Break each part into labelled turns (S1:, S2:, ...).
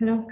S1: Hello.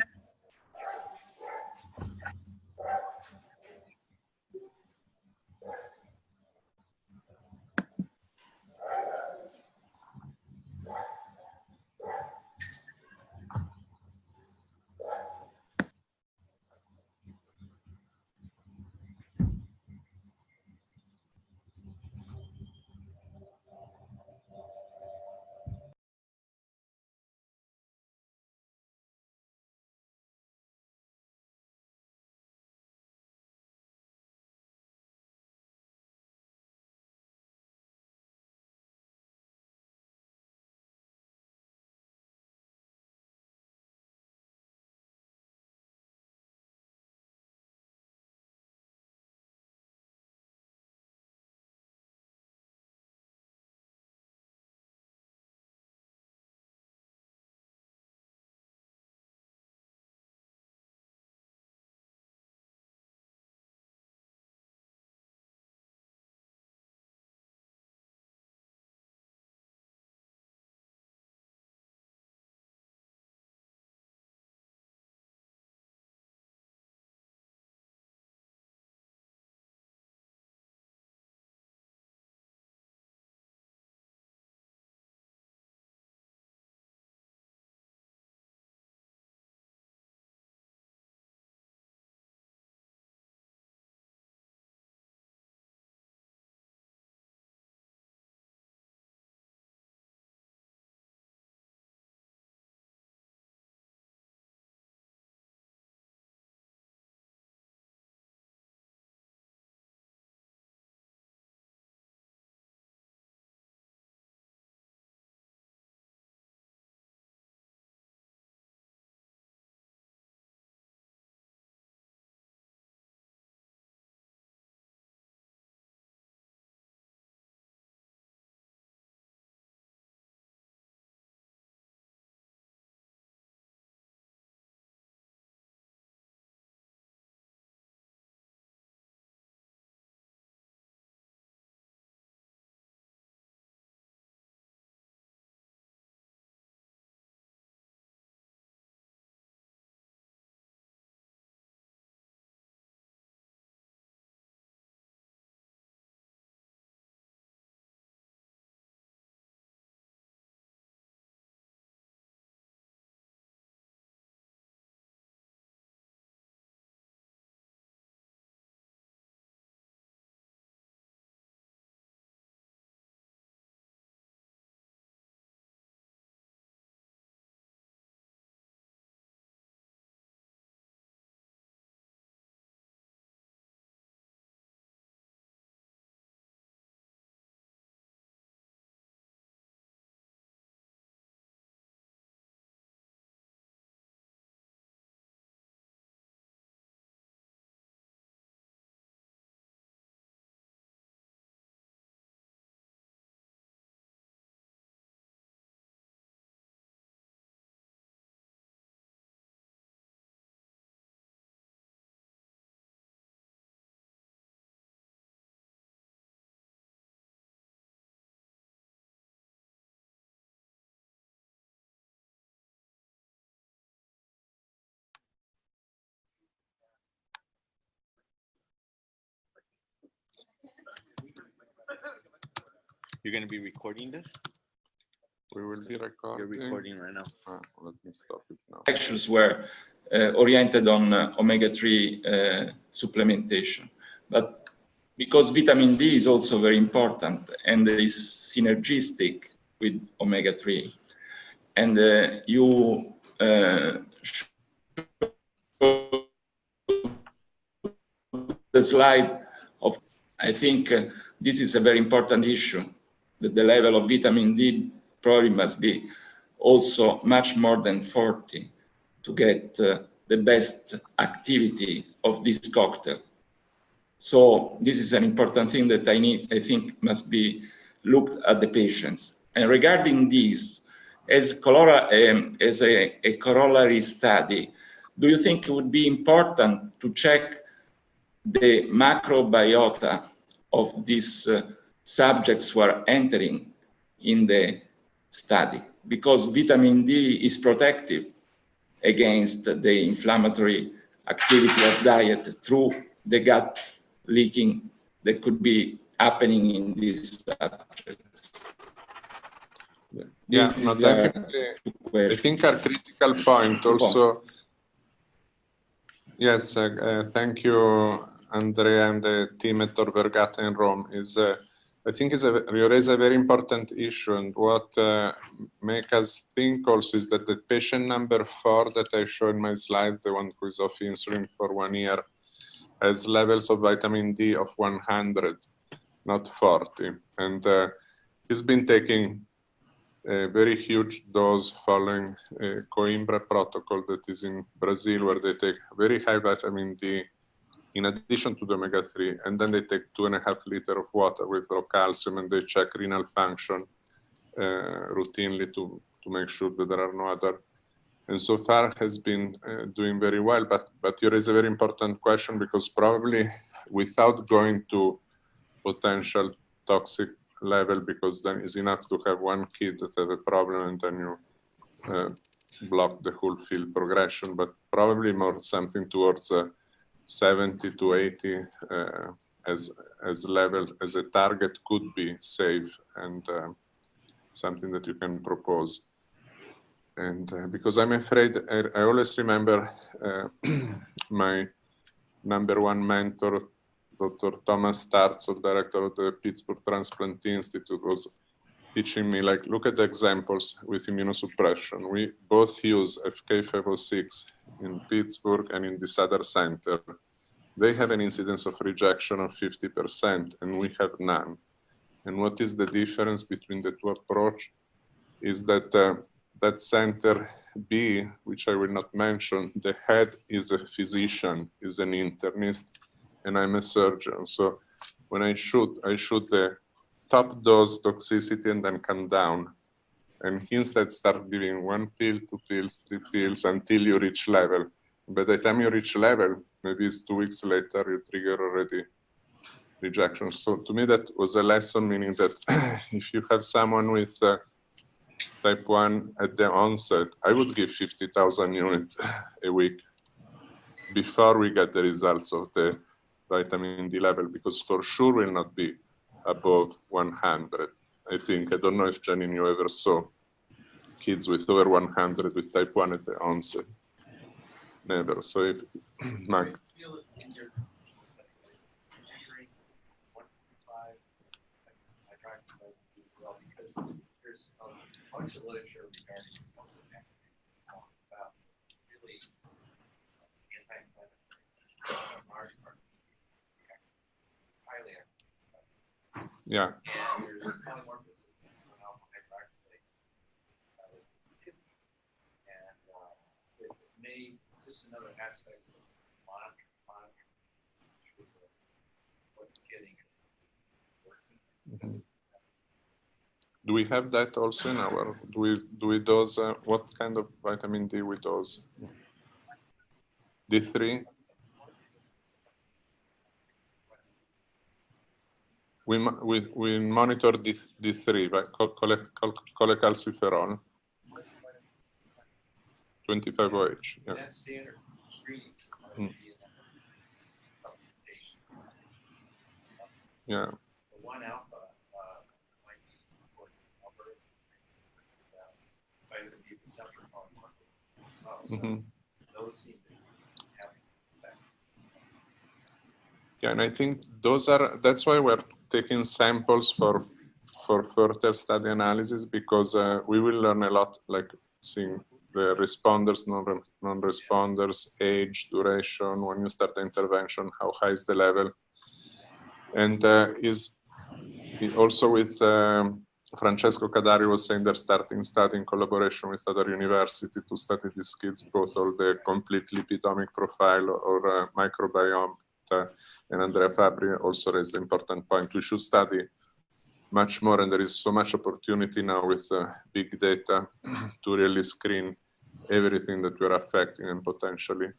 S2: You're going to be recording this?
S3: We will be recording.
S2: You're recording right now.
S3: Let me stop it now.
S4: Lectures were oriented on omega-3 supplementation, but because vitamin D is also very important and is synergistic with omega-3, and you show the slide of, I think this is a very important issue, that the level of vitamin D probably must be also much more than 40 to get the best activity of this cocktail. So this is an important thing that I think must be looked at the patients. And regarding this, as a corollary study, do you think it would be important to check the macrobiota of these subjects who are entering in the study? Because vitamin D is protective against the inflammatory activity of diet through the gut leaking that could be happening in these subjects.
S3: Yeah, no, definitely. I think our critical point also. Yes, thank you, Andrea, and the team at Tor Vergata in Rome. I think you raise a very important issue, and what make us think also is that the patient number 4 that I show in my slides, the one who is off insulin for 1 year, has levels of vitamin D of 100, not 40, and he's been taking a very huge dose following a Coimbra protocol that is in Brazil, where they take very high vitamin D in addition to the omega-3, and then they take 2.5 liters of water with low calcium, and they check renal function routinely to make sure that there are no other. And so far has been doing very well, but you raise a very important question, because probably without going to potential toxic level, because then it's enough to have one kid that has a problem and then you block the whole field progression, but probably more something towards 70 to 80 as level, as a target could be safe and something that you can propose. And because I'm afraid, I always remember my #1 mentor, Dr. Thomas Startzel, director of the Pittsburgh Transplant Institute, was teaching me, like, look at the examples with immunosuppression. We both use FK506 in Pittsburgh and in this other center. They have an incidence of rejection of 50%, and we have none. And what is the difference between the two approaches is that that center B, which I will not mention, the head is a physician, is an internist, and I'm a surgeon. So when I shoot the top dose toxicity and then come down. And he instead start giving 1 pill, 2 pills, 3 pills until you reach level. By the time you reach level, maybe it's 2 weeks later, you trigger already rejection. So to me, that was a lesson, meaning that if you have someone with type 1 at the onset, I would give 50,000 units a week before we get the results of the vitamin D level, because for sure will not be above 100. I think, I don't know if Janine, you ever saw kids with over 100 with type 1 at the onset. Never. So if, Mike.
S1: There's a bunch of literature regarding about really anti-inflammatory, highly active.
S3: Yeah.
S1: And there's polymorphism on alpha hydroxylase that's inhibited. And it may, just another aspect of monitoring what you're getting is working.
S3: Mm-hmm. Do we have that also in our, do we dose, what kind of vitamin D we dose? D3? We monitor D3, right? Cholecalciferol. 25OH, yeah.
S1: That's standard screening.
S3: Yeah.
S1: The 1 alpha might be important vitamin D receptor polymorphism. Those seem to have an effect.
S3: Yeah, and I think those are, that's why we're taking samples for further study analysis, because we will learn a lot, like seeing the responders, non-responders, age, duration, when you start the intervention, how high is the level. And is also with Francesco Cadari was saying they're starting study in collaboration with other universities to study these kids, both all the complete lipidomic profile or microbiome. And Andrea Fabri also raised the important point. We should study much more, and there is so much opportunity now with big data to really screen everything that we're affecting and potentially.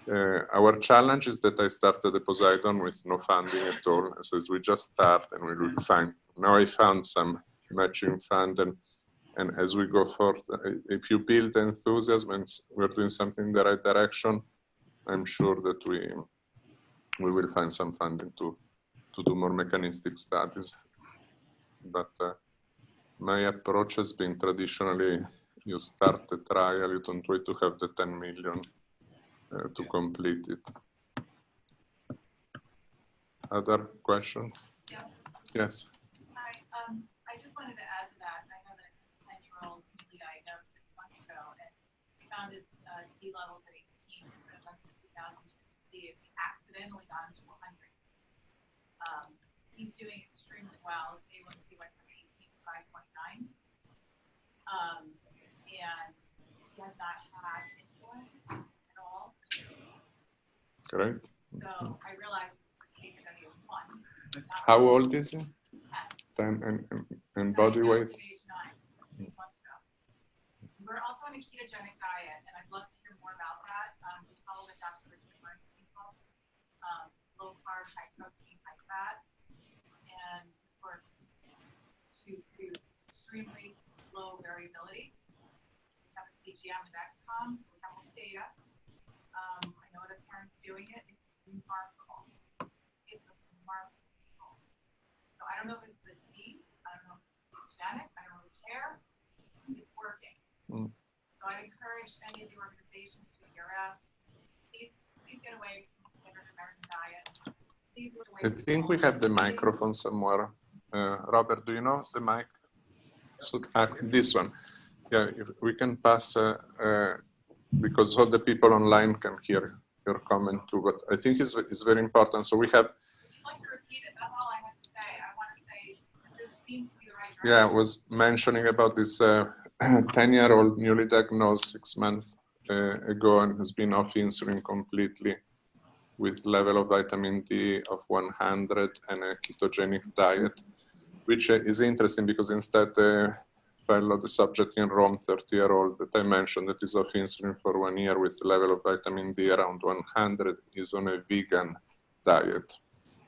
S3: Our challenge is that I started the Poseidon with no funding at all. It says we just start and we will find. Now I found some matching fund, and And as we go forth, if you build enthusiasm and we're doing something in the right direction, I'm sure that we will find some funding to do more mechanistic studies. But my approach has been traditionally, you start the trial, you don't wait to have the 10 million to complete it. Other questions?
S5: Yeah.
S3: Yes.
S5: Hi, I just wanted to add to that. I know that a 10-year-old newly diagnosed 6 months ago, and we found his D levels at 18, but about 50,000 D. If he accidentally got him to 100. He's doing extremely well. His A1C went from 18 to 5.9. And he has not had insulin at all.
S3: Great.
S5: So I realized it's a case study of 1.
S3: How old is he?
S5: 10.
S3: 10 and body weight?
S5: Age 9, 6 months ago. We're also on a ketogenic diet, and I'd love to hear more about that. We follow the Dr. Low carb, high protein, high fat, and works to produce extremely low variability. We have a CGM and XCOM, so we have all the data. I know other parents doing it. It's remarkable. It's remarkable. So I don't know if it's the D, I don't know if it's ketogenic, I don't really care. It's working. So I'd encourage any of the organizations to ERF, please get away from the standard American diet.
S3: I think we have the microphone somewhere. Robert, do you know the mic? So this one. Yeah, if we can pass because all the people online can hear your comment too. But I think it's very important. So we have.
S5: I'd like to repeat it. That's all I have to say. I want to say this seems to be the right direction.
S3: Yeah, I was mentioning about this 10-year-old newly diagnosed 6 months ago and has been off insulin completely, with level of vitamin D of 100 and a ketogenic diet, which is interesting because instead the fellow, the subject in Rome, 30-year-old that I mentioned that is off insulin for 1 year with level of vitamin D around 100 is on a vegan diet.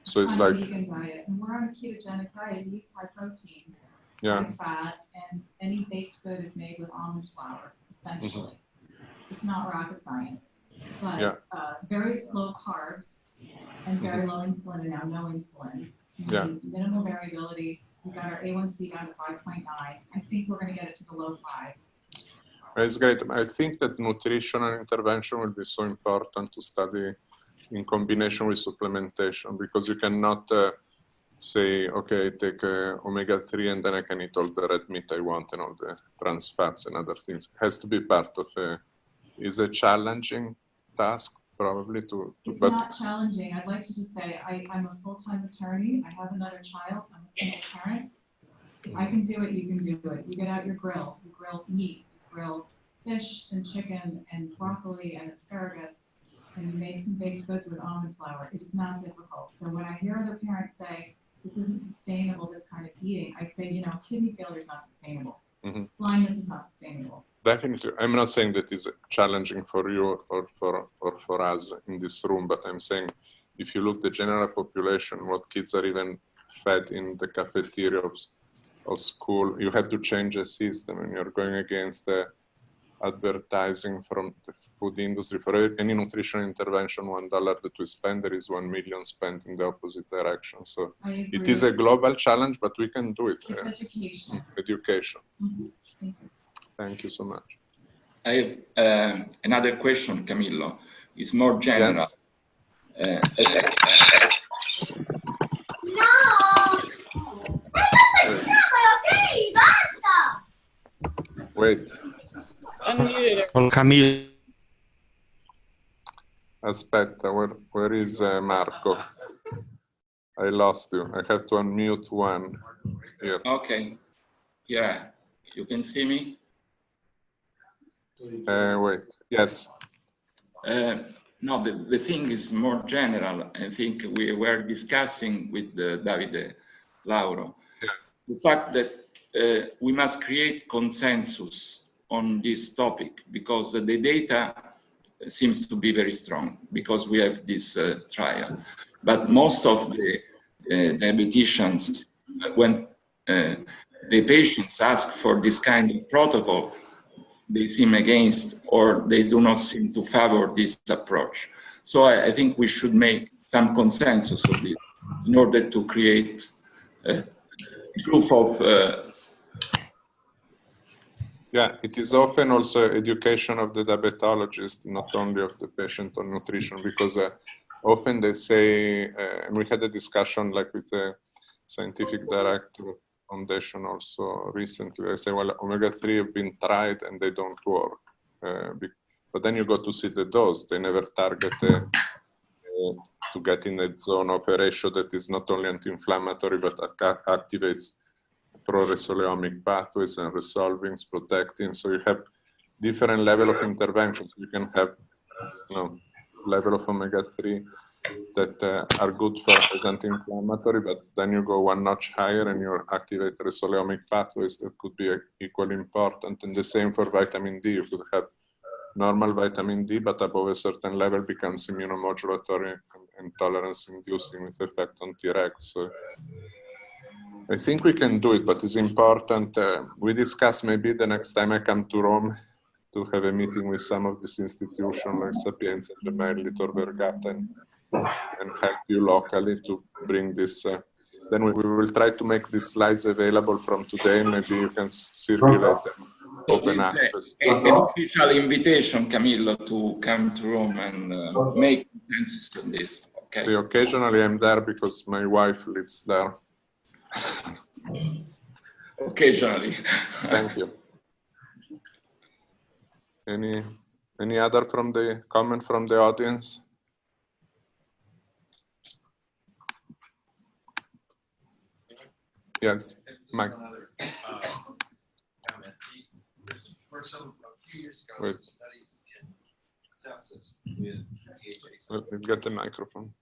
S3: So it's like
S6: vegan diet, and we're on a ketogenic diet. We eat high protein,
S3: yeah.
S6: high fat, and any baked good is made with almond flour, essentially. It's not rocket science. But very low carbs and very low insulin, and now no insulin. Minimal variability. We got our A1C down to 5.9. I think we're going to get it to the low 5s.
S3: It's great. I think that nutritional intervention will be so important to study in combination with supplementation, because you cannot say, okay, I take omega-3 and then I can eat all the red meat I want and all the trans fats and other things. It has to be part of is a challenging task, probably
S6: It's not challenging. I'd like to just say I'm a full-time attorney. I have another child. I'm a single parent. If I can do it, you can do it. You get out your grill. You grill meat. You grill fish and chicken and broccoli and asparagus, and you make some baked goods with almond flour. It is not difficult. So when I hear other parents say, this isn't sustainable, this kind of eating, I say, kidney failure is not sustainable. Blindness is not sustainable.
S3: Definitely. I'm not saying that it's challenging for you or for us in this room, but I'm saying if you look at the general population, what kids are even fed in the cafeteria of school, you have to change the system, and you're going against the advertising from the food industry. For any nutrition intervention, $1 that we spend, there is 1 million spent in the opposite direction. So it is a global challenge, but we can do it.
S6: It's education.
S3: Education.
S6: Thank you.
S3: Thank you so much.
S4: I have another question, Camillo. It's more general.
S3: Yes. Wait.
S2: Camillo.
S3: Aspetta, where is Marco? I lost you. I have to unmute one here.
S4: Okay. Yeah. You can see me?
S3: Wait. Yes.
S4: No, the thing is more general. I think we were discussing with Davide Lauro the fact that we must create consensus on this topic, because the data seems to be very strong because we have this trial. But most of the diabeticians, when the patients ask for this kind of protocol, they seem against, or they do not seem to favor this approach. So I think we should make some consensus of this in order to create proof of.
S3: Yeah, it is often also education of the diabetologist, not only of the patient on nutrition, because often they say, and we had a discussion like with the scientific director foundation also recently, they say, well, omega-3 have been tried and they don't work. But then you go to see the dose, they never target to get in a zone of a ratio that is not only anti-inflammatory, but activates pro-resoliomic pathways and resolving, protecting. So you have different level of interventions. You can have, level of omega-3 that are good for as anti-inflammatory, but then you go one notch higher and you activate resoliomic pathways that could be equally important. And the same for vitamin D. You could have normal vitamin D, but above a certain level becomes immunomodulatory and tolerance inducing with effect on Treg. So I think we can do it, but it's important. We discuss maybe the next time I come to Rome to have a meeting with some of these institutions like Sapienza, Gemelli, Tor Vergata, and help you locally to bring this. Then we will try to make these slides available from today. Maybe you can circulate them, open access.
S4: An official invitation, Camillo, to come to Rome and make consensus on this. Okay.
S3: Occasionally I'm there because my wife lives there.
S4: Occasionally.
S3: Thank you. Any other comment from the audience? Yes, Mike.
S1: Another comment. For a few years ago,
S3: Wait.
S1: some studies in sepsis with DHA.
S3: Let me get the microphone.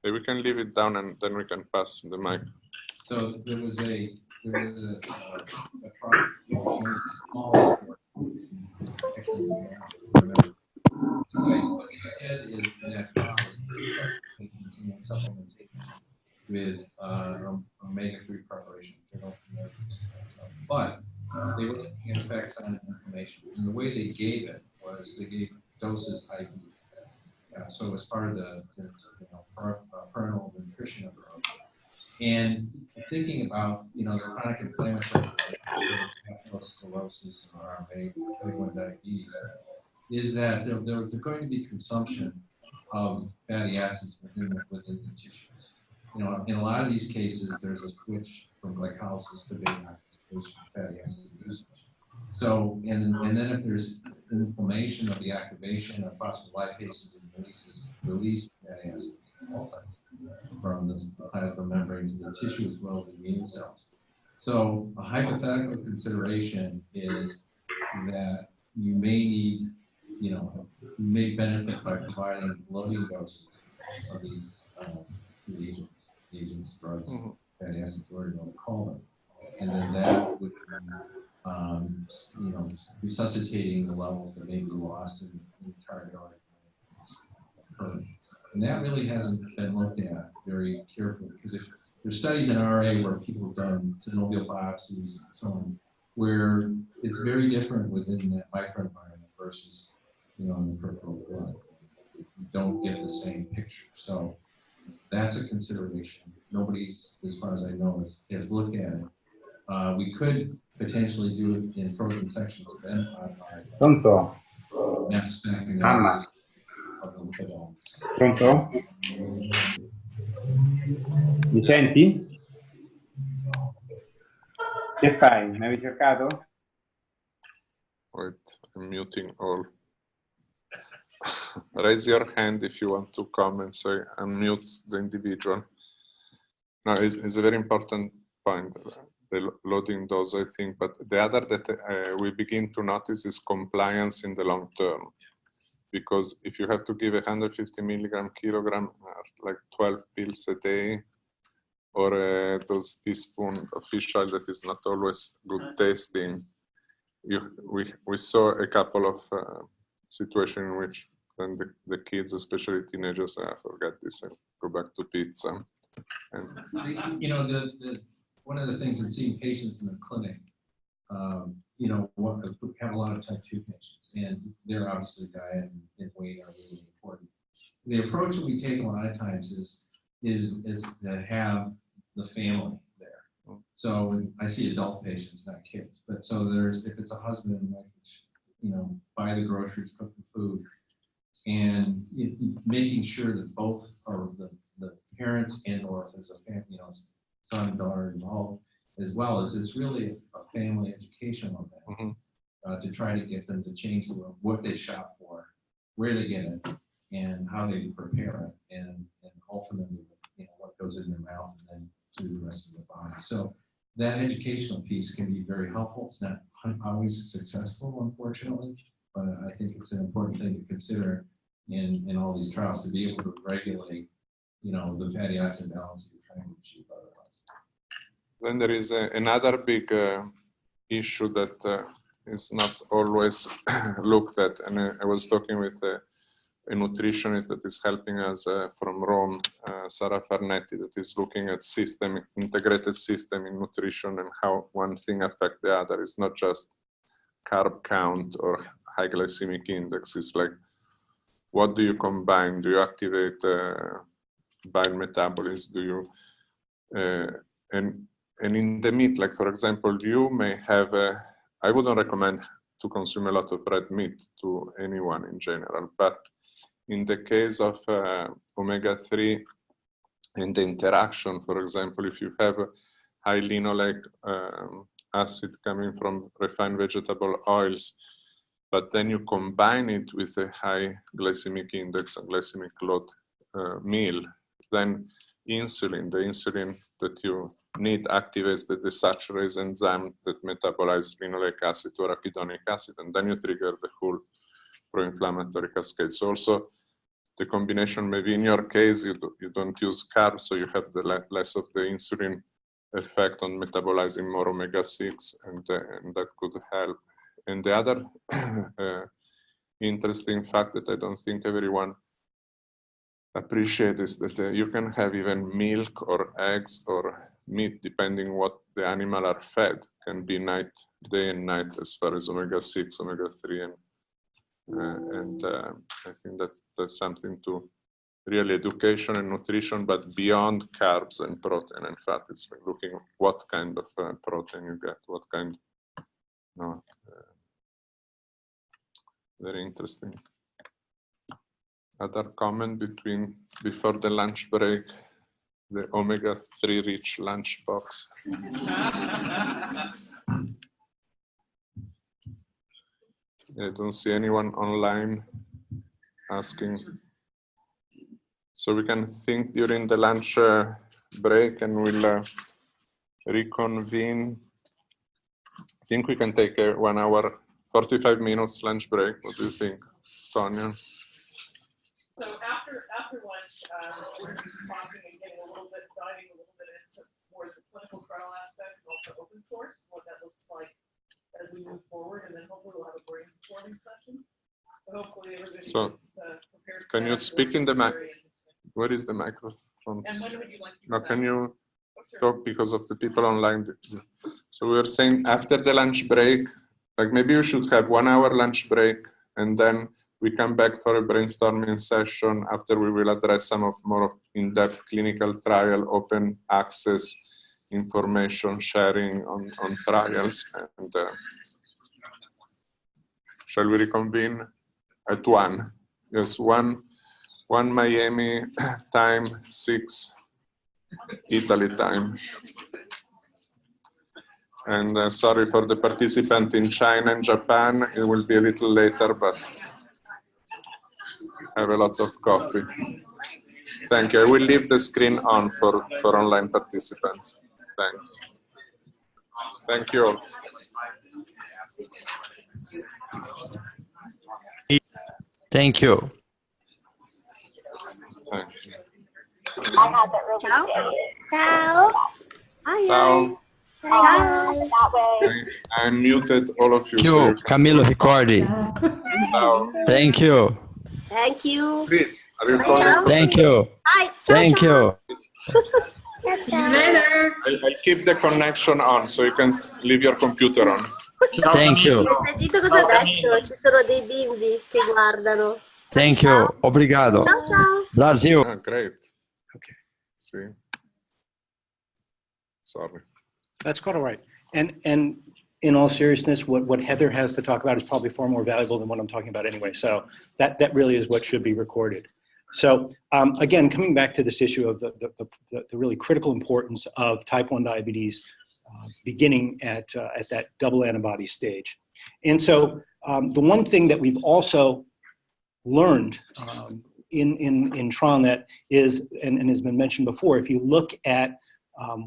S3: We can leave it down and then we can pass the mic.
S7: So there was a trial, small, actually, what he did is in that trial was taking supplementation with omega-3 preparation, but they were looking at effects on inflammation. And the way they gave it was they gave doses IV. So as part of the parental nutrition approach. And thinking about, the chronic inflammatory sclerosis or type 1 diabetes, is that there's going to be consumption of fatty acids within the tissues. In a lot of these cases, there's a switch from glycolysis to beta oxidation fatty acid usage. So, and then if there's inflammation of the activation of phospholipases and release fatty acids from the plasma membranes of the tissue as well as the immune cells. So a hypothetical consideration is that you may need, you may benefit by providing loading doses of these agents, drugs, fatty acids, whatever you want to call them. And then that would resuscitating the levels that may be lost in the target organ. And that really hasn't been looked at very carefully, because if there's studies in RA where people have done synovial biopsies and so on, where it's very different within that microenvironment versus, in the peripheral blood. You don't get the same picture. So that's a consideration. Nobody's, as far as I know, has looked at it. We could potentially do it in frozen sections of N5.
S8: Pronto?
S7: Mass spec
S8: Anna.
S7: of the lipidomes.
S8: Pronto? Mi senti? Che fai? Mi avevi cercato?
S3: Wait, I'm muting all. Raise your hand if you want to comment, so I unmute the individual. No, it's a very important point, the loading dose, I think, but the other that we begin to notice is compliance in the long term. Because if you have to give 150 milligram kilogram, like 12 pills a day, or those teaspoon of fish oil that is not always good tasting, we saw a couple of situations in which then the kids, especially teenagers, forget this and go back to pizza. And
S7: The one of the things in seeing patients in the clinic, you know, have a lot of type 2 patients, and they're obviously diet and weight are really important. The approach that we take a lot of times is to have the family there. So I see adult patients, not kids, but so if it's a husband and wife, you know, buy the groceries, cook the food, and making sure that both are the parents and or if there's a family, you know, son and daughter involved, as well as it's really a family educational event to try to get them to change what they shop for, where they get it, and how they prepare it, and ultimately, you know, what goes in their mouth and then to the rest of the body. So that educational piece can be very helpful. It's not always successful, unfortunately, but I think it's an important thing to consider in all these trials to be able to regulate, you know, the fatty acid balance that you're trying to achieve otherwise. Then there is another big issue that is not always looked at, and I was talking with a nutritionist that is helping us from Rome, Sara Farnetti, that is looking at integrated system in nutrition and how one thing affects the other. It's not just carb count or high glycemic index. It's like, what do you combine? Do you activate bile metabolism? Do you, and in the meat, like for example, you may have, I wouldn't recommend to consume a lot of red meat to anyone in general, but in the case of omega-3 and the interaction, for example, if you have high linoleic acid coming from refined vegetable oils, but then you combine it with a high glycemic index and glycemic load meal, then the insulin that you need activates the desaturase enzyme that metabolize linoleic acid to arachidonic acid, and then you trigger the full pro-inflammatory cascade. So also the combination, maybe in your case, you don't use carbs, so you have the less of the insulin effect on metabolizing more omega-6, and that could help. And the other interesting fact that I don't think everyone appreciates is that you can have even milk or eggs or meat, depending what the animal are fed, can be day and night as far as omega-6, omega-3, and I think that's something to really education and nutrition, but beyond carbs and protein and fat. It's like looking at what kind of protein you get, what kind. No, very interesting. Other comment before the lunch break, the omega-3 rich lunch box. I don't see anyone online asking. So we can think during the lunch break and we'll reconvene. I think we can take a 1 hour, 45 minutes lunch break. What do you think, Sonia?
S9: So after lunch, we're going to be talking and diving a little bit into more the clinical trial aspect and also open source, what that looks like as we move forward, and then hopefully we'll have a brainstorming session. So hopefully everybody is prepared.
S3: Can you speak in the mic? Where is the microphone?
S9: And when would you like to?
S3: No, can you talk because of the people online? So we were saying after the lunch break, like maybe we should have 1 hour lunch break, and then we come back for a brainstorming session after we will address some of more in-depth clinical trial, open access information sharing on trials. And shall we reconvene at 1? Yes, 1 Miami time, 6 Italy time. And sorry for the participant in China and Japan. It will be a little later, but have a lot of coffee. Thank you. I will leave the screen on for online participants. Thanks. Thank you all.
S10: Thank you.
S3: Thank you.
S11: Ciao. Ciao.
S3: Ciao. I muted all of you.
S10: Thank you, Camilo Ricordi.
S3: Ciao.
S10: Thank you.
S11: Thank you.
S3: Chris, are you calling?
S10: Thank you.
S11: Hi.
S10: Thank you.
S11: Ciao,
S9: See you
S11: ciao.
S9: later.
S3: I keep the connection on, so you can leave your computer on.
S10: Thank you.
S11: Hai sentito cosa ha detto? Ci sono dei bimbi che guardano.
S10: Thank you. Obrigado.
S11: Ciao, ciao.
S10: Brasil.
S3: Ah, great.
S12: Okay,
S3: See. Sorry.
S12: that's quite all right. And in all seriousness, what Heather has to talk about is probably far more valuable than what I'm talking about anyway. So that really is what should be recorded. So again, coming back to this issue of the really critical importance of type 1 diabetes beginning at that double antibody stage. And so the one thing that we've also learned in TrialNet is, and has been mentioned before, if you look at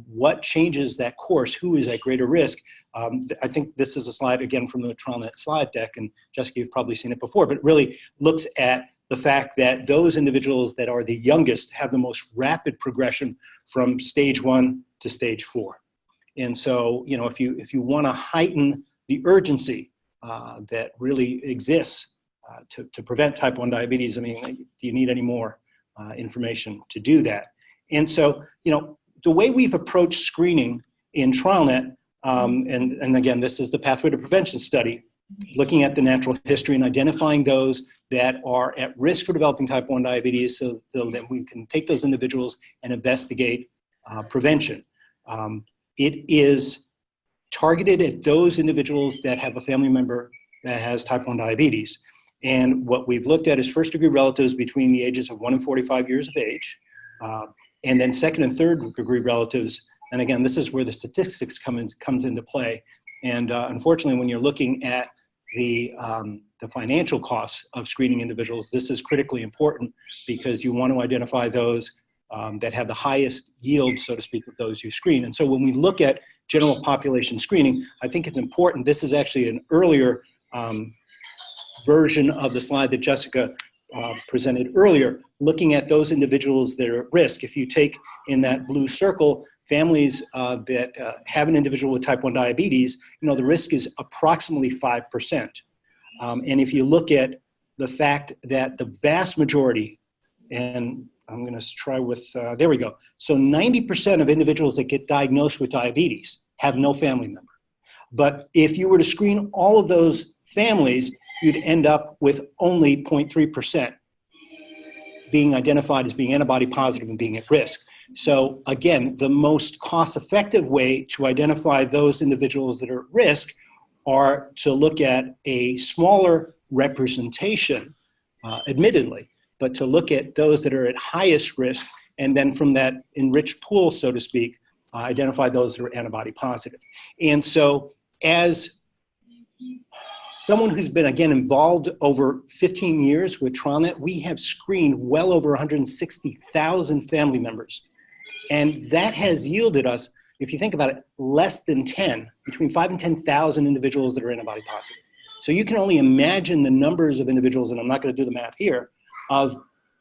S12: what changes that course, who is at greater risk. I think this is a slide, again, from the TrialNet slide deck, and Jessica, you've probably seen it before, but it really looks at the fact that those individuals that are the youngest have the most rapid progression from stage 1 to stage 4. And so, you know, if you want to heighten the urgency that really exists to prevent type 1 diabetes, I mean, do you need any more information to do that? And so, you know, the way we've approached screening in TrialNet, and again, this is the Pathway to Prevention study, looking at the natural history and identifying those that are at risk for developing type 1 diabetes so that we can take those individuals and investigate prevention. It is targeted at those individuals that have a family member that has type 1 diabetes. And what we've looked at is first degree relatives between the ages of 1 and 45 years of age, and then second and third degree relatives. And again, this is where the statistics comes into play. And unfortunately, when you're looking at the financial costs of screening individuals, this is critically important because you want to identify those that have the highest yield, so to speak, of those you screen. And so when we look at general population screening, I think it's important. This is actually an earlier version of the slide that Jessica presented earlier, looking at those individuals that are at risk. If you take in that blue circle, families that have an individual with type 1 diabetes, you know, the risk is approximately 5%. And if you look at the fact that the vast majority, and I'm going to try with, there we go. So 90% of individuals that get diagnosed with diabetes have no family member. But if you were to screen all of those families, you'd end up with only 0.3% being identified as being antibody positive and being at risk. So again, the most cost-effective way to identify those individuals that are at risk are to look at a smaller representation, admittedly, but to look at those that are at highest risk, and then from that enriched pool, so to speak, identify those that are antibody positive. And so as someone who's been, again, involved over 15 years with TrialNet, we have screened well over 160,000 family members. And that has yielded us, if you think about it, less than 10, between 5 and 10,000 individuals that are antibody positive. So you can only imagine the numbers of individuals, and I'm not going to do the math here, of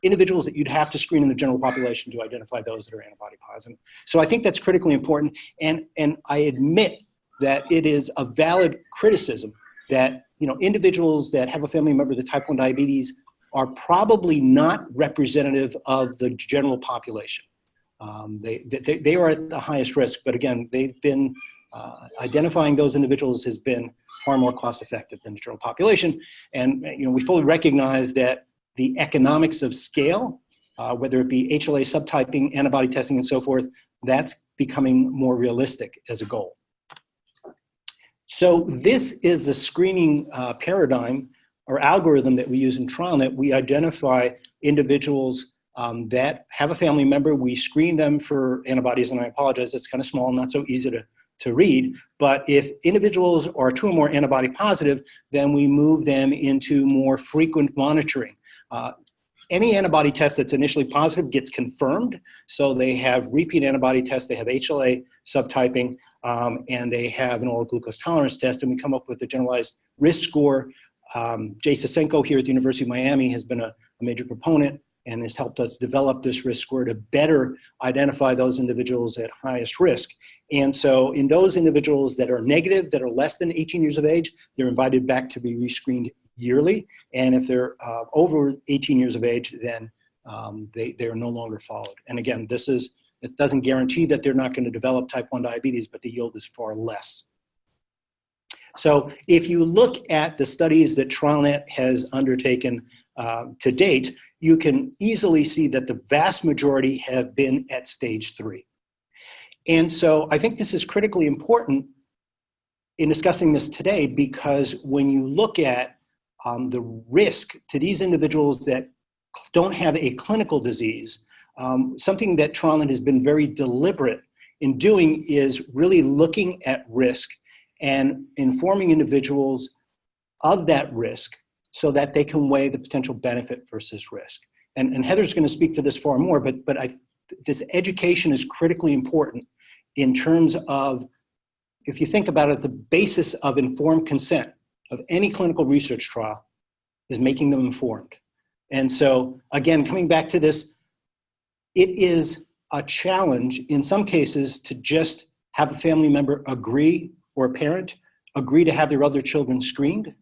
S12: individuals that you'd have to screen in the general population to identify those that are antibody positive. So I think that's critically important. And I admit that it is a valid criticism that, you know, individuals that have a family member with type 1 diabetes are probably not representative of the general population. They are at the highest risk, but again, they've been, identifying those individuals has been far more cost effective than the general population. And, you know, we fully recognize that the economics of scale, whether it be HLA subtyping, antibody testing, and so forth, that's becoming more realistic as a goal. So this is a screening paradigm or algorithm that we use in TrialNet. We identify individuals that have a family member. We screen them for antibodies, and I apologize, it's kind of small and not so easy to read. But if individuals are 2 or more antibody positive, then we move them into more frequent monitoring. Any antibody test that's initially positive gets confirmed. So they have repeat antibody tests, they have HLA subtyping, and they have an oral glucose tolerance test, and we come up with a generalized risk score. Jay Sasenko here at the University of Miami has been a major proponent and has helped us develop this risk score to better identify those individuals at highest risk. And so in those individuals that are negative, that are less than 18 years of age, they're invited back to be rescreened yearly. And if they're over 18 years of age, then they're no longer followed. And again, this is It doesn't guarantee that they're not going to develop type 1 diabetes, but the yield is far less. So if you look at the studies that TrialNet has undertaken to date, you can easily see that the vast majority have been at stage 3. And so I think this is critically important in discussing this today, because when you look at the risk to these individuals that don't have a clinical disease, something that TrialNet has been very deliberate in doing is really looking at risk and informing individuals of that risk so that they can weigh the potential benefit versus risk. And Heather's going to speak to this far more, but this education is critically important in terms of, if you think about it, the basis of informed consent of any clinical research trial is making them informed. And so, again, coming back to this, it is a challenge in some cases to just have a family member agree, or a parent agree to have their other children screened.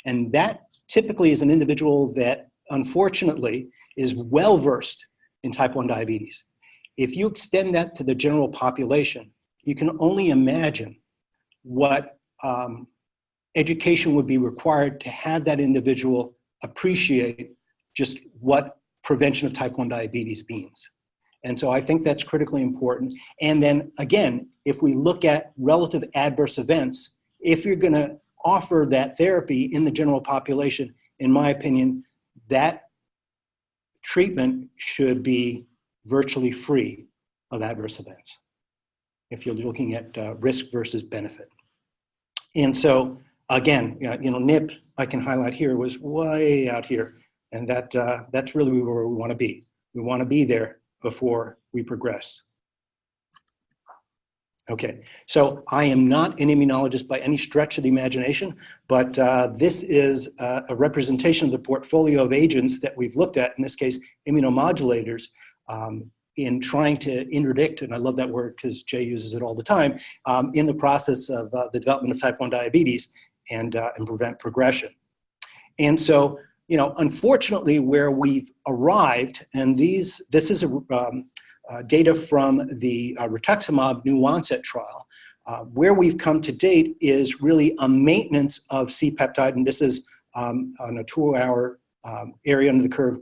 S12: And that typically is an individual that, unfortunately, is well-versed in type 1 diabetes. If you extend that to the general population, you can only imagine what education would be required to have that individual appreciate just what prevention of type 1 diabetes means. And so I think that's critically important. And then again, if we look at relative adverse events, if you're going to offer that therapy in the general population, in my opinion, that treatment should be virtually free of adverse events, if you're looking at risk versus benefit. And so again, NIP, I can highlight here, was way out here. And that's really where we want to be. We want to be there before we progress. Okay, so I am not an immunologist by any stretch of the imagination, but this is a representation of the portfolio of agents that we've looked at, in this case, immunomodulators, in trying to interdict, and I love that word because Jay uses it all the time, in the process of the development of type 1 diabetes and prevent progression. And so, unfortunately, where we've arrived, and this is data from the rituximab new onset trial, where we've come to date is really a maintenance of C-peptide, and this is on a 2-hour area under the curve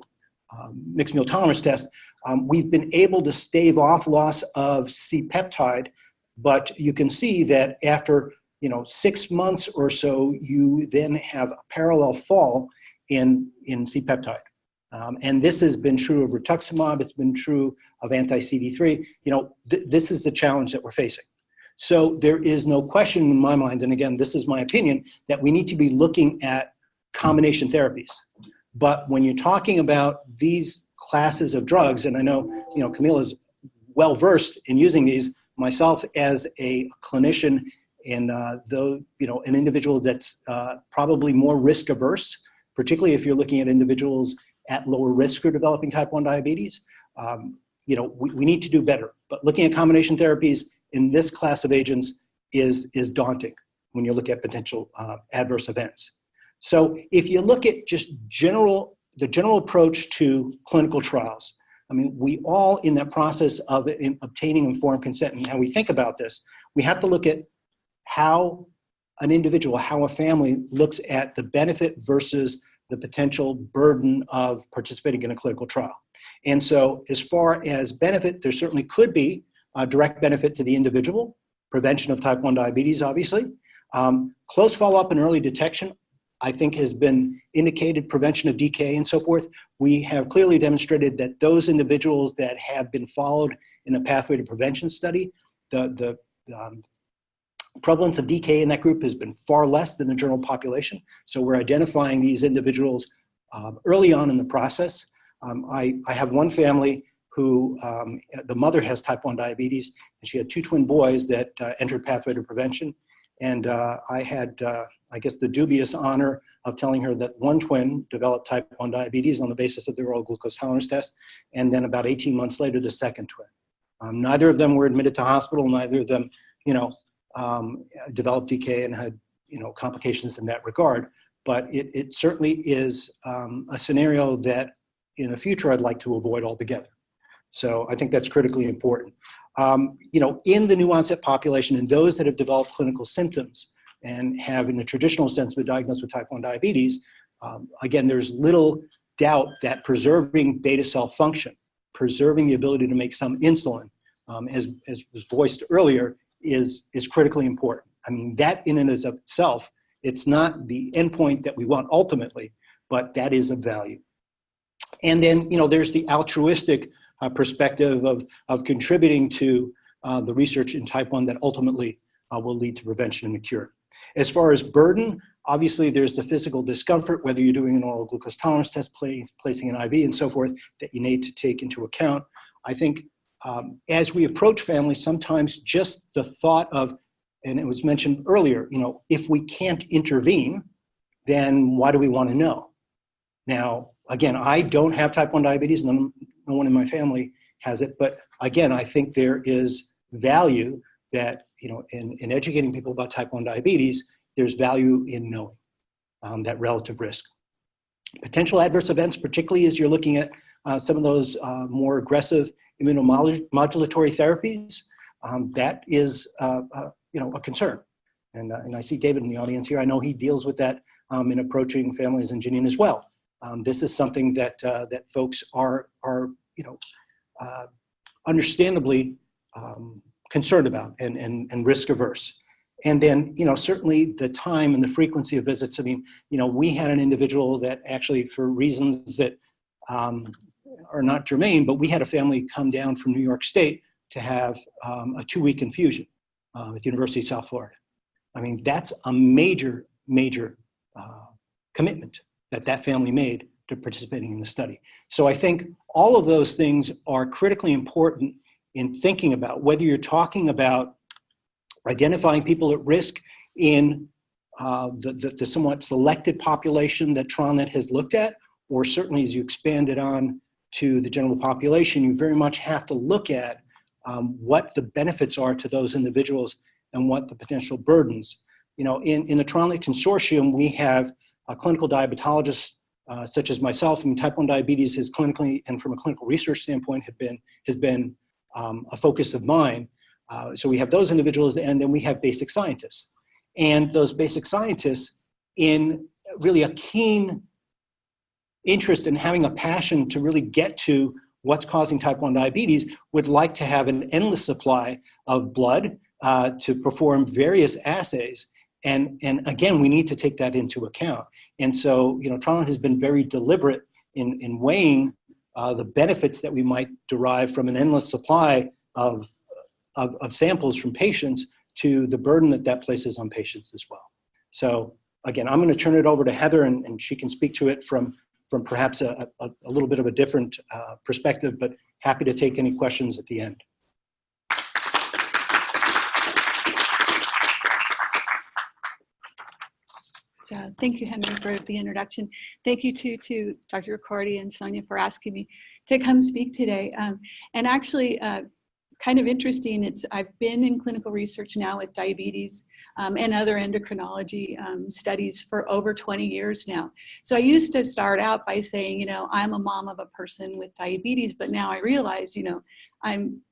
S12: mixed meal tolerance test. We've been able to stave off loss of C-peptide, but you can see that after 6 months or so, you then have a parallel fall in C-peptide. And this has been true of rituximab, it's been true of anti-CD3. This is the challenge that we're facing. So there is no question in my mind, and again, this is my opinion, that we need to be looking at combination therapies. But when you're talking about these classes of drugs, and I know, Camila's well-versed in using these, myself as a clinician and though, an individual that's probably more risk averse, particularly if you're looking at individuals at lower risk for developing type 1 diabetes, we need to do better. But looking at combination therapies in this class of agents is daunting when you look at potential adverse events. So if you look at just the general approach to clinical trials, we all, in that process of obtaining informed consent and how we think about this, we have to look at how an individual, how a family looks at the benefit versus the potential burden of participating in a clinical trial. And so as far as benefit, there certainly could be a direct benefit to the individual, prevention of type 1 diabetes, obviously. Close follow-up and early detection, I think, has been indicated, prevention of decay and so forth. We have clearly demonstrated that those individuals that have been followed in a pathway to prevention study, the prevalence of decay in that group has been far less than the general population. So we're identifying these individuals early on in the process. I have one family who, the mother has type 1 diabetes, and she had 2 twin boys that entered pathway to prevention. And I had, I guess, the dubious honor of telling her that one twin developed type 1 diabetes on the basis of their oral glucose tolerance test. And then about 18 months later, the second twin. Neither of them were admitted to hospital. Neither of them, developed decay and had, complications in that regard. But it certainly is a scenario that in the future I'd like to avoid altogether. So I think that's critically important. You know, in the new onset population and those that have developed clinical symptoms and have, in a traditional sense, been diagnosed with type 1 diabetes, again, there's little doubt that preserving beta cell function, preserving the ability to make some insulin, as was voiced earlier, is critically important. I mean, that in and of itself, it's not the endpoint that we want ultimately, but that is of value. And then, you know, there's the altruistic perspective of contributing to the research in type 1 that ultimately will lead to prevention and a cure. As far as burden, obviously there's the physical discomfort, whether you're doing an oral glucose tolerance test, placing an IV and so forth, that you need to take into account. I think as we approach families, sometimes just the thought of, and it was mentioned earlier, you know, if we can't intervene, then why do we want to know? Now, again, I don't have type 1 diabetes, no one in my family has it, but again, I think there is value that, you know, in educating people about type 1 diabetes, there's value in knowing that relative risk. Potential adverse events, particularly as you're looking at some of those more aggressive immunomodulatory therapies, that is, you know, a concern. And I see David in the audience here. I know he deals with that in approaching families and Janine as well. This is something that that folks are you know, understandably concerned about and risk averse. And then, you know, certainly the time and the frequency of visits. I mean, you know, we had an individual that actually, for reasons that are not germane, but we had a family come down from New York State to have a 2-week infusion at the University of South Florida. I mean, that's a major, major commitment that family made to participating in the study. So I think all of those things are critically important in thinking about whether you're talking about identifying people at risk in the somewhat selected population that TrialNet has looked at, or certainly as you expand it on to the general population, you very much have to look at what the benefits are to those individuals and what the potential burdens. You know, in the TrialNet consortium, we have clinical diabetologists such as myself. I mean, type 1 diabetes has clinically and from a clinical research standpoint has been a focus of mine. So we have those individuals, and then we have basic scientists. And those basic scientists, in really a keen interest in having a passion to really get to what's causing type 1 diabetes, would like to have an endless supply of blood to perform various assays. And again, we need to take that into account. And so, you know, TrialNet has been very deliberate in weighing the benefits that we might derive from an endless supply of samples from patients to the burden that places on patients as well. So again, I'm going to turn it over to Heather, and she can speak to it from perhaps a little bit of a different perspective, but happy to take any questions at the end.
S13: So thank you, Henry, for the introduction. Thank you to Dr. Riccardi and Sonia for asking me to come speak today. And actually, kind of interesting, I've been in clinical research now with diabetes and other endocrinology studies for over 20 years now. So I used to start out by saying, you know, I'm a mom of a person with diabetes, but now I realize, you know, I'm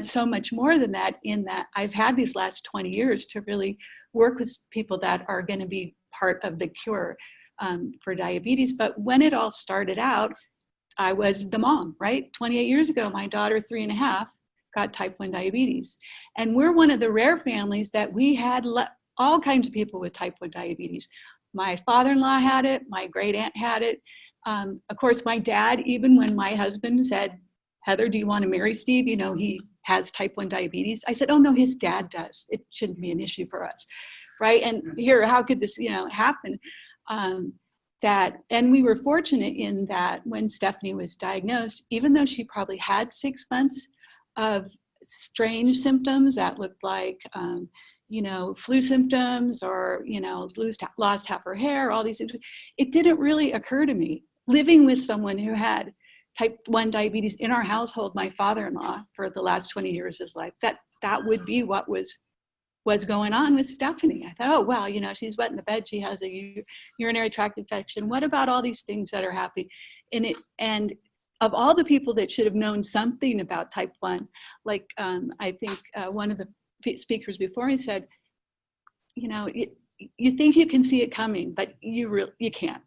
S13: so much more than that, in that I've had these last 20 years to really work with people that are going to be part of the cure for diabetes. But when it all started out, I was the mom, right? 28 years ago, my daughter, 3.5, got type 1 diabetes. And we're one of the rare families that we had all kinds of people with type 1 diabetes. My father-in-law had it, my great aunt had it. Of course, my dad, even when my husband said, Heather, do you want to marry Steve? You know, he has type 1 diabetes. I said, oh no, his dad does. It shouldn't be an issue for us, right? And here, how could this, you know, happen? And we were fortunate in that when Stephanie was diagnosed, even though she probably had 6 months of strange symptoms that looked like, you know, flu symptoms, or, you know, lost half her hair, all these things, it didn't really occur to me, living with someone who had type 1 diabetes in our household, my father-in-law, for the last 20 years of his life, that would be what was going on with Stephanie. I thought, oh, well, you know, she's wet in the bed, she has a urinary tract infection. What about all these things that are happening? And of all the people that should have known something about type 1, like I think one of the speakers before me said, you know, you think you can see it coming, but you can't.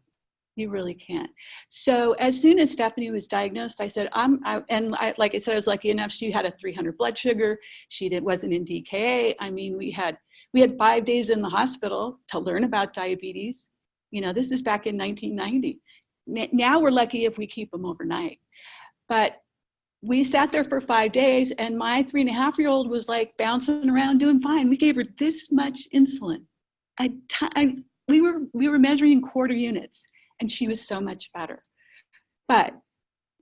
S13: You really can't. So as soon as Stephanie was diagnosed, I said, like I said, I was lucky enough. She had a 300 blood sugar. She wasn't in Decay. I mean, we had 5 days in the hospital to learn about diabetes. You know, this is back in 1990. Now we're lucky if we keep them overnight. But we sat there for 5 days, and my 3.5-year-old was like bouncing around doing fine. We gave her this much insulin. We were measuring in quarter units, and she was so much better. But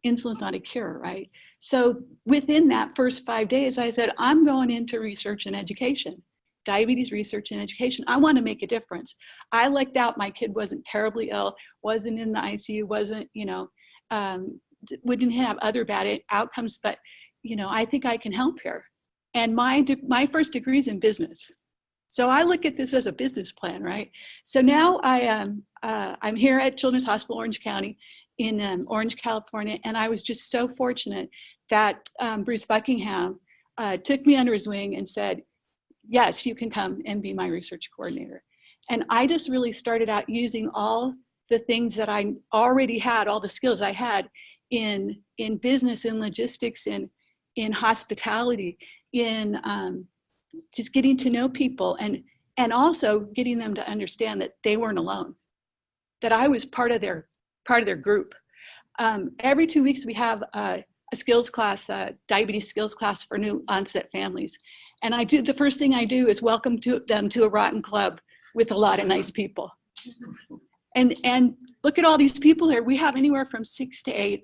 S13: insulin's not a cure, right? So within that first 5 days, I said, I'm going into research and education, diabetes research and education. I want to make a difference. I lucked out my kid wasn't terribly ill, wasn't in the ICU, wasn't, you know, wouldn't have other bad outcomes, but, you know, I think I can help here. And my first degree is in business. So I look at this as a business plan, right? So now I'm here at Children's Hospital Orange County in Orange, California, and I was just so fortunate that Bruce Buckingham took me under his wing and said, yes, you can come and be my research coordinator. And I just really started out using all the things that I already had, all the skills I had in business, in logistics, in hospitality, in just getting to know people, and also getting them to understand that they weren't alone, that I was part of their group. Every 2 weeks we have a skills class, a diabetes skills class for new onset families. And the first thing I do is welcome them to a rotten club with a lot of nice people. And look at all these people here. We have anywhere from 6 to 8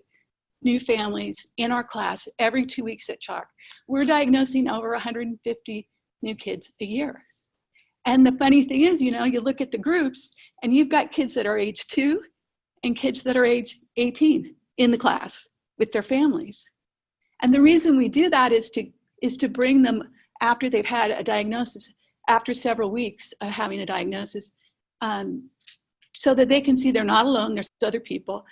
S13: new families in our class every 2 weeks at CHOC. We're diagnosing over 150 new kids a year. And the funny thing is, you know, you look at the groups and you've got kids that are age 2 and kids that are age 18 in the class with their families. And the reason we do that is to bring them after they've had a diagnosis, after several weeks of having a diagnosis, so that they can see they're not alone, there's other people.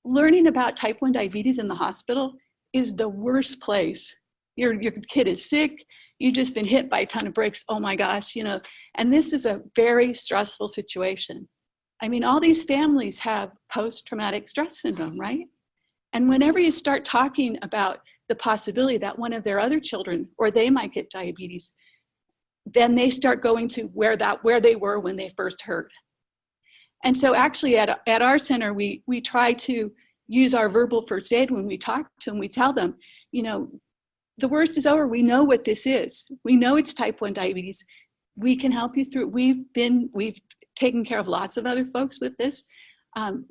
S13: Learning about type 1 diabetes in the hospital is the worst place. Your kid is sick, you've just been hit by a ton of bricks, oh my gosh, you know, and this is a very stressful situation. I mean, all these families have post-traumatic stress syndrome, right? And whenever you start talking about the possibility that one of their other children, or they might get diabetes, then they start going to where they were when they first heard. And so actually at our center, we try to use our verbal first aid when we talk to them. We tell them, you know, the worst is over. We know what this is. We know it's type 1 diabetes. We can help you through it. We've taken care of lots of other folks with this.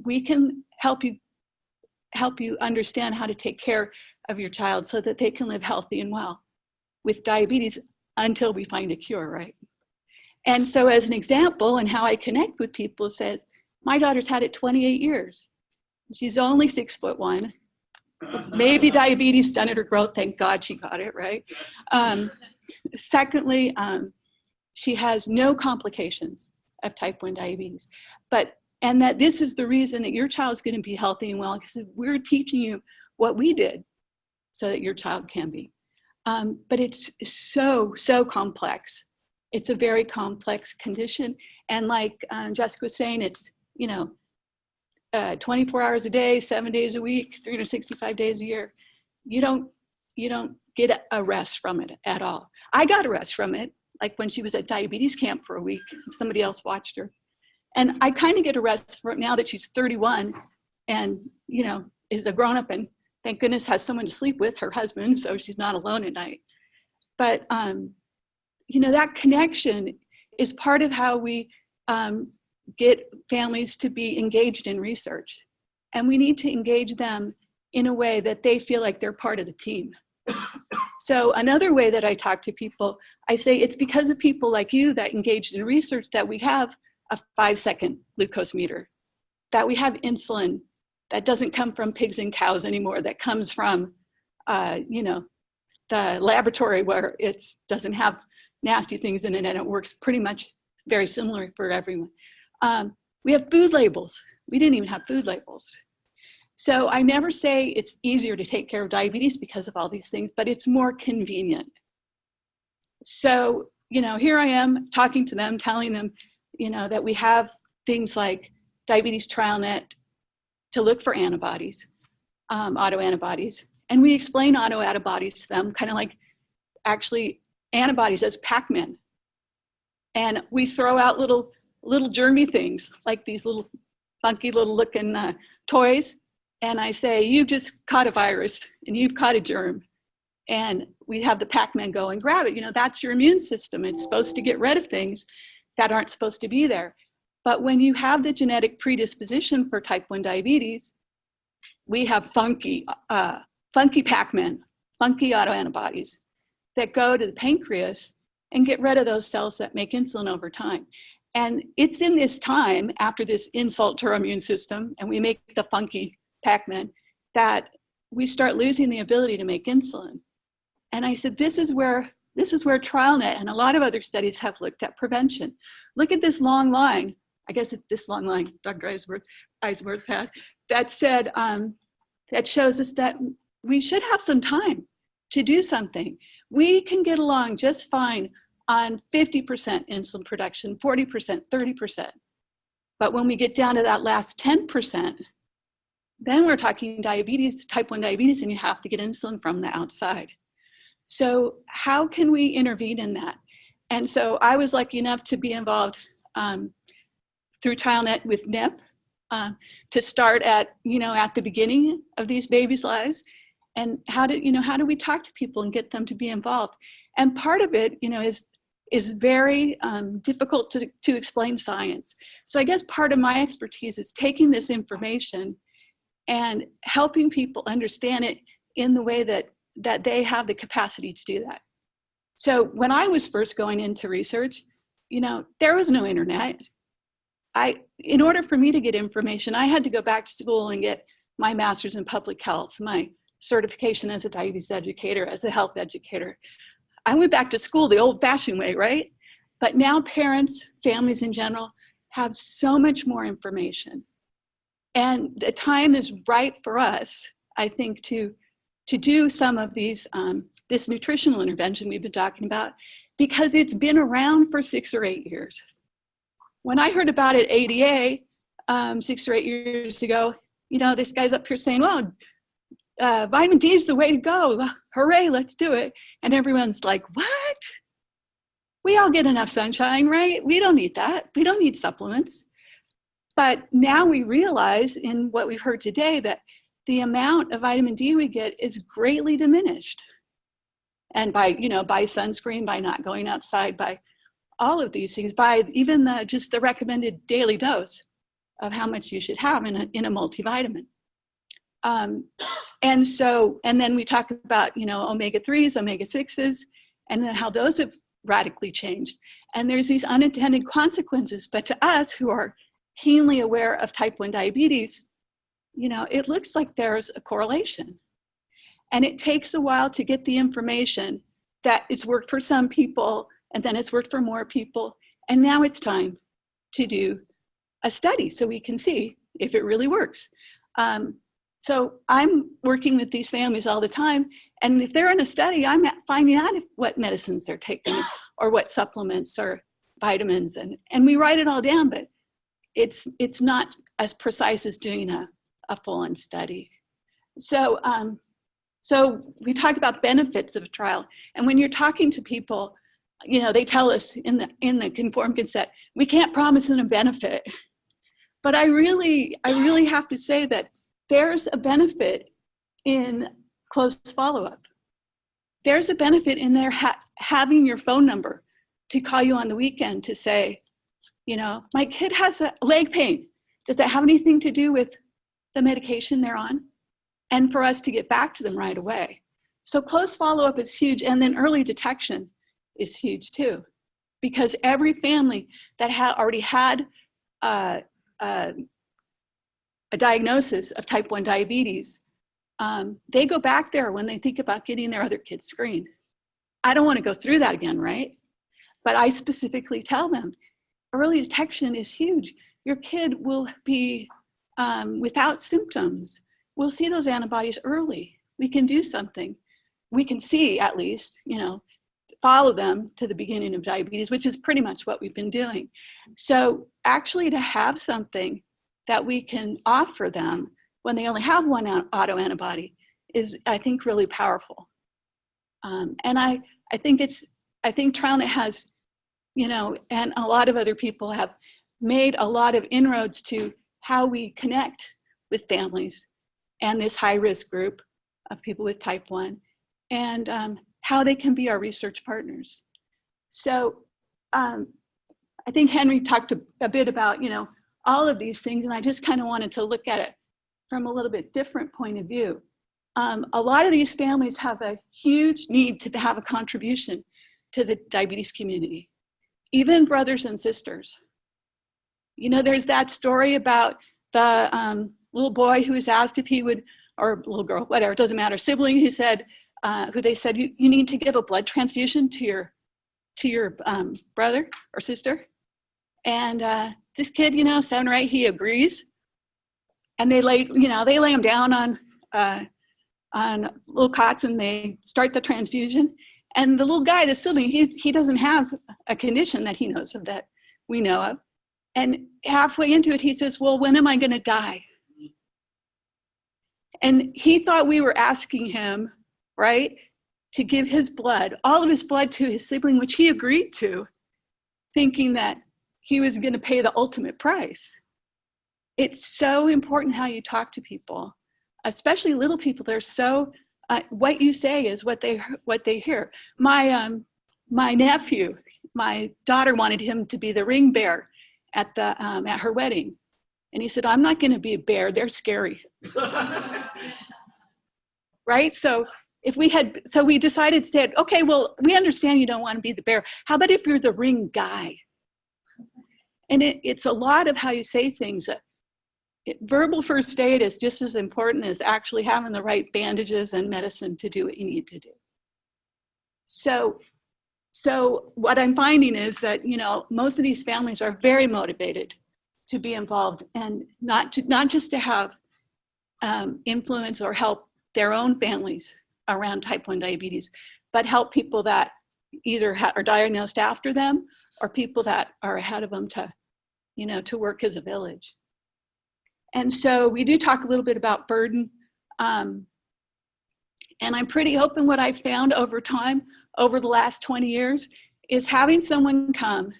S13: We can help you understand how to take care of your child so that they can live healthy and well with diabetes until we find a cure, right? And so as an example, and how I connect with people says, my daughter's had it 28 years. She's only 6'1". Maybe diabetes stunted her growth. Thank God she got it, right? Secondly, she has no complications of type 1 diabetes. And that this is the reason that your child's going to be healthy and well, because we're teaching you what we did so that your child can be. But it's so complex. It's a very complex condition. And like Jessica was saying, it's, you know, 24 hours a day, 7 days a week, 365 days a year. You don't get a rest from it at all. I got a rest from it, like when she was at diabetes camp for a week and somebody else watched her. And I kind of get a rest from now that she's 31 and, you know, is a grown-up and thank goodness has someone to sleep with, her husband, so she's not alone at night. But, you know, that connection is part of how we get families to be engaged in research. And we need to engage them in a way that they feel like they're part of the team. So another way that I talk to people, I say it's because of people like you that engaged in research that we have a 5-second glucose meter, that we have insulin that doesn't come from pigs and cows anymore, that comes from, you know, the laboratory where it doesn't have nasty things in it and it works pretty much very similar for everyone. We have food labels. We didn't even have food labels. So I never say it's easier to take care of diabetes because of all these things, but it's more convenient. So, here I am talking to them, telling them, that we have things like Diabetes TrialNet to look for antibodies, autoantibodies. And we explain autoantibodies to them, kind of like actually antibodies as Pac-Man. And we throw out little germy things, like these little funky little looking toys. And I say, you just caught a virus and you've caught a germ. And we have the Pac-Man go and grab it. That's your immune system. It's supposed to get rid of things that aren't supposed to be there. But when you have the genetic predisposition for type 1 diabetes, we have funky Pac-Man, funky autoantibodies that go to the pancreas and get rid of those cells that make insulin over time. And it's in this time, after this insult to our immune system, and we make the funky Pac-Man, that we start losing the ability to make insulin. And I said, this is where TrialNet and a lot of other studies have looked at prevention. Look at this long line. I guess it's this long line Dr. Eisworth had that said, that shows us that we should have some time to do something. We can get along just fine on 50% insulin production, 40%, 30%. But when we get down to that last 10%, then we're talking diabetes, type 1 diabetes, and you have to get insulin from the outside. So how can we intervene in that? And so I was lucky enough to be involved through TrialNet with NIP to start at the beginning of these babies' lives. And how do we talk to people and get them to be involved? And part of it, is very difficult to explain science. So I guess part of my expertise is taking this information and helping people understand it in the way that they have the capacity to do that. So when I was first going into research, there was no internet. In order for me to get information, I had to go back to school and get my master's in public health, my certification as a diabetes educator, as a health educator. I went back to school the old-fashioned way, right? But now parents, families in general, have so much more information. And the time is right for us, I think, to do some of these, this nutritional intervention we've been talking about, because it's been around for 6 or 8 years. When I heard about it at ADA 6 or 8 years ago, this guy's up here saying, well, vitamin D is the way to go. Hooray, let's do it. And everyone's like, what? We all get enough sunshine, right? We don't need that. We don't need supplements. But now we realize in what we've heard today that the amount of vitamin D we get is greatly diminished. And by sunscreen, by not going outside, by all of these things, by even just the recommended daily dose of how much you should have in a multivitamin. And then we talk about, omega-3s, omega-6s, and then how those have radically changed. And there's these unintended consequences, but to us who are keenly aware of type 1 diabetes, it looks like there's a correlation. And it takes a while to get the information that it's worked for some people, and then it's worked for more people. And now it's time to do a study so we can see if it really works. So I'm working with these families all the time, and if they're in a study, I'm finding out what medicines they're taking or what supplements or vitamins, and we write it all down, but it's not as precise as doing a full-on study. So we talk about benefits of a trial, and when you're talking to people, they tell us in the conformed consent, we can't promise them a benefit. But I really have to say that there's a benefit in close follow-up. There's a benefit in there having your phone number to call you on the weekend to say, my kid has a leg pain. Does that have anything to do with the medication they're on? And for us to get back to them right away. So close follow-up is huge, and then early detection is huge too, because every family that already had a diagnosis of type 1 diabetes, they go back there when they think about getting their other kids screened. I don't want to go through that again, right? But I specifically tell them, early detection is huge. Your kid will be without symptoms we'll see those antibodies early. We can do something. We can see, at least, follow them to the beginning of diabetes, which is pretty much what we've been doing. So actually to have something that we can offer them when they only have one autoantibody is, I think, really powerful. And I think TrialNet has, and a lot of other people have made a lot of inroads to how we connect with families and this high-risk group of people with type 1, and how they can be our research partners. So I think Henry talked a bit about, all of these things, and I just kind of wanted to look at it from a little bit different point of view. A lot of these families have a huge need to have a contribution to the diabetes community, even brothers and sisters. There's that story about the little boy who was asked if he would, or little girl, whatever, it doesn't matter, sibling who said, who they said, you need to give a blood transfusion to your brother or sister. And this kid, 7 or 8, he agrees. And they lay him down on little cots and they start the transfusion. And the little guy, the sibling, he doesn't have a condition that he knows of, that we know of. And halfway into it, he says, well, when am I going to die? And he thought we were asking him, right, to give his blood, all of his blood, to his sibling, which he agreed to, thinking that he was going to pay the ultimate price. It's so important how you talk to people, especially little people. They're so, what you say is what they hear. My nephew, my daughter wanted him to be the ring bearer at her wedding. And he said, I'm not going to be a bear, they're scary. Right? So we decided, said, okay, well, we understand you don't want to be the bear. How about if you're the ring guy? And it's a lot of how you say things. Verbal first aid is just as important as actually having the right bandages and medicine to do what you need to do. So what I'm finding is that, most of these families are very motivated to be involved, and not just to have influence or help their own families around type 1 diabetes, but help people that either are diagnosed after them or people that are ahead of them to work as a village. And so we do talk a little bit about burden. And I'm pretty open. What I've found over time, over the last 20 years, is having someone come,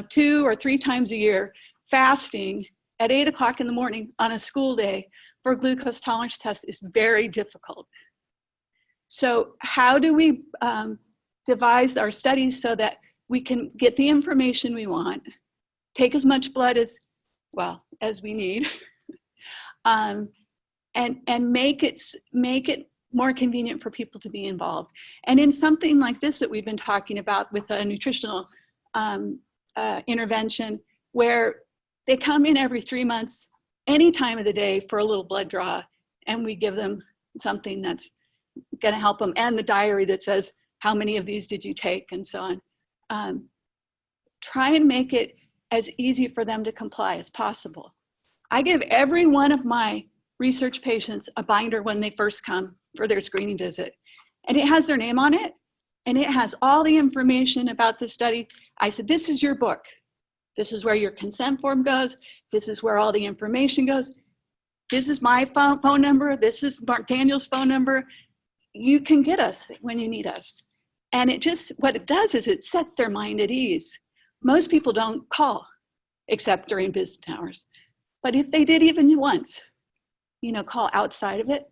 S13: 2 or 3 times a year, fasting at 8 o'clock in the morning on a school day for a glucose tolerance test is very difficult. So how do we devise our studies so that we can get the information we want, take as much blood as we need, and make it more convenient for people to be involved. And in something like this that we've been talking about with a nutritional intervention, where they come in every 3 months, any time of the day, for a little blood draw, and we give them something that's going to help them, and the diary that says how many of these did you take, and so on. Try and make it as easy for them to comply as possible. I give every one of my research patients a binder when they first come for their screening visit. And it has their name on it, and it has all the information about the study. I said, this is your book. This is where your consent form goes. This is where all the information goes. This is my phone number. This is Mark Daniel's phone number. You can get us when you need us. And what it does is it sets their mind at ease. Most people don't call except during business hours. But if they did even once, call outside of it,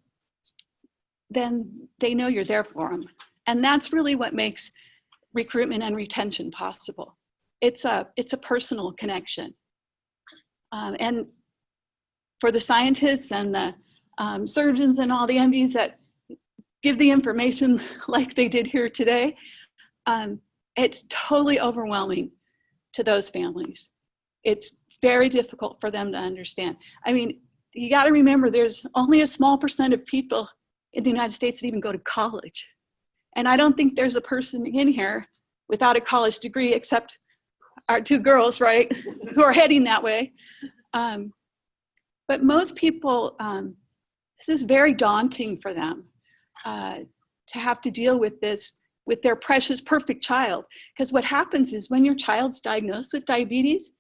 S13: then they know you're there for them. And that's really what makes recruitment and retention possible. It's a personal connection. And for the scientists and the surgeons and all the MDs that give the information like they did here today, it's totally overwhelming to those families. It's very difficult for them to understand. I mean, you got to remember there's only a small percent of people in the United States that even go to college. And I don't think there's a person in here without a college degree except our 2 girls, right, who are heading that way. But most people this is very daunting for them to have to deal with this with their precious, perfect child. Because what happens is when your child's diagnosed with diabetes,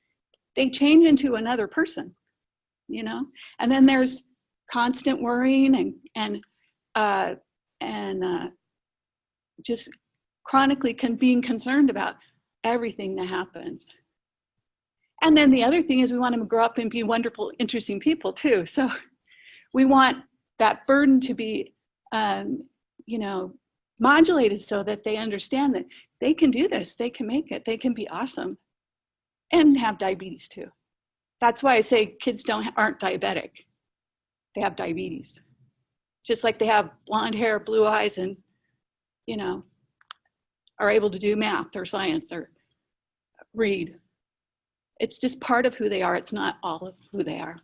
S13: they change into another person, you know? And then there's constant worrying and just chronically being concerned about everything that happens. And then the other thing is we want them to grow up and be wonderful, interesting people too. So we want that burden to be, you know, modulated so that they understand that they can do this, they can make it, they can be awesome, and have diabetes too. That's why I say kids aren't diabetic. They have diabetes. Just like they have blonde hair, blue eyes, and, you know, are able to do math or science or read. It's just part of who they are. It's not all of who they are.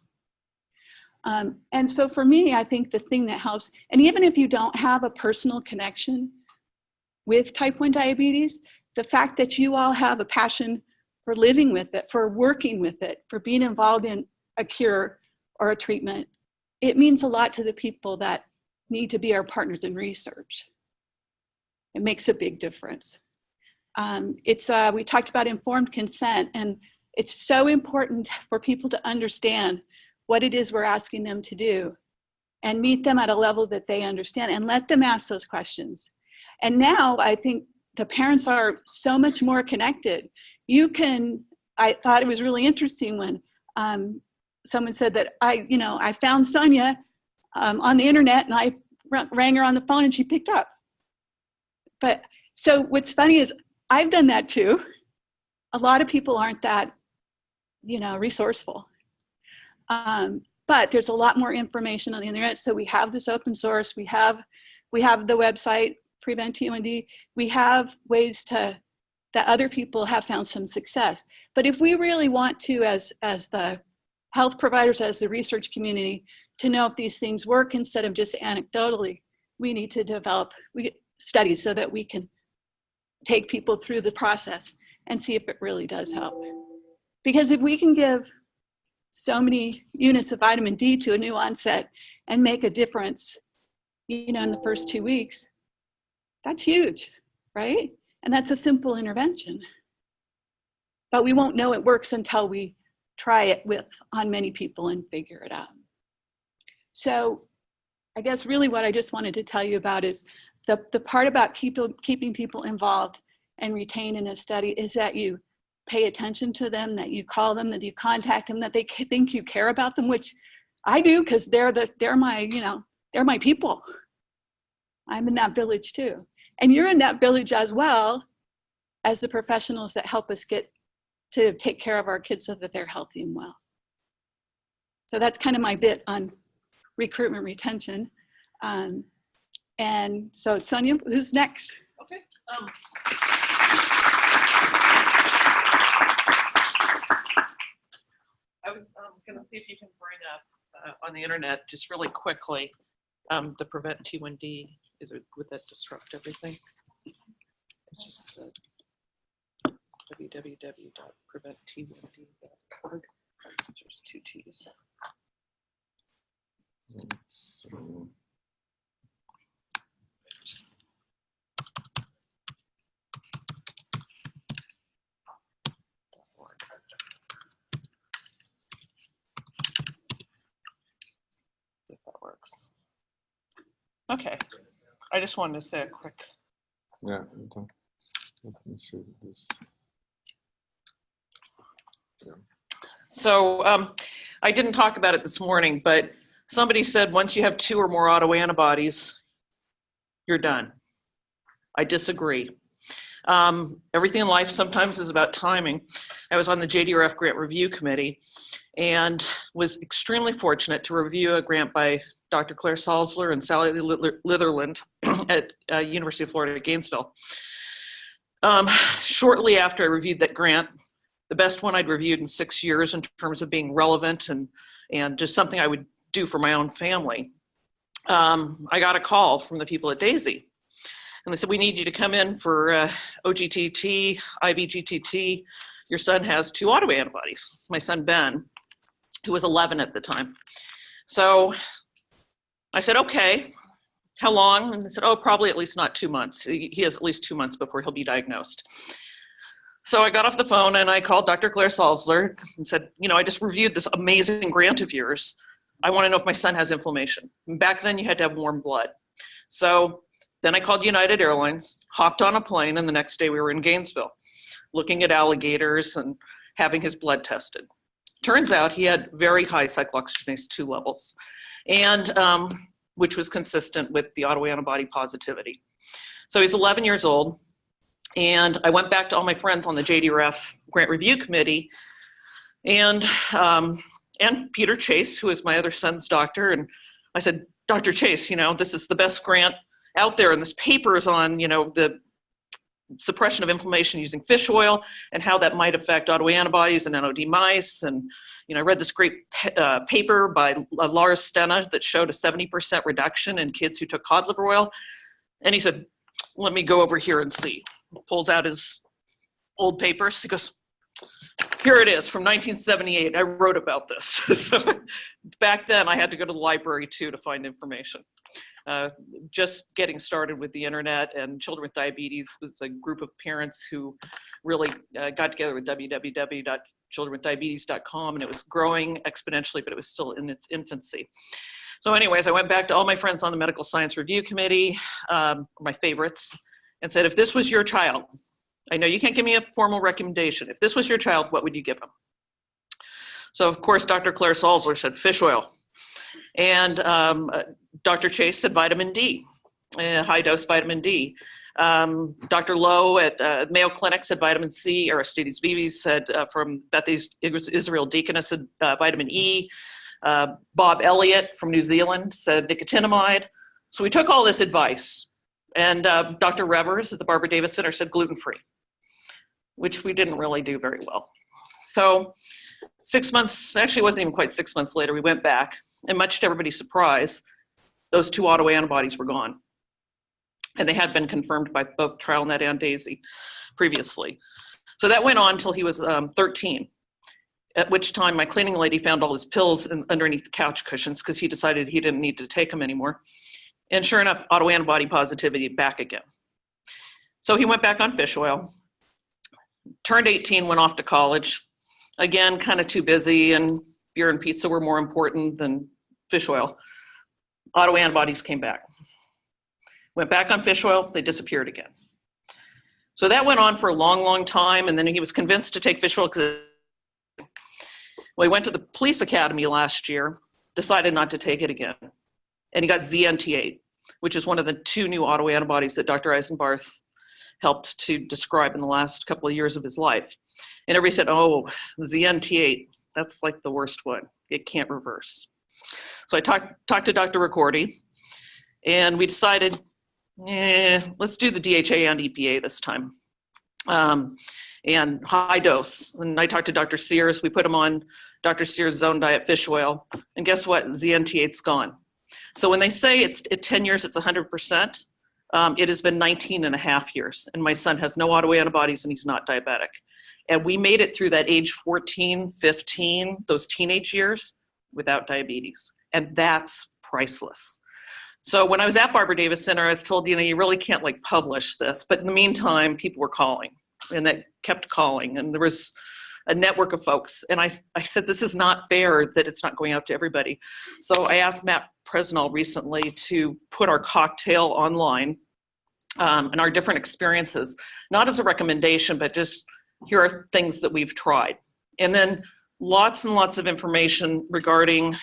S13: And so for me, I think the thing that helps, and even if you don't have a personal connection with type 1 diabetes, the fact that you all have a passion for living with it, for working with it, for being involved in a cure or a treatment, it means a lot to the people that need to be our partners in research. It makes a big difference. We talked about informed consent, and it's so important for people to understand what it is we're asking them to do and meet them at a level that they understand and let them ask those questions. And now I think the parents are so much more connected. I thought it was really interesting when someone said that I found Sonia on the internet and I rang her on the phone and she picked up. But so what's funny is I've done that too. A lot of people aren't that, resourceful. But there's a lot more information on the internet. So we have this open source. We have the website, Prevent T1D. We have ways that other people have found some success. But if we really want to, as the health providers, as the research community, to know if these things work instead of just anecdotally, we need to develop studies so that we can take people through the process and see if it really does help. Because if we can give so many units of vitamin D to a new onset and make a difference, in the first 2 weeks, that's huge, right? And that's a simple intervention. But we won't know it works until we try it on many people and figure it out. So I guess really what I just wanted to tell you about is the part about keeping people involved and retained in a study is that you pay attention to them, that you call them, that you contact them, that they think you care about them, which I do because they're my people. I'm in that village too. And you're in that village as well as the professionals that help us get to take care of our kids so that they're healthy and well. So that's kind of my bit on recruitment retention. And so Sonia, who's next?
S9: Okay. I was going to see if you can bring up on the internet just really quickly the Prevent T1D. Would that disrupt everything? It's just www.preventtd.org. There's 2 T's. If that works. Okay. I just wanted to say a quick.
S3: Yeah. Let me see this. Yeah.
S9: So I didn't talk about it this morning, but somebody said once you have 2 or more autoantibodies, you're done. I disagree. Everything in life sometimes is about timing. I was on the JDRF grant review committee and was extremely fortunate to review a grant by Dr. Claire Salzler and Sally Litherland at University of Florida at Gainesville. Shortly after I reviewed that grant, the best one I'd reviewed in 6 years in terms of being relevant and just something I would do for my own family, I got a call from the people at Daisy. And they said, we need you to come in for OGTT, IBGTT. Your son has 2 autoantibodies. My son, Ben, who was 11 at the time. So I said, okay, how long? And they said, oh, probably at least not 2 months. He has at least 2 months before he'll be diagnosed. So I got off the phone and I called Dr. Claire Salzler and said, you know, I just reviewed this amazing grant of yours. I want to know if my son has inflammation. And back then you had to have warm blood. So then I called United Airlines, hopped on a plane, and the next day we were in Gainesville, looking at alligators and having his blood tested. Turns out he had very high cyclooxygenase 2 levels, and which was consistent with the autoantibody positivity. So he's 11 years old, and I went back to all my friends on the JDRF Grant Review Committee, and Peter Chase, who is my other son's doctor, and I said, Dr. Chase, you know, this is the best grant out there, and this paper is on, you know, the suppression of inflammation using fish oil and how that might affect autoantibodies in NOD mice. And, you know, I read this great paper by Lars Stena that showed a 70% reduction in kids who took cod liver oil. And he said, let me go over here and see. He pulls out his old papers. He goes, here it is from 1978. I wrote about this. So back then I had to go to the library too to find information. Just getting started with the internet, and Children with Diabetes was a group of parents who really got together with www.childrenwithdiabetes.com, and it was growing exponentially, but it was still in its infancy. So anyways, I went back to all my friends on the Medical Science Review Committee, my favorites, and said, if this was your child, I know you can't give me a formal recommendation. If this was your child, what would you give him? So of course, Dr. Claire Salzler said fish oil. And Dr. Chase said vitamin D, high dose vitamin D. Dr. Lowe at Mayo Clinic said vitamin C. Aristides Vives said from Beth Israel Deaconess said vitamin E. Bob Elliott from New Zealand said nicotinamide. So we took all this advice. And Dr. Revers at the Barbara Davis Center said gluten-free, which we didn't really do very well. So 6 months, actually it wasn't even quite 6 months later, we went back, and much to everybody's surprise, those 2 autoantibodies were gone. And they had been confirmed by both TrialNet and DAISY previously. So that went on until he was 13, at which time my cleaning lady found all his pills underneath the couch cushions because he decided he didn't need to take them anymore. And sure enough, autoantibody positivity back again. So he went back on fish oil, turned 18, went off to college. Again, kind of too busy, and beer and pizza were more important than fish oil. Autoantibodies came back. Went back on fish oil, they disappeared again. So that went on for a long, long time, and then he was convinced to take fish oil. Well, he went to the police academy last year, decided not to take it again. And he got ZNT8, which is one of the 2 new autoantibodies that Dr. Eisenbarth helped to describe in the last couple of years of his life. And everybody said, oh, ZNT8, that's like the worst one. It can't reverse. So I talked to Dr. Ricordi, and we decided, let's do the DHA and EPA this time, and high dose. And I talked to Dr. Sears. We put him on Dr. Sears' Zone Diet fish oil, and guess what? ZNT8's gone. So when they say it's at 10 years, it's 100%, it has been 19 and a half years, and my son has no autoantibodies and he's not diabetic. And we made it through that age 14, 15, those teenage years without diabetes. And that's priceless. So when I was at Barbara Davis Center, I was told, you know, you really can't like publish this. But in the meantime, people were calling, and that kept calling. And there was a network of folks. And I said, this is not fair that it's not going out to everybody. So I asked Matt Presnell recently to put our cocktail online and our different experiences, not as a recommendation, but just here are things that we've tried. And then lots and lots of information regarding,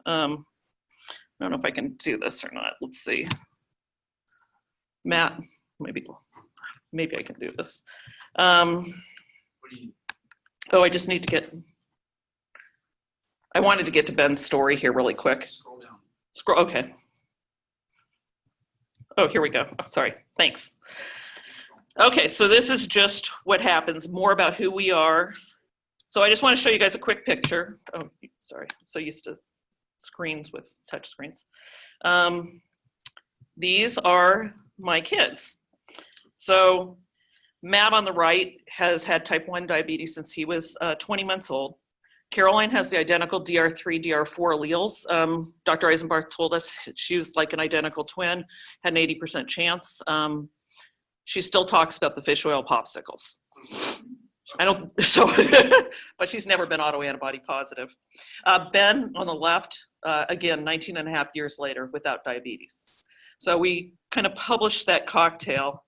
S9: I don't know if I can do this or not. Let's see. Matt, maybe I can do this. Oh, I just need to get, I wanted to get to Ben's story here really quick.
S1: Scroll down.
S9: Scroll, okay. Oh, here we go. Oh, sorry, thanks. Okay, so this is just what happens, more about who we are. So I just want to show you guys a quick picture. Oh, sorry, I'm so used to screens with touch screens. These are my kids. So Matt on the right has had type 1 diabetes since he was 20 months old. Caroline has the identical DR3, DR4 alleles. Dr. Eisenbach told us she was like an identical twin, had an 80% chance. She still talks about the fish oil popsicles. I don't, so, but she's never been autoantibody positive. Ben on the left, again, 19 and a half years later without diabetes. So we kind of published that cocktail.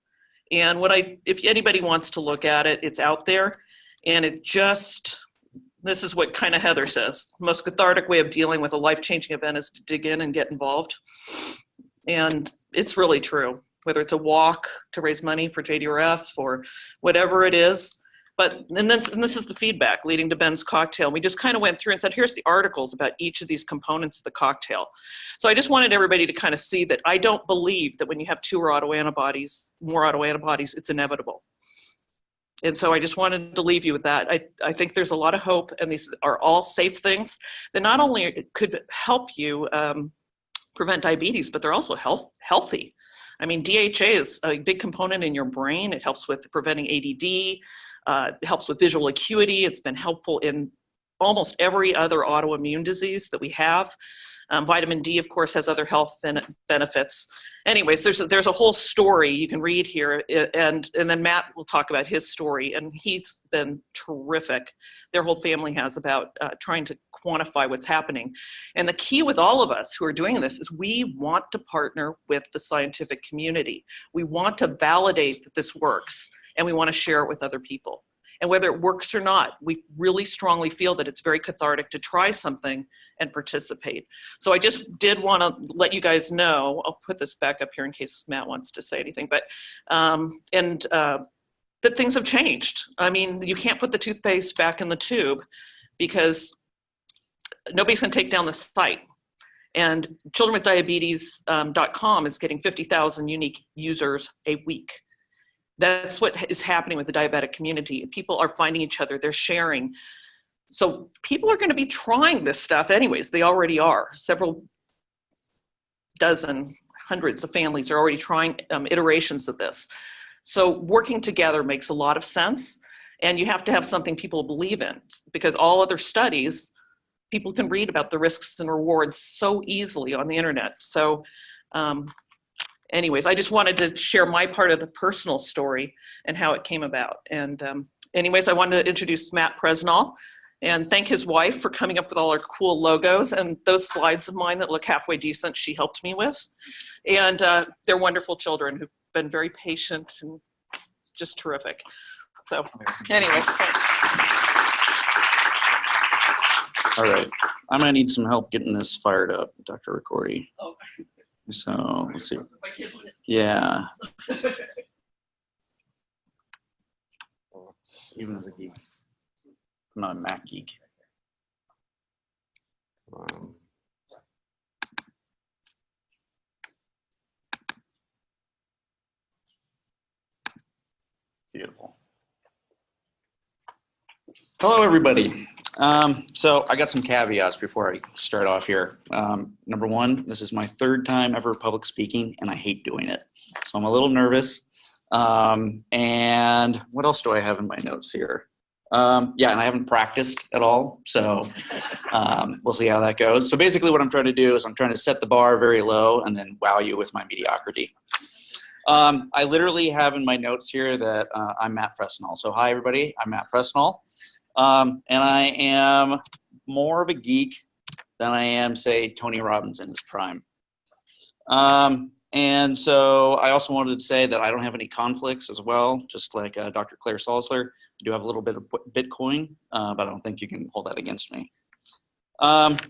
S9: And if anybody wants to look at it, it's out there. And it just, this is what kind of Heather says. The most cathartic way of dealing with a life-changing event is to dig in and get involved. And it's really true, whether it's a walk to raise money for JDRF or whatever it is. And this is the feedback leading to Ben's cocktail. We just kind of went through and said, here's the articles about each of these components of the cocktail. So I just wanted everybody to kind of see that I don't believe that when you have more autoantibodies, it's inevitable. And so I just wanted to leave you with that. I think there's a lot of hope, and these are all safe things that not only could help you prevent diabetes, but they're also healthy. I mean, DHA is a big component in your brain. It helps with preventing ADD. It helps with visual acuity. It's been helpful in almost every other autoimmune disease that we have. Vitamin D, of course, has other health benefits. Anyways, there's a whole story you can read here, and then Matt will talk about his story, and he's been terrific. Their whole family has about trying to quantify what's happening. And the key with all of us who are doing this is we want to partner with the scientific community. We want to validate that this works, and we want to share it with other people. And whether it works or not, we really strongly feel that it's very cathartic to try something and participate. So I just did want to let you guys know, I'll put this back up here in case Matt wants to say anything, but, that things have changed. I mean, you can't put the toothpaste back in the tube because nobody's going to take down the site. And childrenwithdiabetes.com is getting 50,000 unique users a week. That's what is happening with the diabetic community. People are finding each other, they're sharing. So people are going to be trying this stuff anyways. They already are. Several dozen, hundreds of families are already trying iterations of this. So working together makes a lot of sense. And you have to have something people believe in, because all other studies, people can read about the risks and rewards so easily on the internet. So anyways, I just wanted to share my part of the personal story and how it came about. And anyways, I wanted to introduce Matt Presnell and thank his wife for coming up with all our cool logos, and those slides of mine that look halfway decent, she helped me with. And they're wonderful children who've been very patient and just terrific. So anyways, thanks.
S14: All right, I'm gonna need some help getting this fired up, Dr. Ricordi.
S9: Oh.
S14: So let's see. Yeah. Even as a geek, I'm not a Mac geek. Beautiful. Hello, everybody. So I got some caveats before I start off here. Number one, this is my third time ever public speaking, and I hate doing it. So I'm a little nervous. And what else do I have in my notes here? Yeah, and I haven't practiced at all. So we'll see how that goes. So basically what I'm trying to do is I'm trying to set the bar very low and then wow you with my mediocrity. I literally have in my notes here that I'm Matt Presnell. So hi, everybody. I'm Matt Presnell. And I am more of a geek than I am, say, Tony Robbins in his prime. And so I also wanted to say that I don't have any conflicts as well, just like Dr. Claire Salzler. I do have a little bit of Bitcoin, but I don't think you can hold that against me.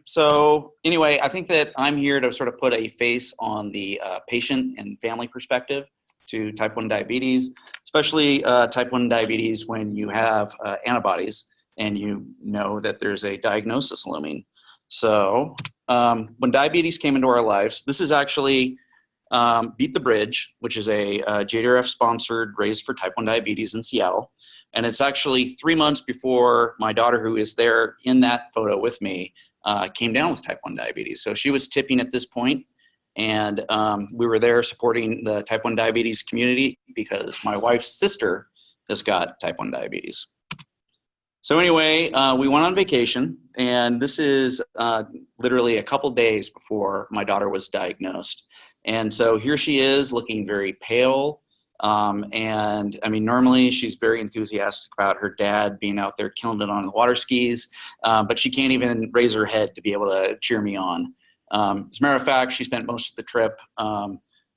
S14: So anyway, I think that I'm here to sort of put a face on the patient and family perspective to type 1 diabetes, especially type 1 diabetes when you have antibodies and you know that there's a diagnosis looming. So when diabetes came into our lives, this is actually Beat the Bridge, which is a JDRF-sponsored race for type 1 diabetes in Seattle. And it's actually 3 months before my daughter, who is there in that photo with me, came down with type 1 diabetes. So she was tipping at this point, and we were there supporting the type 1 diabetes community because my wife's sister has got type 1 diabetes. So anyway, we went on vacation, and this is literally a couple days before my daughter was diagnosed. And so here she is looking very pale. And I mean, normally she's very enthusiastic about her dad being out there killing it on the water skis, but she can't even raise her head to be able to cheer me on. As a matter of fact, she spent most of the trip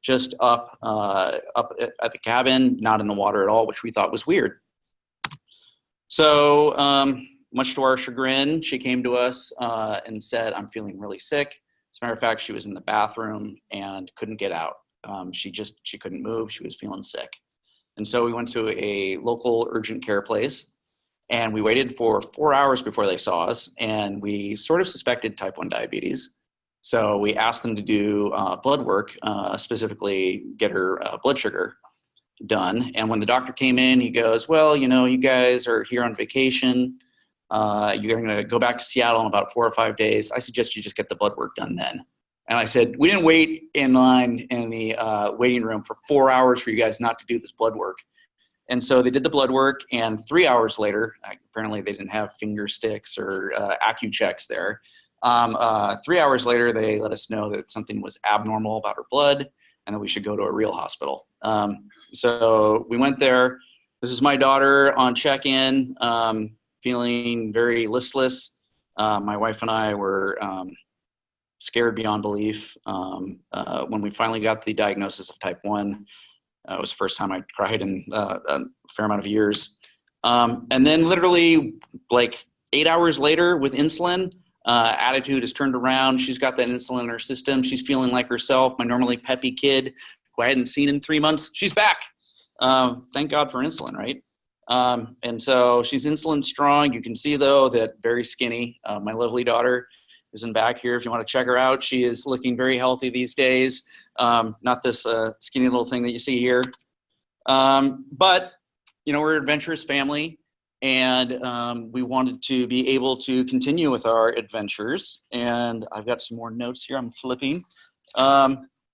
S14: just up at the cabin, not in the water at all, which we thought was weird. So much to our chagrin, she came to us and said, "I'm feeling really sick." As a matter of fact, she was in the bathroom and couldn't get out. She couldn't move. She was feeling sick. And so we went to a local urgent care place, and we waited for 4 hours before they saw us, and we sort of suspected type 1 diabetes. So we asked them to do blood work, specifically get her blood sugar done. And when the doctor came in, he goes, "Well, you know, you guys are here on vacation. You're going to go back to Seattle in about 4 or 5 days. I suggest you just get the blood work done then." And I said, "We didn't wait in line in the waiting room for 4 hours for you guys not to do this blood work." And so they did the blood work, and 3 hours later, apparently they didn't have finger sticks or AccuChecks there. 3 hours later, they let us know that something was abnormal about her blood and that we should go to a real hospital. So we went there. This is my daughter on check-in, feeling very listless. My wife and I were scared beyond belief. When we finally got the diagnosis of type 1, it was the first time I cried in a fair amount of years. And then literally like 8 hours later with insulin, attitude has turned around. She's got that insulin in her system. She's feeling like herself. My normally peppy kid who I hadn't seen in 3 months, she's back. Thank God for insulin, right? And so she's insulin strong. You can see though that very skinny. My lovely daughter is in back here if you want to check her out. She is looking very healthy these days. Not this skinny little thing that you see here. But, you know, we're an adventurous family, and we wanted to be able to continue with our adventures. And I've got some more notes here I'm flipping.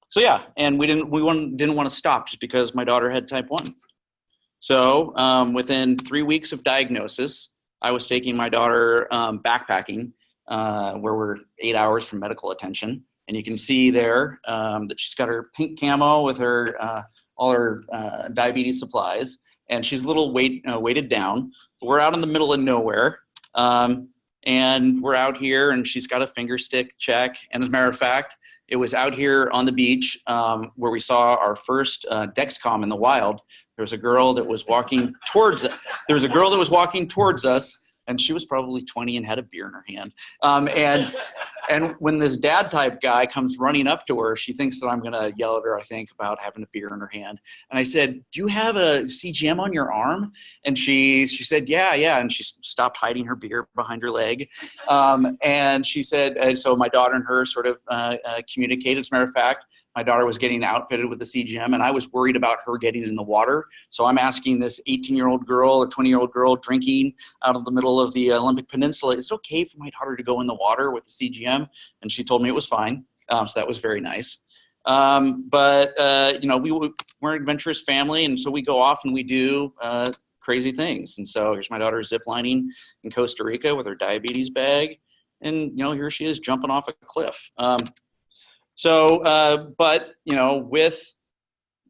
S14: So yeah, and we didn't want to stop just because my daughter had type 1. So within 3 weeks of diagnosis, I was taking my daughter backpacking, where we're 8 hours from medical attention. And you can see there that she's got her pink camo with her all her diabetes supplies, and she's a little weighted down. We're out in the middle of nowhere, and we're out here, and she's got a finger stick check. And as a matter of fact, it was out here on the beach where we saw our first Dexcom in the wild. There was a girl that was walking towards us. And she was probably 20 and had a beer in her hand. And when this dad type guy comes running up to her, she thinks that I'm gonna yell at her, I think, about having a beer in her hand. And I said, "Do you have a CGM on your arm?" And she said, yeah. And she stopped hiding her beer behind her leg. And she said, and so my daughter and her sort of communicated. As a matter of fact, my daughter was getting outfitted with the CGM, and I was worried about her getting in the water. So I'm asking this 18-year-old girl or 20-year-old girl drinking out of the middle of the Olympic Peninsula, "Is it okay for my daughter to go in the water with the CGM?" And she told me it was fine. So that was very nice. But you know, we're an adventurous family, and so we go off and we do crazy things. And so here's my daughter ziplining in Costa Rica with her diabetes bag. And, you know, here she is jumping off a cliff. But, you know, with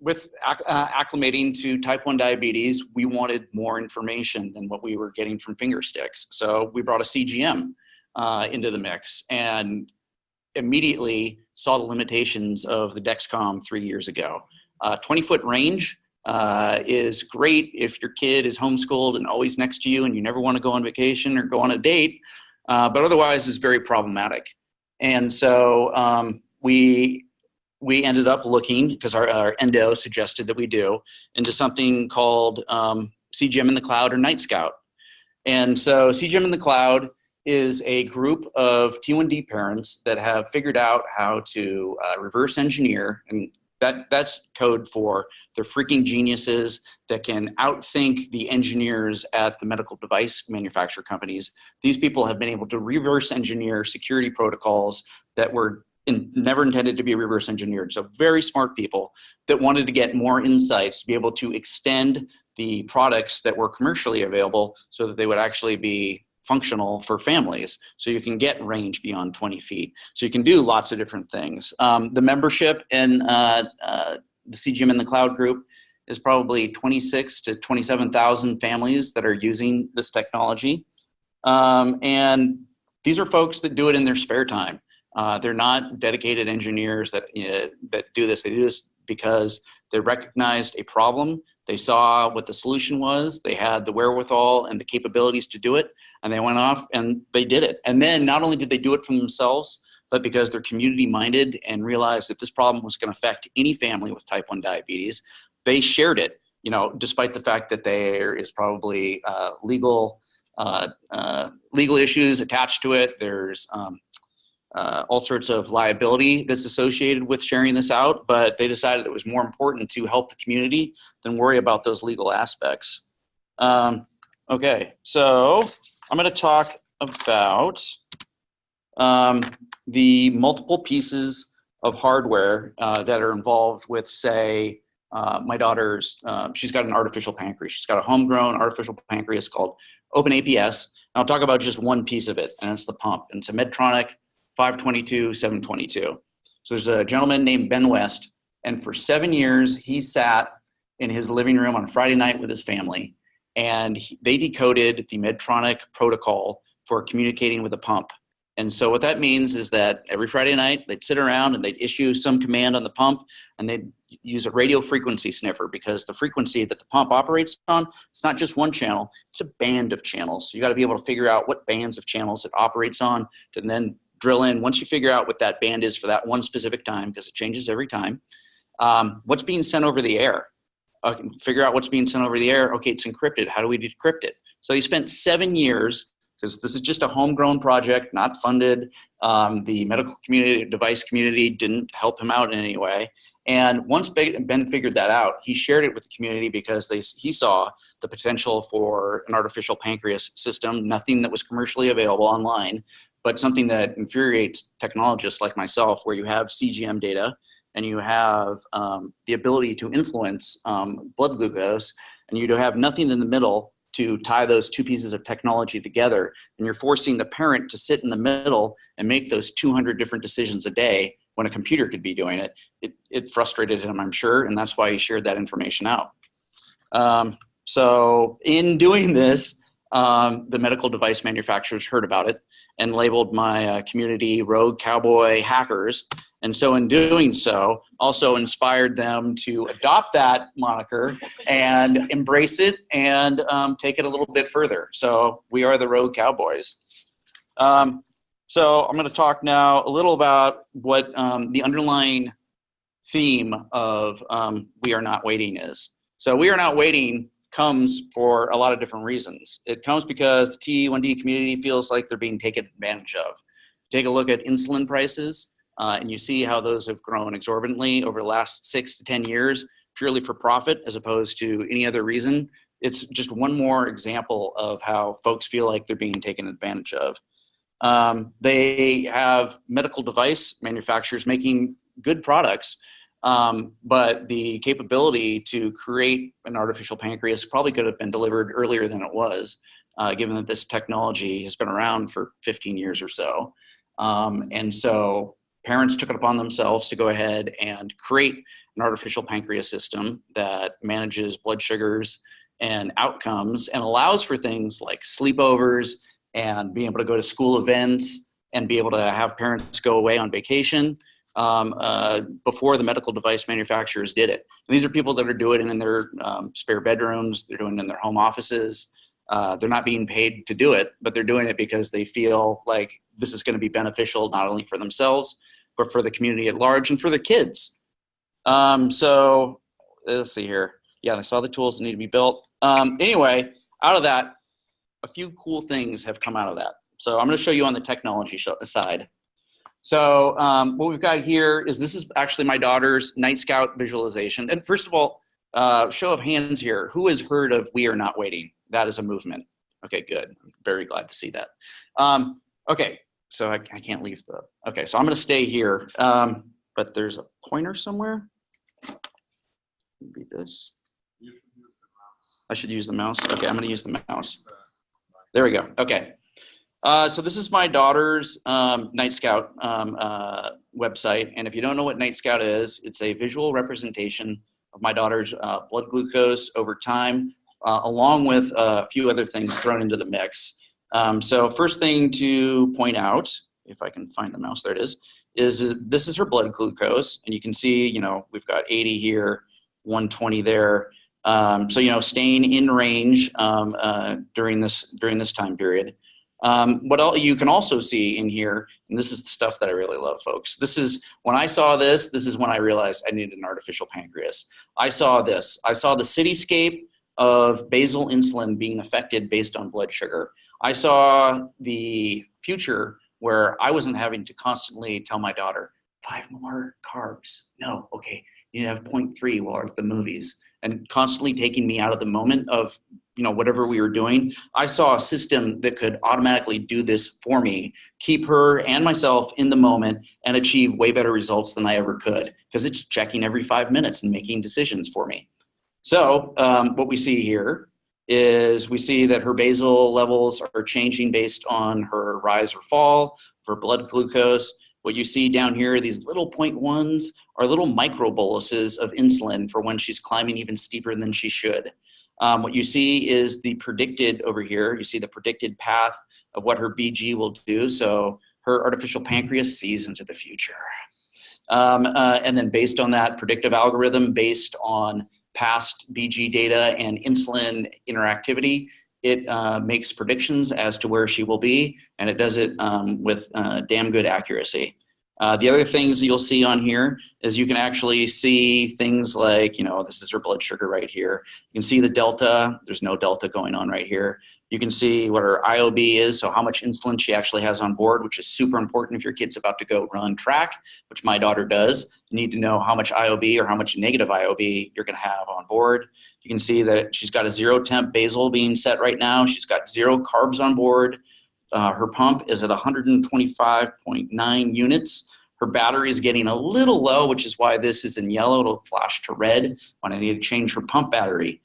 S14: acclimating to type 1 diabetes, we wanted more information than what we were getting from finger sticks. So we brought a CGM into the mix and immediately saw the limitations of the Dexcom 3 years ago. 20-foot range is great if your kid is homeschooled and always next to you and you never want to go on vacation or go on a date, but otherwise it's very problematic. And so we ended up looking, because our endo suggested that we do, into something called CGM in the Cloud or Night Scout. And so CGM in the Cloud is a group of T1D parents that have figured out how to reverse engineer, and that's code for they're freaking geniuses that can outthink the engineers at the medical device manufacturer companies. These people have been able to reverse engineer security protocols that were never intended to be reverse engineered. So very smart people that wanted to get more insights to be able to extend the products that were commercially available so that they would actually be functional for families. So you can get range beyond 20 feet. So you can do lots of different things. The membership in the CGM in the Cloud group is probably 26 to 27,000 families that are using this technology. And these are folks that do it in their spare time. They're not dedicated engineers that do this. They do this because they recognized a problem. They saw what the solution was. They had the wherewithal and the capabilities to do it. And they went off and they did it. And then not only did they do it for themselves, but because they're community minded and realized that this problem was going to affect any family with type 1 diabetes, they shared it, you know, despite the fact that there is probably legal issues attached to it. There's all sorts of liability that's associated with sharing this out, but they decided it was more important to help the community than worry about those legal aspects. Okay, so I'm going to talk about the multiple pieces of hardware that are involved with, say, my daughter's, she's got an artificial pancreas. She's got a homegrown artificial pancreas called OpenAPS. And I'll talk about just one piece of it, and it's the pump. And it's a Medtronic 522, 722. So there's a gentleman named Ben West, and for 7 years, he sat in his living room on a Friday night with his family, and they decoded the Medtronic protocol for communicating with the pump. And so what that means is that every Friday night, they'd sit around and they'd issue some command on the pump, and they'd use a radio frequency sniffer, because the frequency that the pump operates on, it's not just one channel, it's a band of channels. So you got to be able to figure out what bands of channels it operates on to then drill in. Once you figure out what that band is for that one specific time, because it changes every time, what's being sent over the air. Figure out what's being sent over the air. Okay, it's encrypted. How do we decrypt it? So he spent 7 years, because this is just a homegrown project, not funded. The medical community, device community didn't help him out in any way. And once Ben figured that out, he shared it with the community because he saw the potential for an artificial pancreas system, nothing that was commercially available online, but something that infuriates technologists like myself, where you have CGM data and you have the ability to influence blood glucose, and you have nothing in the middle to tie those two pieces of technology together. And you're forcing the parent to sit in the middle and make those 200 different decisions a day when a computer could be doing it. It frustrated him, I'm sure, and that's why he shared that information out. So in doing this, the medical device manufacturers heard about it and labeled my community rogue cowboy hackers. And so in doing so, also inspired them to adopt that moniker and embrace it and take it a little bit further. So we are the Rogue Cowboys. So I'm going to talk now a little about what the underlying theme of We Are Not Waiting is. So We Are Not Waiting comes for a lot of different reasons. It comes because the T1D community feels like they're being taken advantage of. Take a look at insulin prices. And you see how those have grown exorbitantly over the last 6 to 10 years, purely for profit as opposed to any other reason. It's just one more example of how folks feel like they're being taken advantage of. They have medical device manufacturers making good products, but the capability to create an artificial pancreas probably could have been delivered earlier than it was, given that this technology has been around for 15 years or so. And so parents took it upon themselves to go ahead and create an artificial pancreas system that manages blood sugars and outcomes and allows for things like sleepovers and being able to go to school events and be able to have parents go away on vacation before the medical device manufacturers did it. And these are people that are doing it in their spare bedrooms, they're doing it in their home offices. They're not being paid to do it, but they're doing it because they feel like this is going to be beneficial not only for themselves, but for the community at large and for the kids. So let's see here. Yeah, I saw the tools that need to be built. Anyway, out of that, a few cool things have come out of that. So I'm going to show you on the technology side. So what we've got here is, this is actually my daughter's Night Scout visualization. And first of all, show of hands here. Who has heard of We Are Not Waiting? That is a movement. Okay, good. I'm very glad to see that. Okay, so I can't leave the, okay, so I'm going to stay here. But there's a pointer somewhere. Maybe this. You should use the mouse. I should use the mouse. Okay, I'm gonna use the mouse. There we go, okay. So this is my daughter's Night Scout website. And if you don't know what Night Scout is, it's a visual representation of my daughter's blood glucose over time, along with a few other things thrown into the mix. So first thing to point out, if I can find the mouse, there it is this is her blood glucose. And you can see, you know, we've got 80 here, 120 there. So, you know, staying in range during this time period. What you can also see in here, and this is the stuff that I really love, folks. This is, when I saw this is when I realized I needed an artificial pancreas. I saw this. I saw the cityscape of basal insulin being affected based on blood sugar. I saw the future where I wasn't having to constantly tell my daughter, 5 more carbs. No, okay, you have 0.3 while we're at the movies. And constantly taking me out of the moment of, you know, whatever we were doing. I saw a system that could automatically do this for me, keep her and myself in the moment, and achieve way better results than I ever could, because it's checking every 5 minutes and making decisions for me. So what we see here is we see that her basal levels are changing based on her rise or fall for blood glucose. What you see down here, these little 0.1s are little micro boluses of insulin for when she's climbing even steeper than she should. What you see is the predicted over here, you see the predicted path of what her BG will do. So her artificial pancreas sees into the future. And then based on that predictive algorithm, based on past BG data and insulin interactivity, it makes predictions as to where she will be, and it does it with damn good accuracy. The other things you'll see on here is you can actually see things like, you know, this is her blood sugar right here. You can see the delta. There's no delta going on right here. You can see what her IOB is, so how much insulin she actually has on board, which is super important if your kid's about to go run track, which my daughter does. You need to know how much IOB or how much negative IOB you're gonna have on board. You can see that she's got a 0 temp basal being set right now. She's got 0 carbs on board. Her pump is at 125.9 units. Her battery is getting a little low, which is why this is in yellow. It'll flash to red when I need to change her pump battery.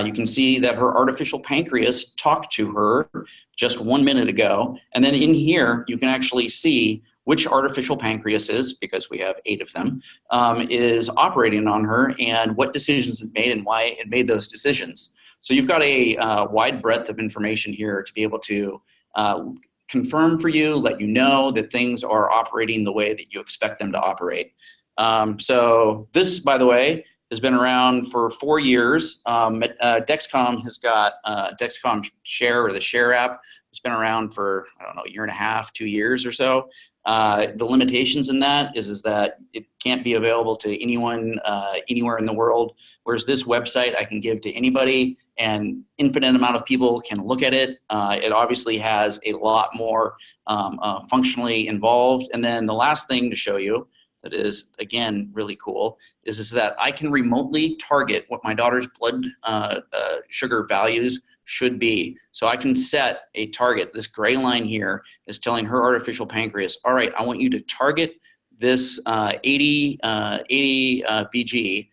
S14: You can see that her artificial pancreas talked to her just 1 minute ago. And then in here, you can actually see which artificial pancreas is, because we have 8 of them, is operating on her and what decisions it made and why it made those decisions. So you've got a wide breadth of information here to be able to confirm for you, let you know that things are operating the way that you expect them to operate. So this, by the way, has been around for 4 years. Dexcom has got Dexcom Share, or the Share app. It's been around for, I don't know, 1.5 years, 2 years or so. The limitations in that is that it can't be available to anyone anywhere in the world, whereas this website I can give to anybody and infinite amount of people can look at it. It obviously has a lot more functionally involved. And then the last thing to show you that is, again, really cool is that I can remotely target what my daughter's blood sugar values should be. So I can set a target. This gray line here is telling her artificial pancreas, all right, I want you to target this 80 BG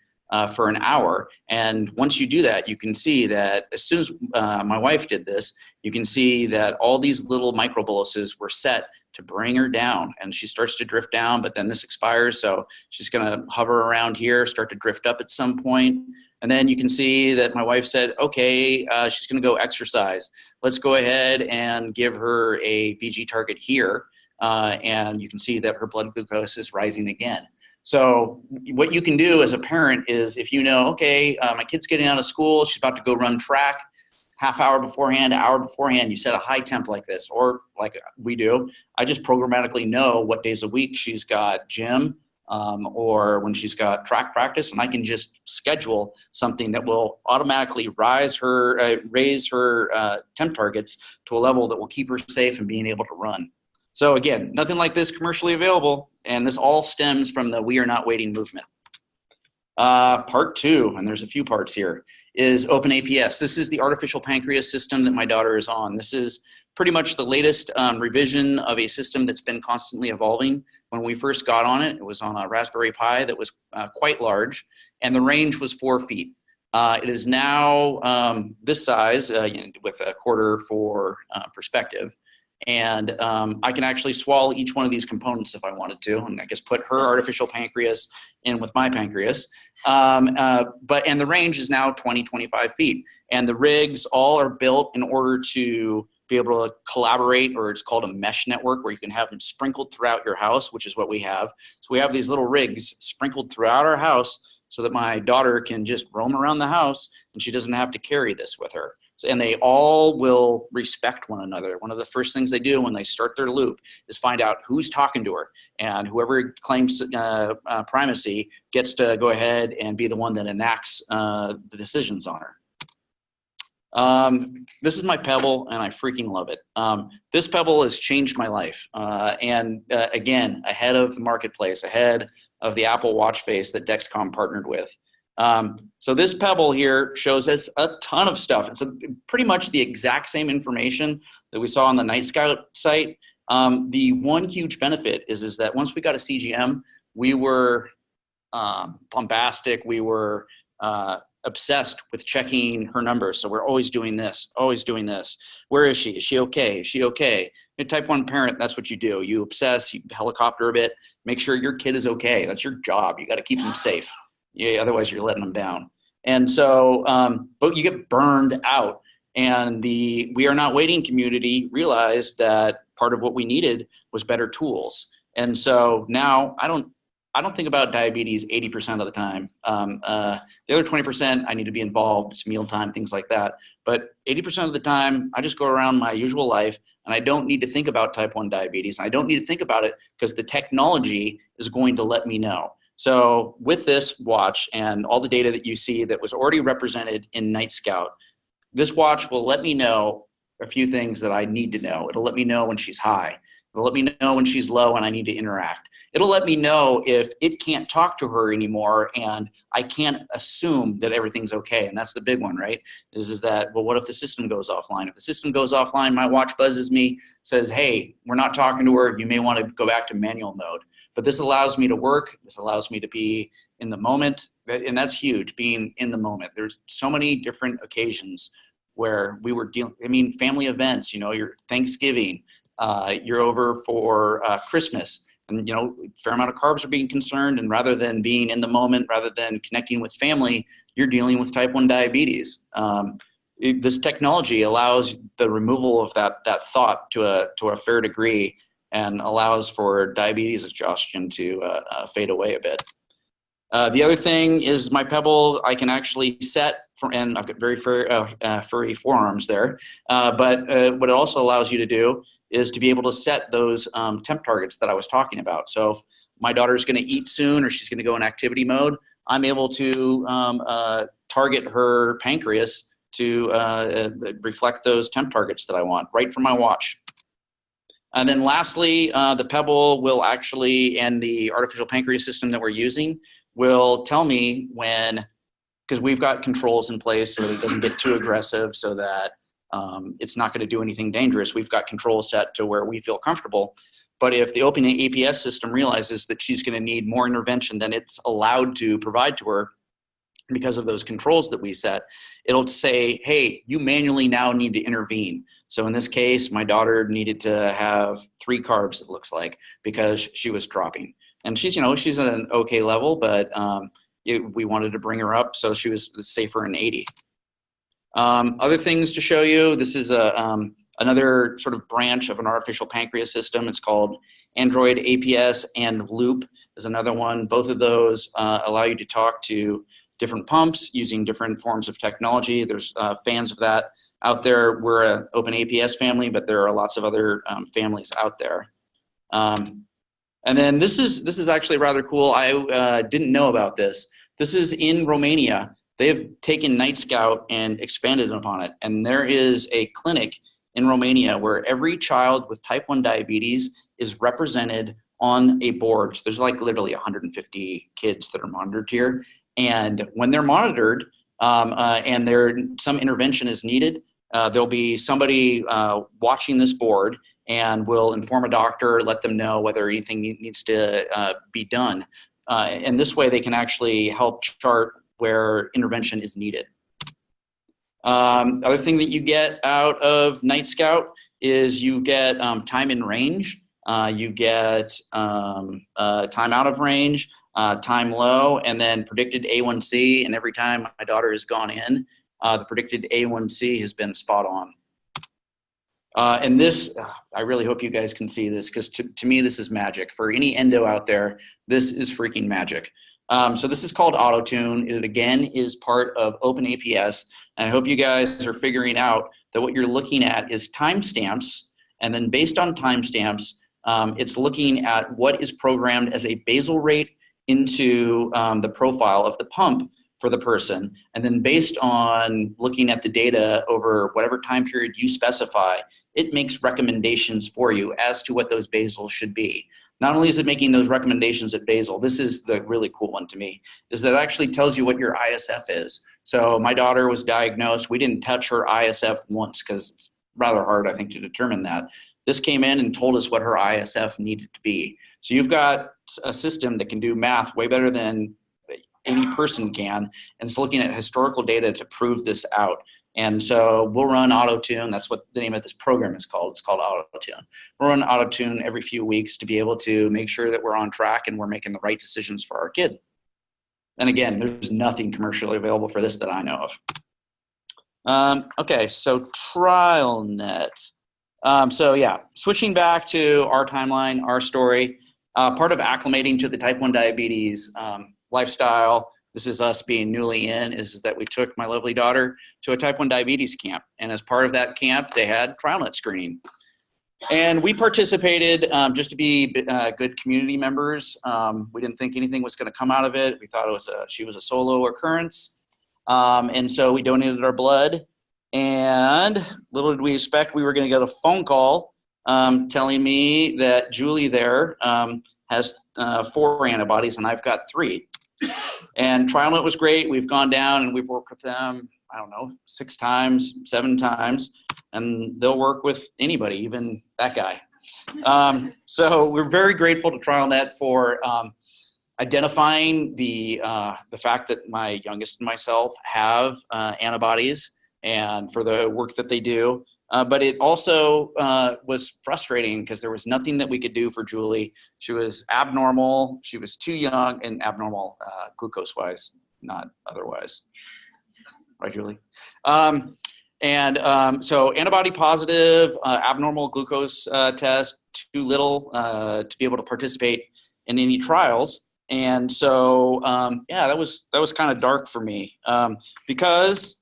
S14: for an hour. And once you do that, you can see that as soon as my wife did this, you can see that all these little microboluses were set to bring her down, and she starts to drift down, but then this expires. So she's gonna hover around here, start to drift up at some point. And then you can see that my wife said, okay, she's gonna go exercise. Let's go ahead and give her a BG target here. And you can see that her blood glucose is rising again. So what you can do as a parent is, if you know, okay, my kid's getting out of school, she's about to go run track, half hour beforehand, hour beforehand, you set a high temp like this, or like we do, I just programmatically know what days a week she's got gym or when she's got track practice, and I can just schedule something that will automatically raise her temp targets to a level that will keep her safe and being able to run. So again, nothing like this commercially available, and this all stems from the We Are Not Waiting movement. Part 2, and there's a few parts here, is OpenAPS. This is the artificial pancreas system that my daughter is on. This is pretty much the latest revision of a system that's been constantly evolving. When we first got on it, it was on a Raspberry Pi that was quite large, and the range was 4 feet. It is now this size with a quarter for perspective. And I can actually swallow each one of these components if I wanted to, and I guess put her artificial pancreas in with my pancreas. And the range is now 20, 25 feet. And the rigs all are built in order to be able to collaborate, or it's called a mesh network, where you can have them sprinkled throughout your house, which is what we have. So we have these little rigs sprinkled throughout our house so that my daughter can just roam around the house and she doesn't have to carry this with her. And they all will respect one another. One of the first things they do when they start their loop is find out who's talking to her, and whoever claims primacy gets to go ahead and be the one that enacts the decisions on her. This is my Pebble, and I freaking love it. This Pebble has changed my life, and again, ahead of the marketplace, ahead of the Apple Watch face that Dexcom partnered with. So this Pebble here shows us a ton of stuff. It's pretty much the exact same information that we saw on the Night Scout site. The one huge benefit is that once we got a CGM, we were bombastic. We were obsessed with checking her numbers. So we're always doing this, always doing this. Where is she? Is she okay? Is she okay? You're a type 1 parent, that's what you do. You obsess, you helicopter a bit, make sure your kid is okay. That's your job. You got to keep them safe. Yeah, otherwise you're letting them down. And so, but you get burned out. And the We Are Not Waiting community realized that part of what we needed was better tools. And so now I don't think about diabetes 80% of the time. The other 20%, I need to be involved. It's mealtime, things like that. But 80% of the time, I just go around my usual life, and I don't need to think about type 1 diabetes. I don't need to think about it because the technology is going to let me know. So with this watch and all the data that you see that was already represented in Night Scout, this watch will let me know a few things that I need to know. It'll let me know when she's high. It'll let me know when she's low and I need to interact. It'll let me know if it can't talk to her anymore and I can't assume that everything's okay. And that's the big one, right? Is that, well, what if the system goes offline? If the system goes offline, my watch buzzes me, says, hey, we're not talking to her. You may want to go back to manual mode. But this allows me to work. This allows me to be in the moment. And that's huge, being in the moment. There's so many different occasions where we were dealing, I mean, family events, you know, your Thanksgiving, you're over for Christmas. And, you know, a fair amount of carbs are being concerned. And rather than being in the moment, rather than connecting with family, you're dealing with type 1 diabetes. This technology allows the removal of that thought to a fair degree, and allows for diabetes exhaustion to fade away a bit. The other thing is my Pebble, I can actually set, and I've got very furry forearms there, but what it also allows you to do is to be able to set those temp targets that I was talking about. So if my daughter's gonna eat soon or she's gonna go in activity mode, I'm able to target her pancreas to reflect those temp targets that I want right from my watch. And then lastly, the Pebble will actually, and the artificial pancreas system that we're using, will tell me when, because we've got controls in place so that it doesn't get too aggressive, so that it's not going to do anything dangerous. We've got controls set to where we feel comfortable. But if the open APS system realizes that she's going to need more intervention than it's allowed to provide to her because of those controls that we set, it'll say, hey, you manually now need to intervene. So in this case, my daughter needed to have 3 carbs, it looks like, because she was dropping. And she's, you know, she's at an okay level, but we wanted to bring her up so she was safer in 80. Other things to show you, this is another sort of branch of an artificial pancreas system. It's called Android APS, and Loop is another one. Both of those allow you to talk to different pumps using different forms of technology. There's fans of that out there. We're an open APS family, but there are lots of other families out there. And then this is actually rather cool. I didn't know about this. This is in Romania. They have taken Night Scout and expanded upon it. And there is a clinic in Romania where every child with type 1 diabetes is represented on a board. So there's like literally 150 kids that are monitored here. And when they're monitored and some intervention is needed, there'll be somebody watching this board and will inform a doctor, let them know whether anything needs to be done. And this way they can actually help chart where intervention is needed. Other thing that you get out of Night Scout is you get time in range, you get time out of range, time low, and then predicted A1C. And every time my daughter has gone in, the predicted A1C has been spot on. And this, I really hope you guys can see this, because to me, this is magic. For any endo out there, this is freaking magic. So this is called AutoTune. It again is part of OpenAPS. And I hope you guys are figuring out that what you're looking at is timestamps. And then based on timestamps, it's looking at what is programmed as a basal rate into the profile of the pump for the person. And then based on looking at the data over whatever time period you specify, it makes recommendations for you as to what those basals should be. Not only is it making those recommendations at basal, this is the really cool one to me, is that it actually tells you what your ISF is. So my daughter was diagnosed, we didn't touch her ISF once because it's rather hard, I think, to determine that. This came in and told us what her ISF needed to be. So you've got a system that can do math way better than any person can, and it's looking at historical data to prove this out. And so we'll run AutoTune. That's what the name of this program is called. It's called AutoTune. We'll run AutoTune every few weeks to be able to make sure that we're on track and we're making the right decisions for our kid. And again, there's nothing commercially available for this that I know of. Okay, so TrialNet. So yeah, switching back to our timeline, our story, part of acclimating to the type 1 diabetes lifestyle, this is us being newly in, is that we took my lovely daughter to a type 1 diabetes camp. And as part of that camp, they had TrialNet screening. And we participated just to be good community members. We didn't think anything was going to come out of it. We thought it was she was a solo occurrence. And so we donated our blood. And little did we expect we were going to get a phone call telling me that Julie there has 4 antibodies and I've got 3. And TrialNet was great. We've gone down and we've worked with them, I don't know, 6 times, 7 times, and they'll work with anybody, even that guy. So we're very grateful to TrialNet for identifying the fact that my youngest and myself have antibodies, and for the work that they do. But it also was frustrating because there was nothing that we could do for Julie. She was abnormal, she was too young, and abnormal glucose-wise, not otherwise. Right, Julie? So antibody positive, abnormal glucose test, too little to be able to participate in any trials. And so, yeah, that was kind of dark for me because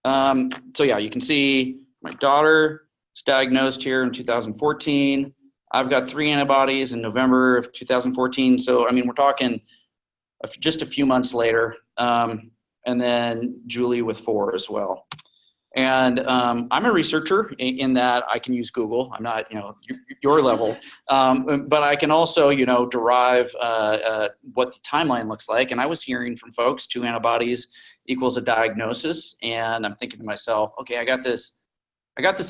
S14: so yeah, you can see my daughter was diagnosed here in 2014. I've got 3 antibodies in November of 2014. So, I mean, we're talking just a few months later. And then Julie with 4 as well. And I'm a researcher in that I can use Google. I'm not, your level, but I can also, derive what the timeline looks like. And I was hearing from folks 2 antibodies equals a diagnosis. And I'm thinking to myself, okay, I got this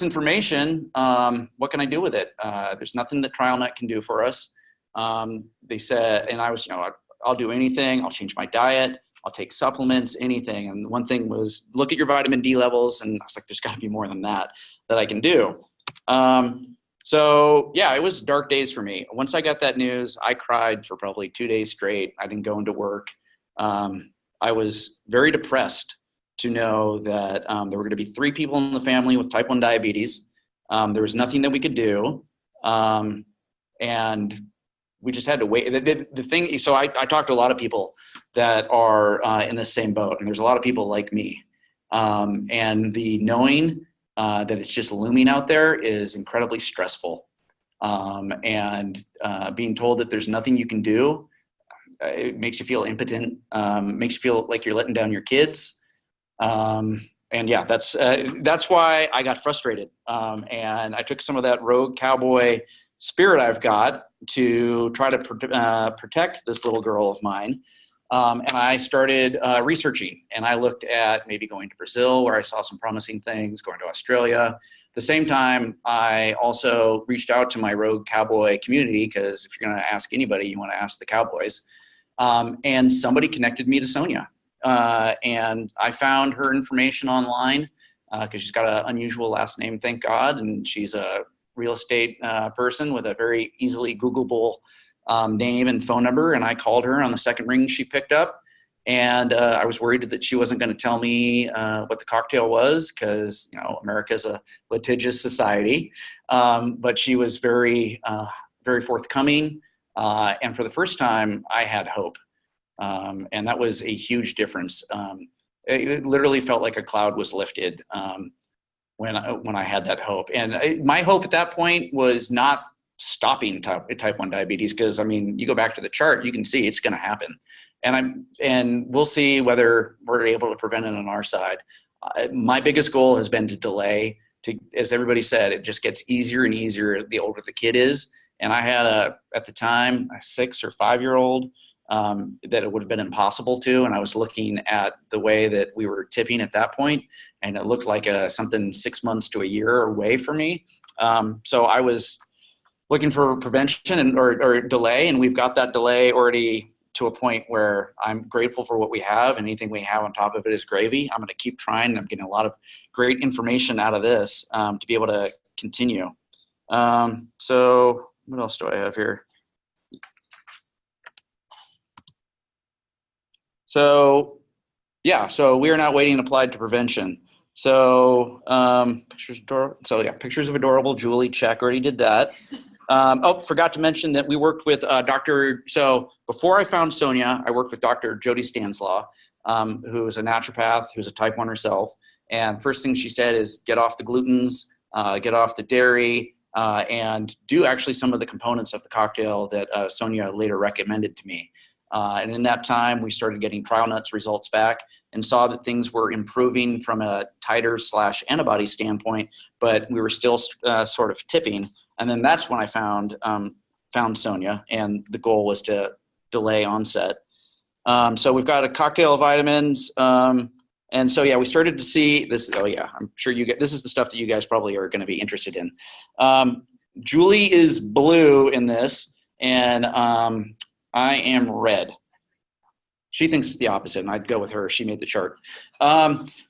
S14: information. What can I do with it? There's nothing that TrialNet can do for us. They said, and I was, I'll do anything. I'll change my diet. I'll take supplements, anything. And one thing was look at your vitamin D levels. And I was like, there's got to be more than that I can do. So yeah, it was dark days for me. Once I got that news, I cried for probably 2 days straight. I didn't go into work. I was very depressed to know that there were going to be 3 people in the family with type 1 diabetes. There was nothing that we could do. And we just had to wait. The thing, so I talked to a lot of people that are in the same boat, and there's a lot of people like me. And the knowing that it's just looming out there is incredibly stressful. And being told that there's nothing you can do, it makes you feel impotent, makes you feel like you're letting down your kids. And yeah, that's why I got frustrated. And I took some of that rogue cowboy spirit I've got to try to protect this little girl of mine. And I started researching, and I looked at maybe going to Brazil, where I saw some promising things, going to Australia. At the same time, I also reached out to my rogue cowboy community, because if you're going to ask anybody, you want to ask the cowboys. And somebody connected me to Sonia. And I found her information online because she's got an unusual last name, thank God. And she's a real estate person with a very easily Googleable name and phone number. And I called her on the second ring she picked up. And I was worried that she wasn't going to tell me what the cocktail was because, you know, America's a litigious society. But she was very, very forthcoming. And for the first time, I had hope. And that was a huge difference. It literally felt like a cloud was lifted when I had that hope. And my hope at that point was not stopping type 1 diabetes because, I mean, you go back to the chart, you can see it's going to happen. And we'll see whether we're able to prevent it on our side. My biggest goal has been to delay. As everybody said, it just gets easier and easier the older the kid is. And I had at the time, a 6 or 5-year-old that it would have been impossible to. And I was looking at the way that we were tipping at that point, and it looked like something 6 months to a year away for me. So I was looking for prevention or delay, and we've got that delay already to a point where I'm grateful for what we have. Anything we have on top of it is gravy. I'm going to keep trying. I'm getting a lot of great information out of this to be able to continue. So what else do I have here? So yeah, so we are not waiting applied to prevention. So pictures of adorable Julie, check, already did that. Forgot to mention that we worked with so before I found Sonia, I worked with Dr. Jody Stanislaw, who is a naturopath, who's a type 1 herself. And first thing she said is get off the glutens, get off the dairy, and do actually some of the components of the cocktail that Sonia later recommended to me. And in that time, we started getting trial nuts results back and saw that things were improving from a titer/antibody standpoint, but we were still sort of tipping. And then that's when I found Sonia, and the goal was to delay onset. So we've got a cocktail of vitamins. And so, yeah, we started to see this. Oh, yeah, I'm sure this is the stuff that you guys probably are going to be interested in. Julie is blue in this, and I am red. She thinks it's the opposite, and I'd go with her. She made the chart.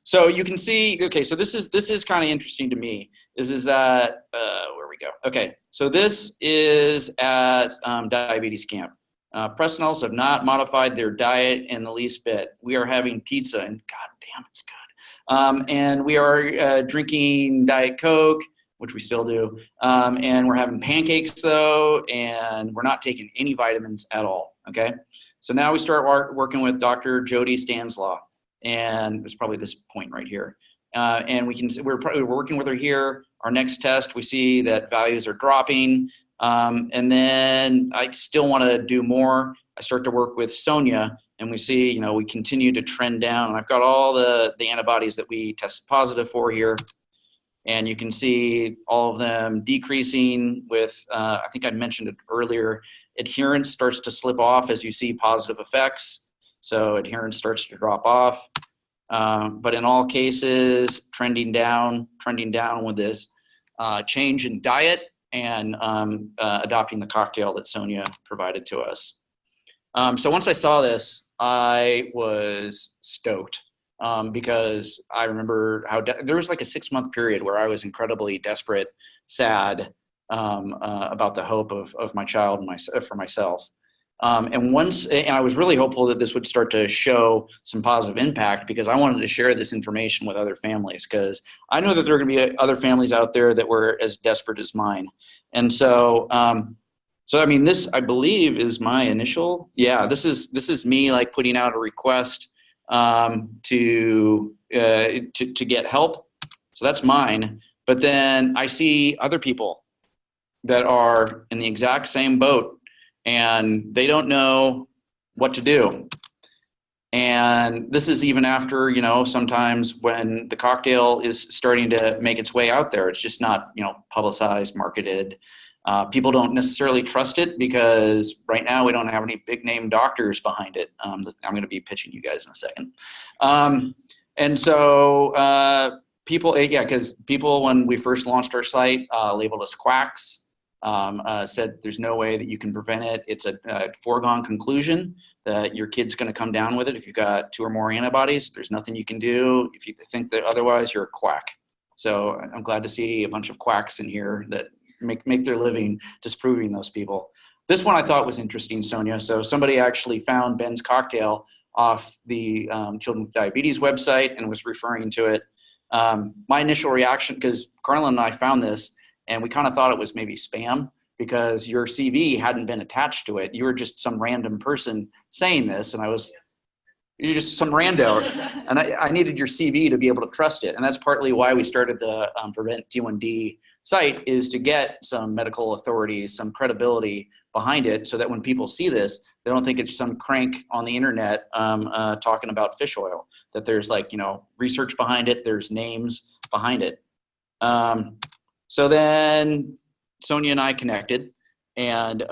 S14: So you can see, okay, so this is kind of interesting to me. Is that, where we go? Okay, so this is at Diabetes Camp. Presnells have not modified their diet in the least bit. We are having pizza, and God damn, it's good. And we are drinking Diet Coke, which we still do. And we're having pancakes, though, and we're not taking any vitamins at all, okay? So now we start working with Dr. Jody Stanislaw, and it's probably this point right here. And we're working with her here. Our next test, we see that values are dropping. And then I still want to do more. I start to work with Sonia, and we see, you know, we continue to trend down. And I've got all the antibodies that we tested positive for here. And you can see all of them decreasing with, I think I mentioned it earlier, adherence starts to slip off as you see positive effects. So adherence starts to drop off. But in all cases, trending down with this change in diet and adopting the cocktail that Sonia provided to us. So once I saw this, I was stoked because I remember how there was like a 6-month period where I was incredibly desperate, sad about the hope of my child and for myself. And I was really hopeful that this would start to show some positive impact because I wanted to share this information with other families because I know that there are going to be other families out there that were as desperate as mine. And so, I mean, this, I believe, is my initial, this is me like putting out a request to get help. So that's mine. But then I see other people that are in the exact same boat and they don't know what to do. And this is even after, you know, sometimes when the cocktail is starting to make its way out there, it's just not, you know, publicized, marketed. People don't necessarily trust it because right now we don't have any big name doctors behind it. I'm going to be pitching you guys in a second. And so people, because people, when we first launched our site, labeled us quacks. Said there's no way that you can prevent it. It's a foregone conclusion. that your kid's going to come down with it. If you've got 2 or more antibodies, there's nothing you can do. If you think that otherwise, you're a quack. So I'm glad to see a bunch of quacks in here that make their living disproving those people. This one I thought was interesting, Sonia. So somebody actually found Ben's cocktail off the Children with Diabetes website and was referring to it. My initial reaction, because Carlin and I found this, and we kind of thought it was maybe spam because your CV hadn't been attached to it. You were just some random person saying this, and you're just some rando. And I needed your CV to be able to trust it. And that's partly why we started the Prevent T1D site, is to get some medical authorities, some credibility behind it, so that when people see this, they don't think it's some crank on the internet talking about fish oil, that there's research behind it, there's names behind it. So then Sonia and I connected, and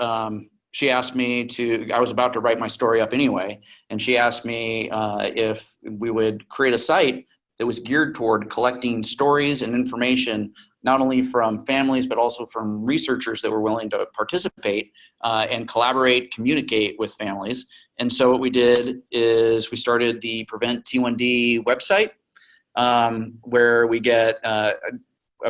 S14: she asked me I was about to write my story up anyway, and she asked me if we would create a site that was geared toward collecting stories and information, not only from families, but also from researchers that were willing to participate and collaborate, communicate with families. And so what we did is we started the Prevent T1D website, where we get a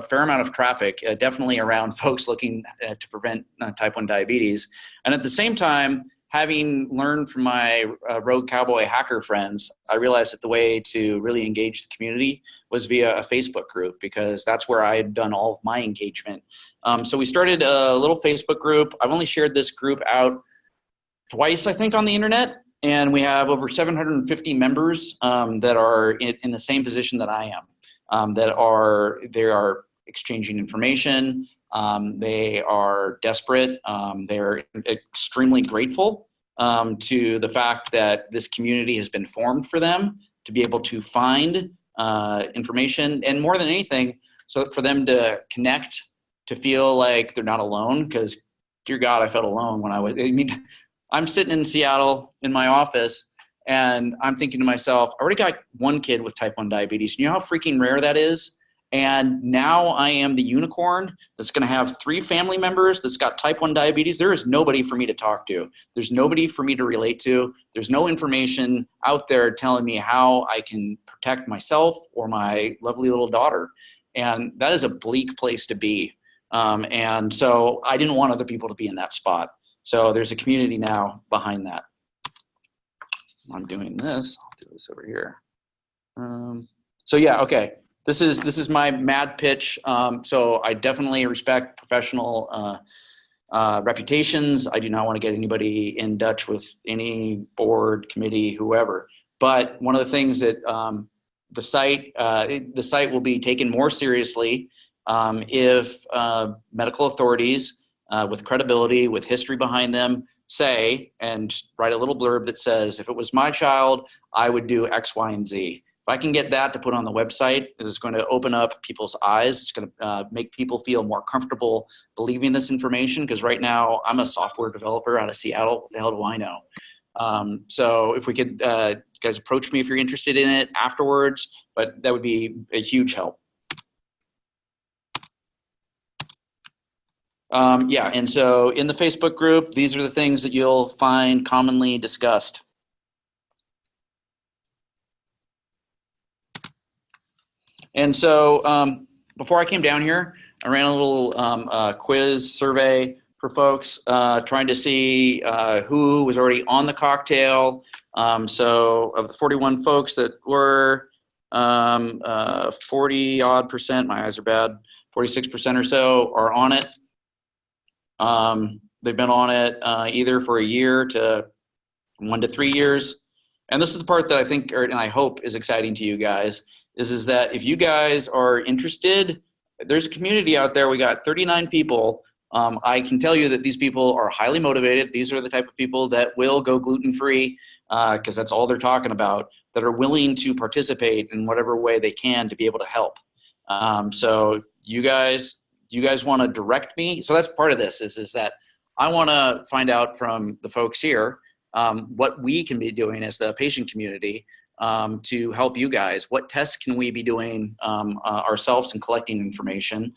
S14: fair amount of traffic, definitely around folks looking to prevent type 1 diabetes. And at the same time, having learned from my rogue cowboy hacker friends, I realized that the way to really engage the community was via a Facebook group, because that's where I had done all of my engagement. So we started a little Facebook group. I've only shared this group out twice, I think, on the internet. And we have over 750 members that are in the same position that I am, they are exchanging information. They are desperate. They're extremely grateful to the fact that this community has been formed for them to be able to find information, and more than anything, so for them to connect, to feel like they're not alone. Because, dear God, I felt alone when I'm sitting in Seattle in my office, and I'm thinking to myself, I already got 1 kid with type 1 diabetes. You know how freaking rare that is? And now I am the unicorn that's going to have 3 family members that's got type 1 diabetes. There is nobody for me to talk to. There's nobody for me to relate to. There's no information out there telling me how I can protect myself or my lovely little daughter. And that is a bleak place to be. And so I didn't want other people to be in that spot. So there's a community now behind that. I'm doing this. I'll do this over here. So yeah, okay. This is my mad pitch. So I definitely respect professional reputations. I do not want to get anybody in Dutch with any board, committee, whoever. But one of the things that the site will be taken more seriously if medical authorities with credibility, with history behind them, say, and just write a little blurb that says, if it was my child, I would do X, Y, and Z. If I can get that to put on the website, it is going to open up people's eyes. It's going to make people feel more comfortable believing this information, because right now I'm a software developer out of Seattle. What the hell do I know? So if we could, guys, approach me if you're interested in it afterwards, but that would be a huge help. Yeah, and so in the Facebook group, these are the things that you'll find commonly discussed. And so before I came down here, I ran a little quiz survey for folks, trying to see who was already on the cocktail. So of the 41 folks that were 40-odd%, my eyes are bad, 46% or so are on it. They've been on it either for a year to 1 to 3 years. And this is the part that I think, and I hope is exciting to you guys, is that if you guys are interested, there's a community out there. We got 39 people. I can tell you that these people are highly motivated. These are the type of people that will go gluten-free, because that's all they're talking about, that are willing to participate in whatever way they can to be able to help. So you guys want to direct me. So that's part of this is that I want to find out from the folks here what we can be doing as the patient community to help you guys. What tests can we be doing ourselves and collecting information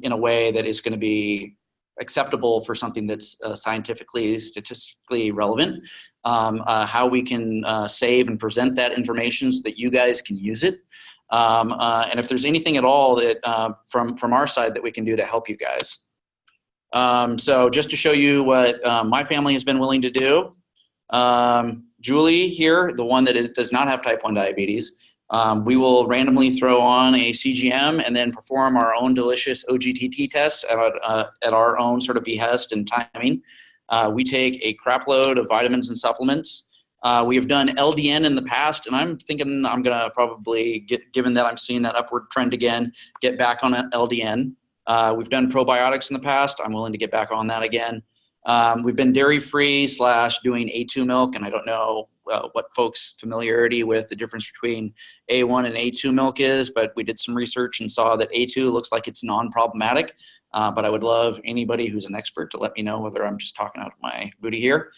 S14: in a way that is going to be acceptable for something that's scientifically, statistically relevant, how we can save and present that information so that you guys can use it. And if there's anything at all that from our side that we can do to help you guys. So just to show you what my family has been willing to do, Julie here, the one that does not have type 1 diabetes, we will randomly throw on a CGM and then perform our own delicious OGTT tests at our own sort of behest and timing. We take a crap load of vitamins and supplements. We have done LDN in the past, and I'm thinking I'm going to probably, given that I'm seeing that upward trend again, get back on LDN. We've done probiotics in the past. I'm willing to get back on that again. We've been dairy-free / doing A2 milk, and I don't know what folks' familiarity with the difference between A1 and A2 milk is, but we did some research and saw that A2 looks like it's non-problematic, but I would love anybody who's an expert to let me know whether I'm just talking out of my booty here.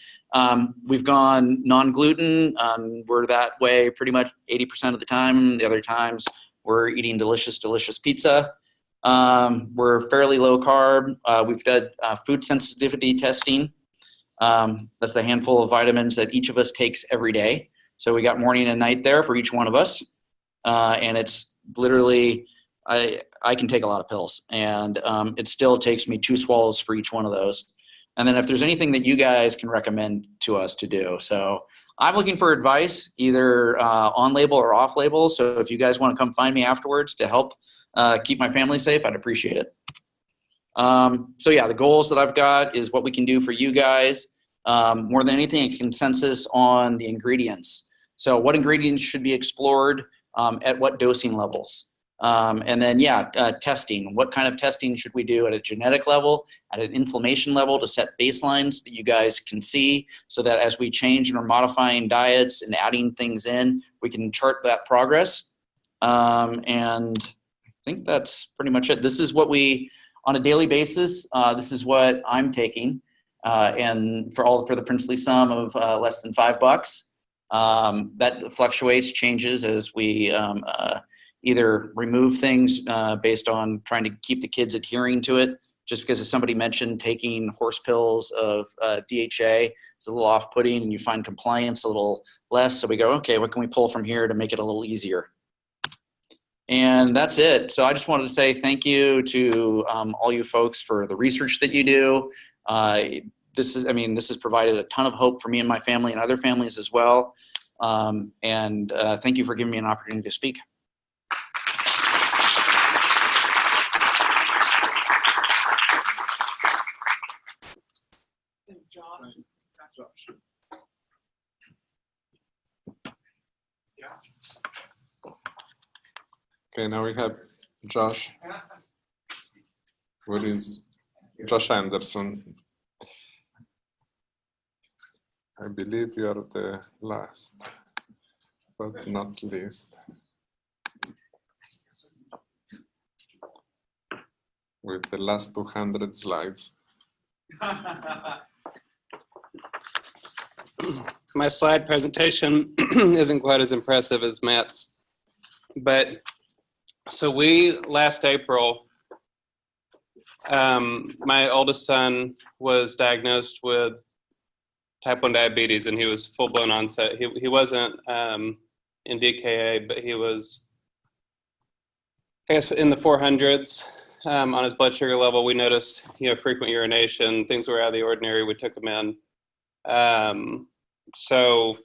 S14: We've gone non-gluten. We're that way pretty much 80% of the time. The other times we're eating delicious, delicious pizza. We're fairly low carb. We've done food sensitivity testing. That's the handful of vitamins that each of us takes every day. So we got morning and night there for each one of us. And it's literally, I can take a lot of pills, and it still takes me 2 swallows for each one of those. And then if there's anything that you guys can recommend to us to do. So I'm looking for advice, either on label or off label. So if you guys want to come find me afterwards to help keep my family safe, I'd appreciate it. So yeah, the goals that I've got is what we can do for you guys. More than anything, a consensus on the ingredients. So what ingredients should be explored at what dosing levels? And then, yeah, testing. What kind of testing should we do at a genetic level, at an inflammation level, to set baselines that you guys can see, so that as we change and are modifying diets and adding things in, we can chart that progress. And I think that's pretty much it. This is what we, on a daily basis, this is what I'm taking. And for the princely sum of less than $5. That fluctuates, changes as we either remove things based on trying to keep the kids adhering to it. Just because as somebody mentioned, taking horse pills of DHA is a little off-putting, and you find compliance a little less. So we go, okay, what can we pull from here to make it a little easier? And that's it. So I just wanted to say thank you to all you folks for the research that you do. This has provided a ton of hope for me and my family and other families as well. And thank you for giving me an opportunity to speak.
S3: Okay, now we have Josh. Where is Josh Anderson? I believe you are the last, but not least. With the last 200 slides.
S15: My slide presentation isn't quite as impressive as Matt's, but so last April, my oldest son was diagnosed with type 1 diabetes, and he was full-blown onset. He wasn't in DKA, but he was, I guess, in the 400s on his blood sugar level. We noticed, frequent urination, things were out of the ordinary. We took him in. So,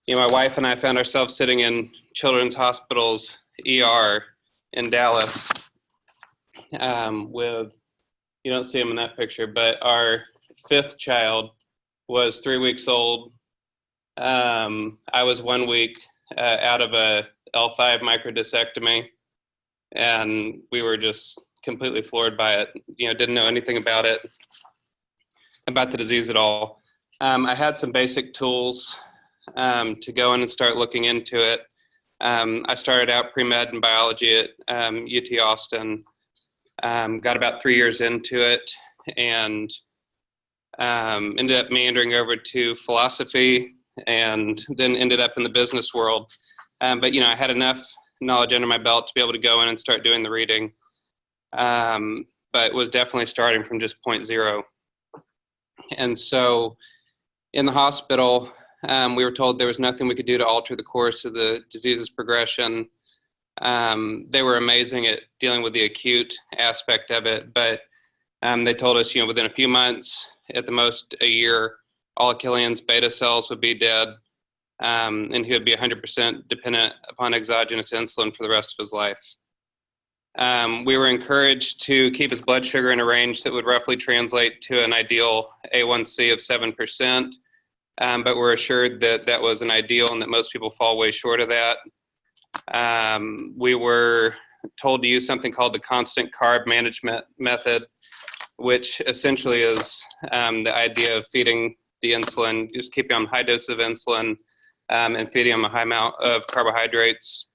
S15: my wife and I found ourselves sitting in Children's Hospital's ER in Dallas with, you don't see him in that picture, but our 5th child was 3 weeks old. I was 1 week out of a L5 microdiscectomy, and we were just completely floored by it. Didn't know anything about it, about the disease at all. I had some basic tools to go in and start looking into it. I started out pre-med in biology at UT Austin, got about 3 years into it, and ended up meandering over to philosophy, and then ended up in the business world. But I had enough knowledge under my belt to be able to go in and start doing the reading. but was definitely starting from just 0.0. And so in the hospital, we were told there was nothing we could do to alter the course of the disease's progression. They were amazing at dealing with the acute aspect of it, but they told us, within a few months, at the most a year, all of Killian's beta cells would be dead, and he would be 100% dependent upon exogenous insulin for the rest of his life. We were encouraged to keep his blood sugar in a range that would roughly translate to an ideal A1C of 7%, but we're assured that that was an ideal and that most people fall way short of that. We were told to use something called the constant carb management method, which essentially is the idea of feeding the insulin, just keeping on high doses of insulin and feeding them a high amount of carbohydrates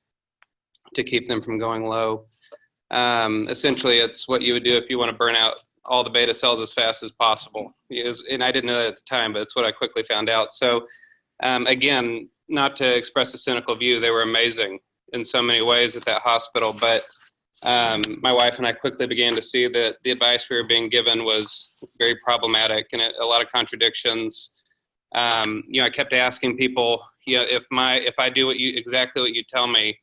S15: to keep them from going low. Essentially, it's what you would do if you want to burn out all the beta cells as fast as possible. And I didn't know that at the time, but it's what I quickly found out. So again, not to express a cynical view, they were amazing in so many ways at that hospital, but my wife and I quickly began to see that the advice we were being given was very problematic and a lot of contradictions. I kept asking people, if I do exactly what you tell me,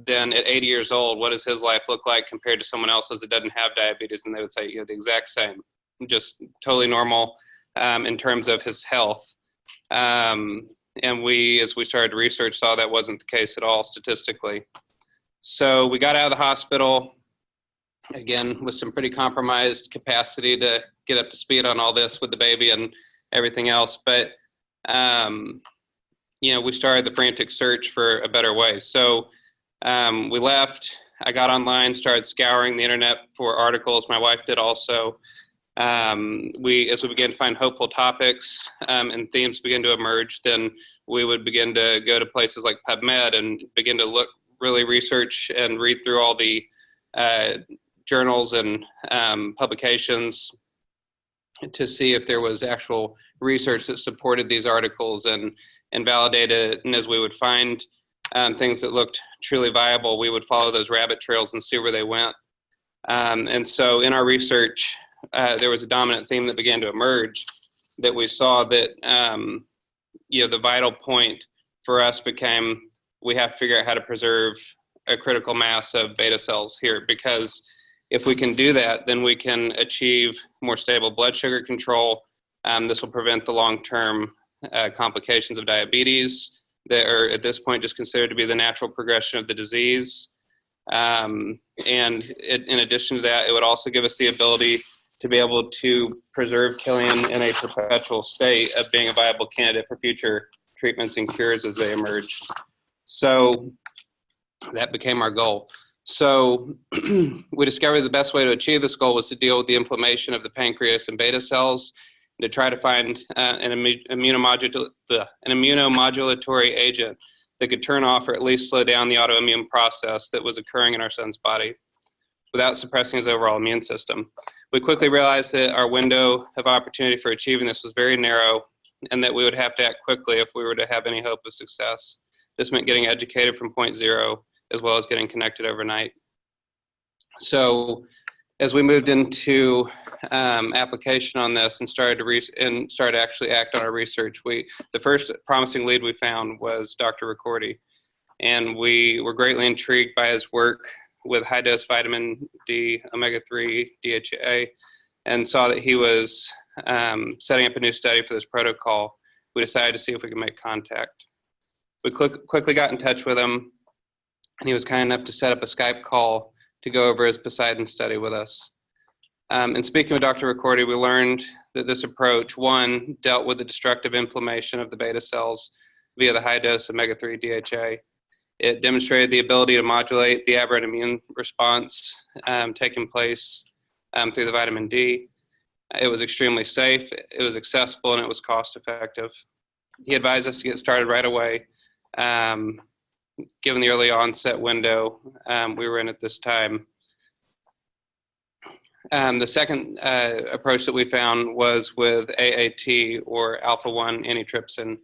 S15: then at 80 years old, what does his life look like compared to someone else's that doesn't have diabetes? And they would say, the exact same, just totally normal in terms of his health. And we, as we started to research, saw that wasn't the case at all statistically. So we got out of the hospital, again, with some pretty compromised capacity to get up to speed on all this with the baby and everything else. But, we started the frantic search for a better way. So we left, I got online, started scouring the internet for articles. My wife did also. As we began to find hopeful topics and themes begin to emerge, then we would begin to go to places like PubMed and begin to really research and read through all the journals and publications to see if there was actual research that supported these articles and validated it. And as we would find things that looked truly viable, we would follow those rabbit trails and see where they went. And so in our research, there was a dominant theme that began to emerge, that we saw that the vital point for us became, we have to figure out how to preserve a critical mass of beta cells here, because if we can do that, then we can achieve more stable blood sugar control. This will prevent the long-term complications of diabetes that are at this point just considered to be the natural progression of the disease. And in addition to that, it would also give us the ability to be able to preserve Killian in a perpetual state of being a viable candidate for future treatments and cures as they emerge. So that became our goal. So we discovered the best way to achieve this goal was to deal with the inflammation of the pancreas and beta cells, and to try to find an immunomodulatory agent that could turn off or at least slow down the autoimmune process that was occurring in our son's body without suppressing his overall immune system. We quickly realized that our window of opportunity for achieving this was very narrow, and that we would have to act quickly if we were to have any hope of success. This meant getting educated from 0.0 as well as getting connected overnight. So as we moved into application on this and started to actually act on our research, the first promising lead we found was Dr. Ricordi, and we were greatly intrigued by his work with high-dose vitamin D, omega-3, DHA, and saw that he was setting up a new study for this protocol. We decided to see if we could make contact. We quickly got in touch with him, and he was kind enough to set up a Skype call to go over his Poseidon study with us. And speaking with Dr. Ricordi, we learned that this approach, one, dealt with the destructive inflammation of the beta cells via the high-dose omega-3 DHA. It demonstrated the ability to modulate the aberrant immune response taking place through the vitamin D. It was extremely safe, it was accessible, and it was cost-effective. He advised us to get started right away. Given the early onset window we were in at this time. The second approach that we found was with AAT, or alpha-1 antitrypsin.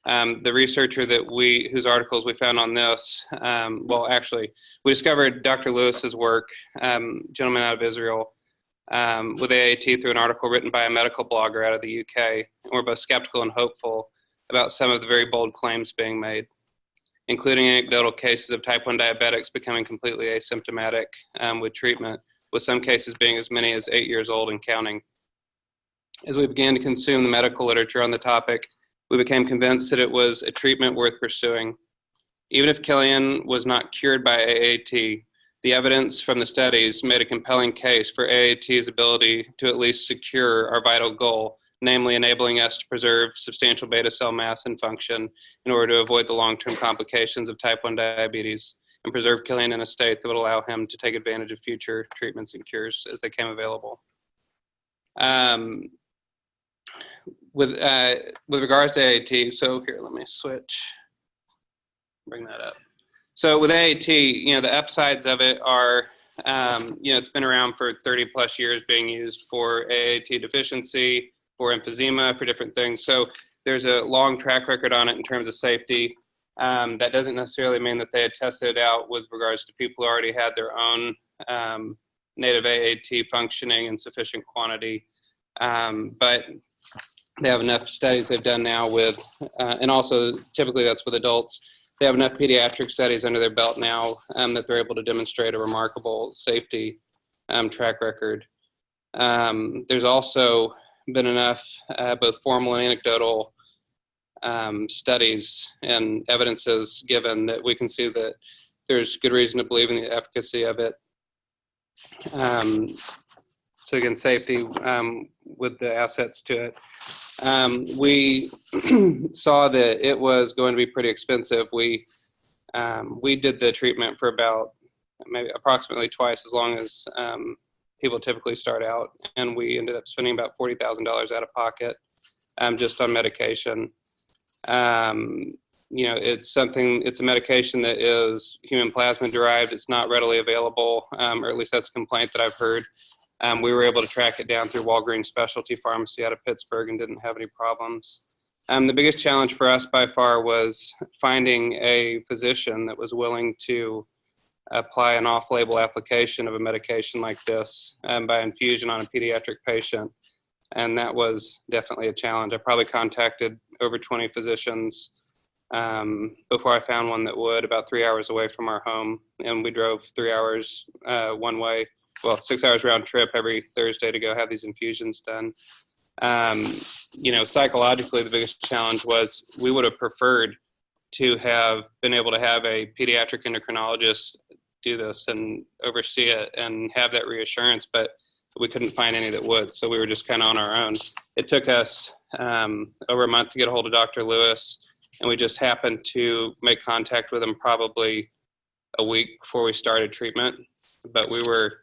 S15: The researcher whose articles we found on this, well, actually, we discovered Dr. Lewis's work, gentleman out of Israel, with AAT through an article written by a medical blogger out of the UK. And we're both skeptical and hopeful about some of the very bold claims being made, including anecdotal cases of type 1 diabetics becoming completely asymptomatic with treatment, with some cases being as many as 8 years old and counting. As we began to consume the medical literature on the topic, we became convinced that it was a treatment worth pursuing. Even if Killian was not cured by AAT, the evidence from the studies made a compelling case for AAT's ability to at least secure our vital goal, namely enabling us to preserve substantial beta cell mass and function in order to avoid the long-term complications of type 1 diabetes and preserve Killian in a state that would allow him to take advantage of future treatments and cures as they came available. With regards to AAT, so here, let me bring that up. So with AAT, the upsides of it are, it's been around for 30 plus years being used for AAT deficiency, for emphysema, for different things. So there's a long track record on it in terms of safety. That doesn't necessarily mean that they had tested it out with regards to people who already had their own native AAT functioning in sufficient quantity. But they have enough studies they've done now with, and also typically that's with adults, they have enough pediatric studies under their belt now that they're able to demonstrate a remarkable safety track record. There's also been enough both formal and anecdotal studies and evidences given that we can see that there's good reason to believe in the efficacy of it. So again, safety with the assets to it. We saw that it was going to be pretty expensive. We did the treatment for about maybe approximately twice as long as people typically start out, and we ended up spending about $40,000 out of pocket just on medication. It's a medication that is human plasma derived. It's not readily available, or at least that's a complaint that I've heard. We were able to track it down through Walgreens Specialty Pharmacy out of Pittsburgh and didn't have any problems. The biggest challenge for us by far was finding a physician that was willing to apply an off-label application of a medication like this by infusion on a pediatric patient. And that was definitely a challenge. I probably contacted over 20 physicians before I found one that would, about 3 hours away from our home. And we drove 3 hours one way. Well, 6 hours round trip every Thursday to go have these infusions done. Psychologically, the biggest challenge was we would have preferred to have been able to have a pediatric endocrinologist do this and oversee it and have that reassurance, but we couldn't find any that would. So we were just kind of on our own. It took us over a month to get a hold of Dr. Lewis, and we just happened to make contact with him probably a week before we started treatment. But we were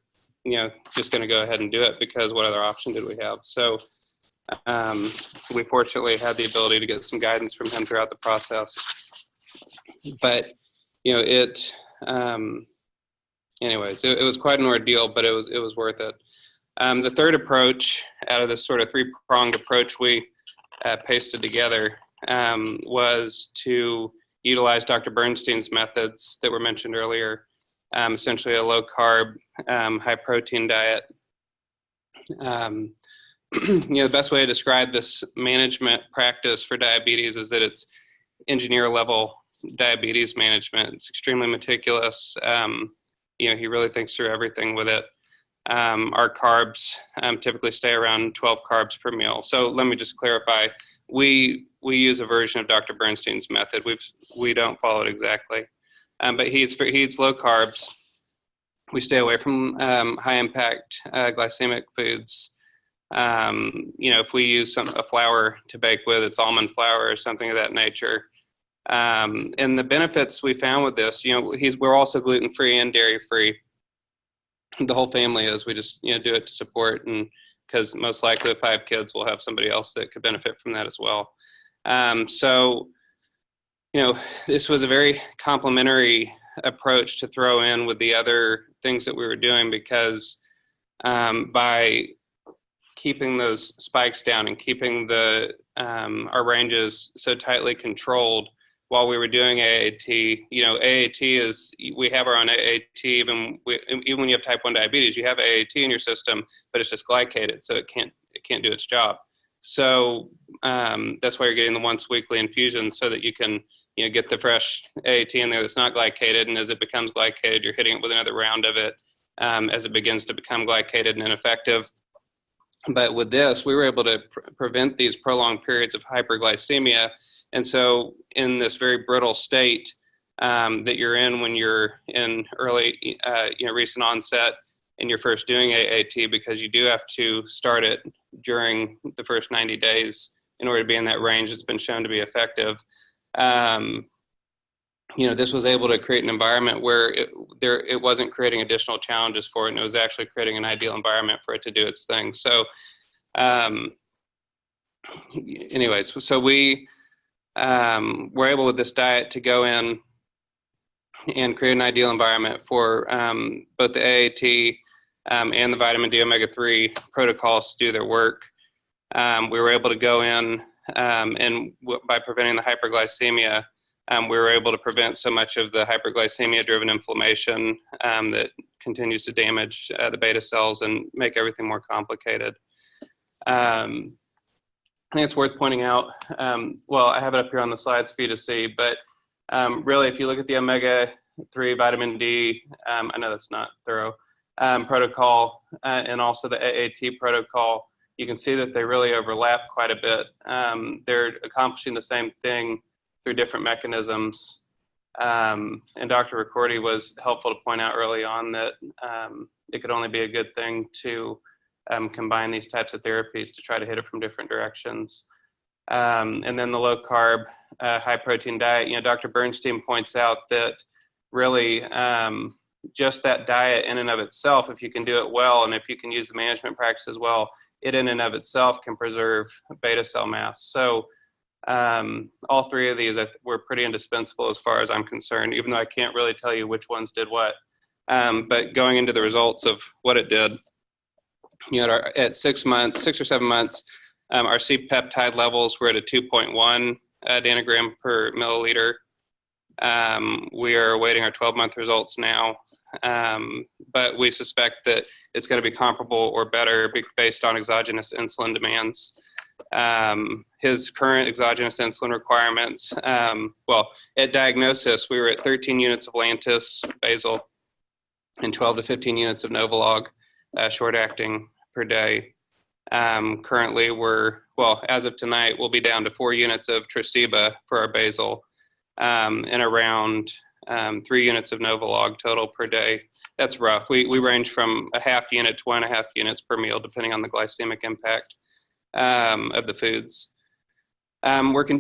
S15: just going to go ahead and do it because what other option did we have? So we fortunately had the ability to get some guidance from him throughout the process. But, it was quite an ordeal, but it was worth it. The third approach out of this sort of three-pronged approach we pasted together was to utilize Dr. Bernstein's methods that were mentioned earlier. Essentially a low carb, high protein diet. The best way to describe this management practice for diabetes is that it's engineer level diabetes management. It's extremely meticulous. He really thinks through everything with it. Our carbs typically stay around 12 carbs per meal. So let me just clarify. We use a version of Dr. Bernstein's method. We don't follow it exactly. But he eats low carbs. We stay away from high impact glycemic foods. If we use a flour to bake with, it's almond flour or something of that nature. And the benefits we found with this, we're also gluten free and dairy free. The whole family is. We just do it to support, and because most likely if I have kids, we'll have somebody else that could benefit from that as well. This was a very complementary approach to throw in with the other things that we were doing, because by keeping those spikes down and keeping the our ranges so tightly controlled while we were doing AAT. You know, AAT is, we have our own AAT, even when you have type 1 diabetes, you have AAT in your system, but it's just glycated, so it can't do its job. So that's why you're getting the once weekly infusions, so that you can, you know, get the fresh AAT in there that's not glycated, and as it becomes glycated, you're hitting it with another round of it as it begins to become glycated and ineffective. But with this, we were able to prevent these prolonged periods of hyperglycemia. And so in this very brittle state that you're in when you're in early, you know, recent onset and you're first doing AAT, because you do have to start it during the first 90 days in order to be in that range, it's been shown to be effective. You know, this was able to create an environment where it wasn't creating additional challenges for it, and it was actually creating an ideal environment for it to do its thing. So anyways, so we were able with this diet to go in and create an ideal environment for both the AAT and the vitamin D omega-3 protocols to do their work. We were able to go in and by preventing the hyperglycemia, we were able to prevent so much of the hyperglycemia-driven inflammation that continues to damage the beta cells and make everything more complicated. I think it's worth pointing out, well, I have it up here on the slides for you to see, but really, if you look at the omega-3 vitamin D, I know that's not thorough, protocol, and also the AAT protocol, you can see that they really overlap quite a bit. They're accomplishing the same thing through different mechanisms. And Dr. Ricordi was helpful to point out early on that it could only be a good thing to combine these types of therapies to try to hit it from different directions. And then the low carb, high protein diet, you know, Dr. Bernstein points out that really just that diet in and of itself, if you can do it well, and if you can use the management practices well, it in and of itself can preserve beta cell mass. So all three of these were pretty indispensable as far as I'm concerned, even though I can't really tell you which ones did what. But going into the results of what it did, you know, at 6 months, 6 or 7 months, our C-peptide levels were at a 2.1 nanogram per milliliter. We are awaiting our 12-month results now, but we suspect that it's going to be comparable or better based on exogenous insulin demands. His current exogenous insulin requirements, well, at diagnosis, we were at 13 units of Lantus basal and 12 to 15 units of Novolog short-acting per day. Currently, well, as of tonight, we'll be down to 4 units of Tresiba for our basal and around 3 units of Novolog total per day. That's rough. We range from a half unit to 1.5 units per meal, depending on the glycemic impact of the foods.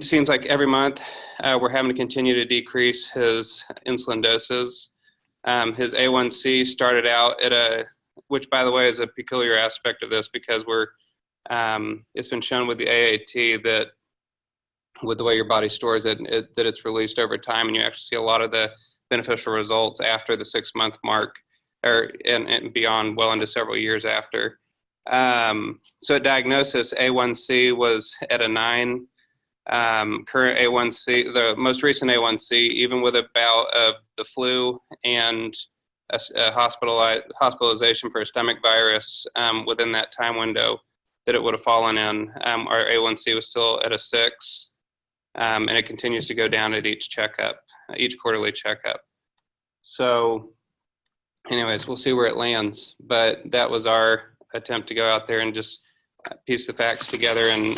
S15: Seems like every month we're having to continue to decrease his insulin doses. His A1C started out at which by the way is a peculiar aspect of this, because it's been shown with the AAT that with the way your body stores it, that it's released over time, and you actually see a lot of the beneficial results after the 6-month mark, and beyond, well into several years after. So at diagnosis, A1C was at a 9. Current A1C, the most recent A1C, even with a bout of the flu and a hospitalization for a stomach virus within that time window that it would have fallen in, our A1C was still at a 6, and it continues to go down at each checkup, each quarterly checkup. So anyways, we'll see where it lands, but that was our attempt to go out there and just piece the facts together. And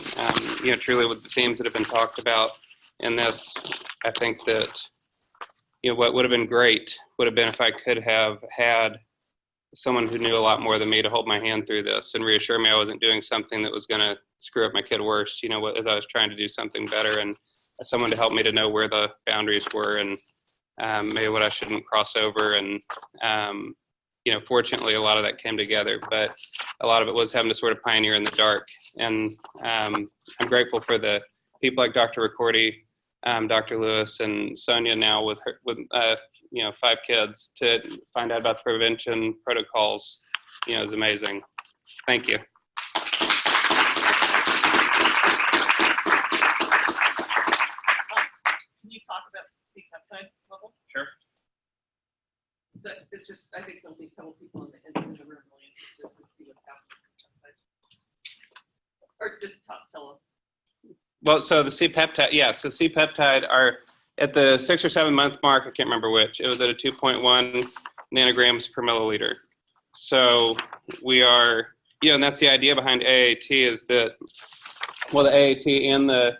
S15: you know, truly with the themes that have been talked about in this, I think that, you know, what would have been great would have been if I could have had someone who knew a lot more than me to hold my hand through this and reassure me I wasn't doing something that was going to screw up my kid worse, you know, as I was trying to do something better, and someone to help me to know where the boundaries were and maybe what I shouldn't cross over. And you know, fortunately, a lot of that came together, but a lot of it was having to sort of pioneer in the dark. And I'm grateful for the people like Dr. Ricordi, Dr. Lewis, and Sonia now with you know, 5 kids, to find out about the prevention protocols, you know, is amazing. Thank you.
S9: it's just, I think there'll be a couple people in the room really interested to see what's happening. Or just tell them.
S15: Well, so the C-peptide, yeah, so C-peptide are at the 6 or 7 month mark, I can't remember which, it was at a 2.1 nanograms per milliliter. So we are, and that's the idea behind AAT is that, well, the AAT and the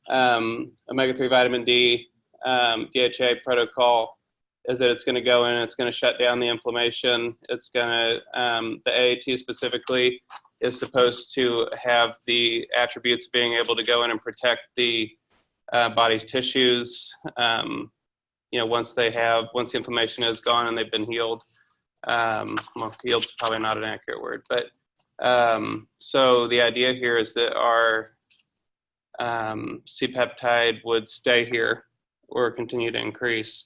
S15: omega-3 vitamin D DHA protocol is that it's going to go in and it's going to shut down the inflammation. It's going to, the AAT specifically is supposed to have the attributes of being able to go in and protect the body's tissues, once the inflammation is gone and they've been healed. Well, healed's probably not an accurate word, but so the idea here is that our C-peptide would stay here or continue to increase.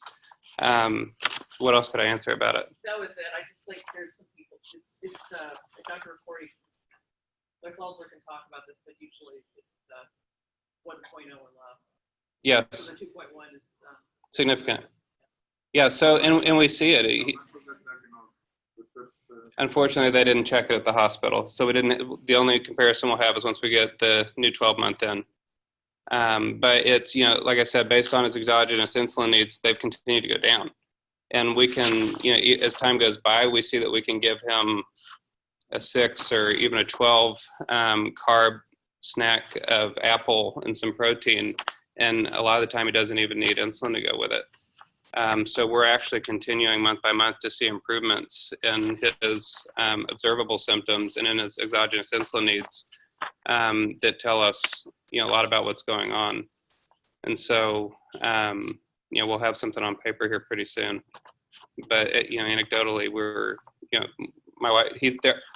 S15: What else could I answer about it?
S9: That was it. I just think there's some people, it's Dr. Corey, there's also can talk about this, but usually it's 1.0 or less.
S15: Yes.
S9: So the 2.1 is
S15: significant. Yeah, so, and we see it. Unfortunately, they didn't check it at the hospital. So the only comparison we'll have is once we get the new 12-month in. But it's, like I said, based on his exogenous insulin needs, they've continued to go down. And we can, as time goes by, we see that we can give him a 6 or even a 12 carb snack of apple and some protein. And a lot of the time he doesn't even need insulin to go with it. So we're actually continuing month by month to see improvements in his observable symptoms and in his exogenous insulin needs that tell us, a lot about what's going on. And so, we'll have something on paper here pretty soon. But anecdotally, we're, my wife,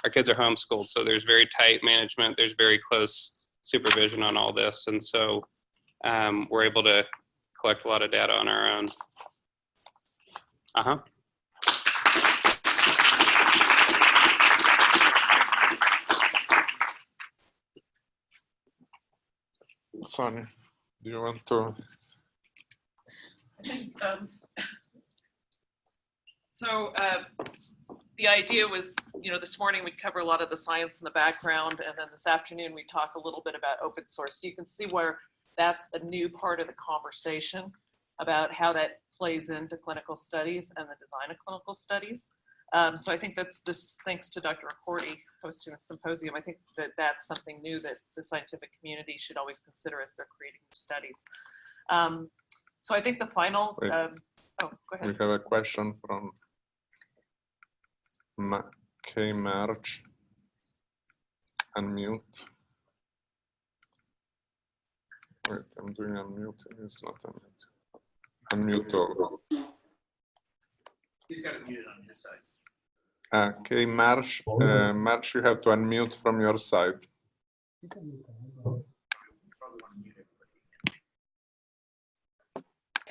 S15: our kids are homeschooled, so there's very tight management. There's very close supervision on all this, and so we're able to collect a lot of data on our own.
S3: Sonia, do you want to?
S9: I think, the idea was, this morning we'd cover a lot of the science in the background, and then this afternoon we talk a little bit about open source. So you can see where that's a new part of the conversation about how that plays into clinical studies and the design of clinical studies. So I think that's this, thanks to Dr. Accordi hosting the symposium, I think that that's something new that the scientific community should always consider as they're creating new studies. So I think the final, oh, go ahead.
S3: We have a question from K. March. Unmute. Wait, I'm doing unmute. It's not unmute. Unmute all.
S1: He's got it muted on his side.
S3: Okay, March. March, you have to unmute from your side.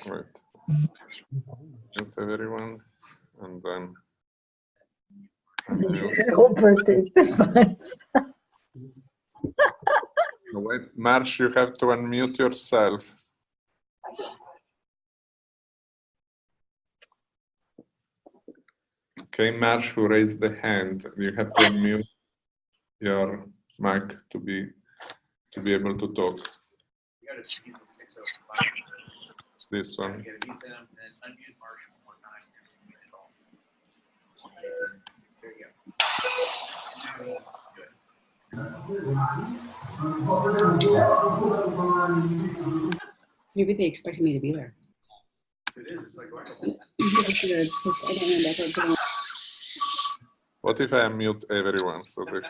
S3: Wait. Mute everyone, and then unmute.
S11: All participants.
S3: Wait, March, you have to unmute yourself. Okay, March, who raised the hand, you have to unmute your mic to be able to talk.
S1: You got to keep the sticks open.
S3: This one.
S1: You got to mute them and unmute Marsh one more time. There you go.
S16: Maybe they expected me to be there.
S1: It is. It's like, wow.
S3: What if I unmute everyone so they...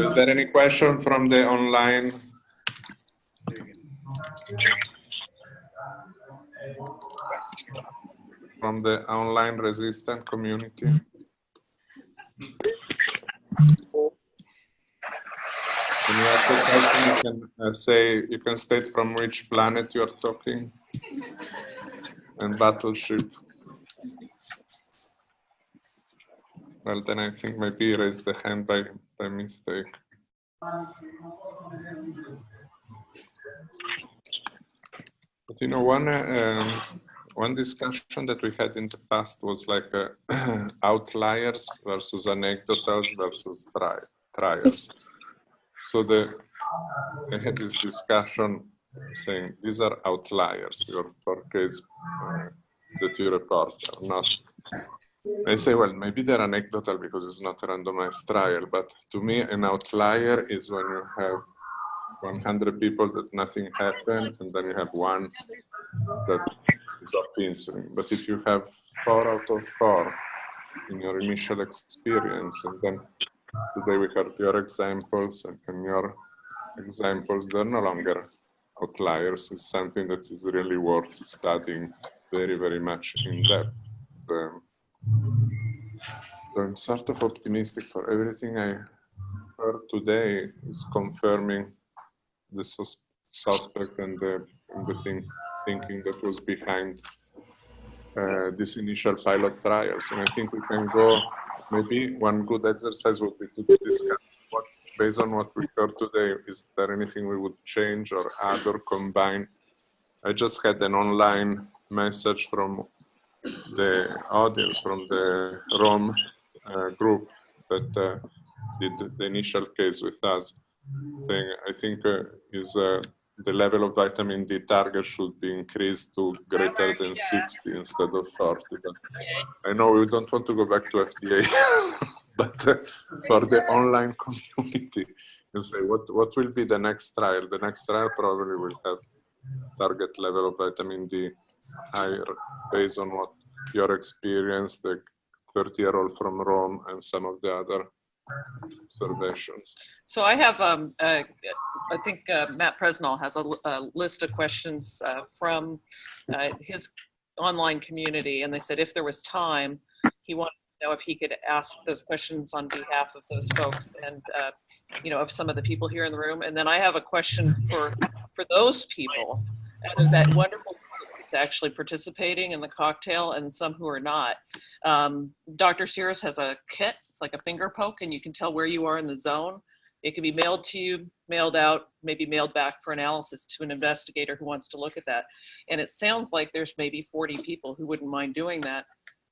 S3: Is there any question from the online? From the online resistant community? When you ask a question, you can you can state from which planet you are talking and battleship. Well, then I think maybe raise the hand by mistake. But you know, one discussion that we had in the past was like outliers versus anecdotals versus trials. So I had this discussion saying these are outliers, your 4 cases that you report are not. I say, well, maybe they're anecdotal because it's not a randomized trial, but to me, an outlier is when you have 100 people that nothing happened, and then you have one that is off insulin. But if you have 4 out of 4 in your initial experience, and then today we heard your examples, and your examples, they're no longer outliers. It's something that is really worth studying very, very much in depth. So I'm sort of optimistic for everything I heard today is confirming the suspect and the thinking that was behind this initial pilot trials. And I think we can go, maybe one good exercise would be to discuss based on what we heard today, is there anything we would change or add or combine? I just had an online message from the audience, from the Rome group that did the initial case with us, saying I think is the level of vitamin D target should be increased to greater than 60 instead of 40. But I know we don't want to go back to FDA, but for the online community, you say what will be the next trial? The next trial probably will have target level of vitamin D higher based on what your experience, the 30-year-old from Rome, and some of the other observations.
S9: So I have, I think Matt Presnell has a list of questions from his online community, and they said if there was time, he wanted to know if he could ask those questions on behalf of those folks and, you know, of some of the people here in the room. And then I have a question for those people out of that wonderful that's actually participating in the cocktail and some who are not. Dr. Sears has a kit, it's like a finger poke, and you can tell where you are in the zone. It can be mailed to you, mailed out, maybe mailed back for analysis to an investigator who wants to look at that. And it sounds like there's maybe 40 people who wouldn't mind doing that.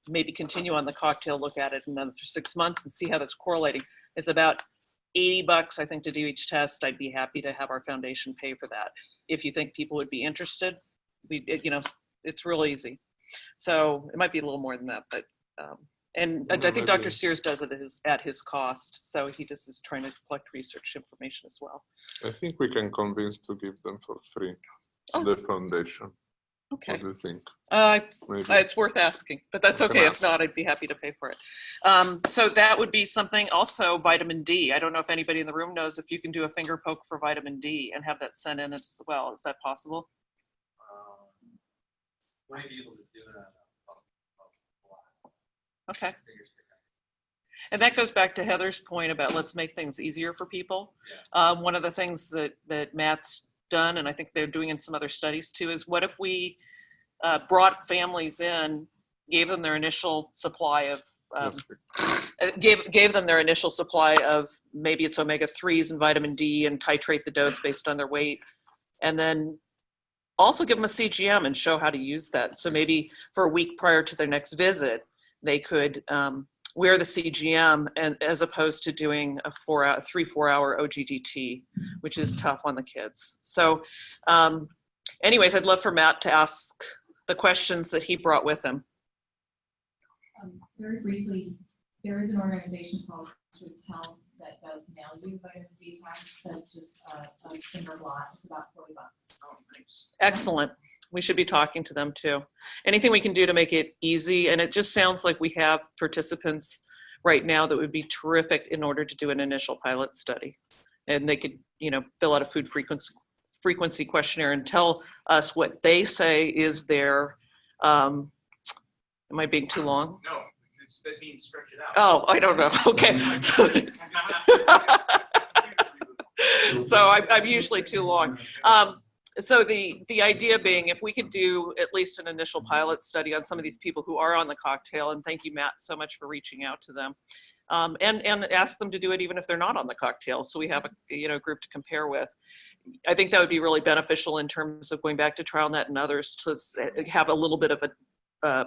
S9: Maybe continue on the cocktail, look at it another 6 months and see how that's correlating. It's about $80, I think, to do each test. I'd be happy to have our foundation pay for that. If you think people would be interested, you know, it's real easy. So it might be a little more than that, but and I think Dr. Sears does it at his cost. So he just is trying to collect research information as well.
S3: I think we can convince to give them for free, the foundation.
S9: Okay.
S3: What do you think?
S9: It's worth asking, but that's okay. If not, I'd be happy to pay for it. So that would be something. Also, vitamin D. I don't know if anybody in the room knows if you can do a finger poke for vitamin D and have that sent in as well. Is that possible?
S1: Might be able to do that.
S9: Okay. And that goes back to Heather's point about let's make things easier for people. One of the things that Matt's done, and I think they're doing in some other studies too, is what if we brought families in, gave them their initial supply of, gave them their initial supply of maybe it's omega-3s and vitamin D and titrate the dose based on their weight, and then also give them a CGM and show how to use that. So maybe for a week prior to their next visit, they could wear the CGM, and as opposed to doing a 3-4 hour OGDT, which is tough on the kids. So anyways, I'd love for Matt to ask the questions that he brought with him.
S6: Very briefly, there is an organization called Grassroots Health that does mail you vitamin D tests. That's just a finger blot. It's about $40. Oh, nice.
S9: Excellent. We should be talking to them too. Anything we can do to make it easy. And it just sounds like we have participants right now that would be terrific in order to do an initial pilot study. And they could, you know, fill out a food frequency questionnaire and tell us what they say is their, am I being too long?
S1: No, that means stretch it out.
S9: Oh, I don't know. Okay. So I'm usually too long. So the idea being, if we could do at least an initial pilot study on some of these people who are on the cocktail, and thank you, Matt, so much for reaching out to them, and ask them to do it even if they're not on the cocktail, so we have a group to compare with. I think that would be really beneficial in terms of going back to TrialNet and others to have a little bit of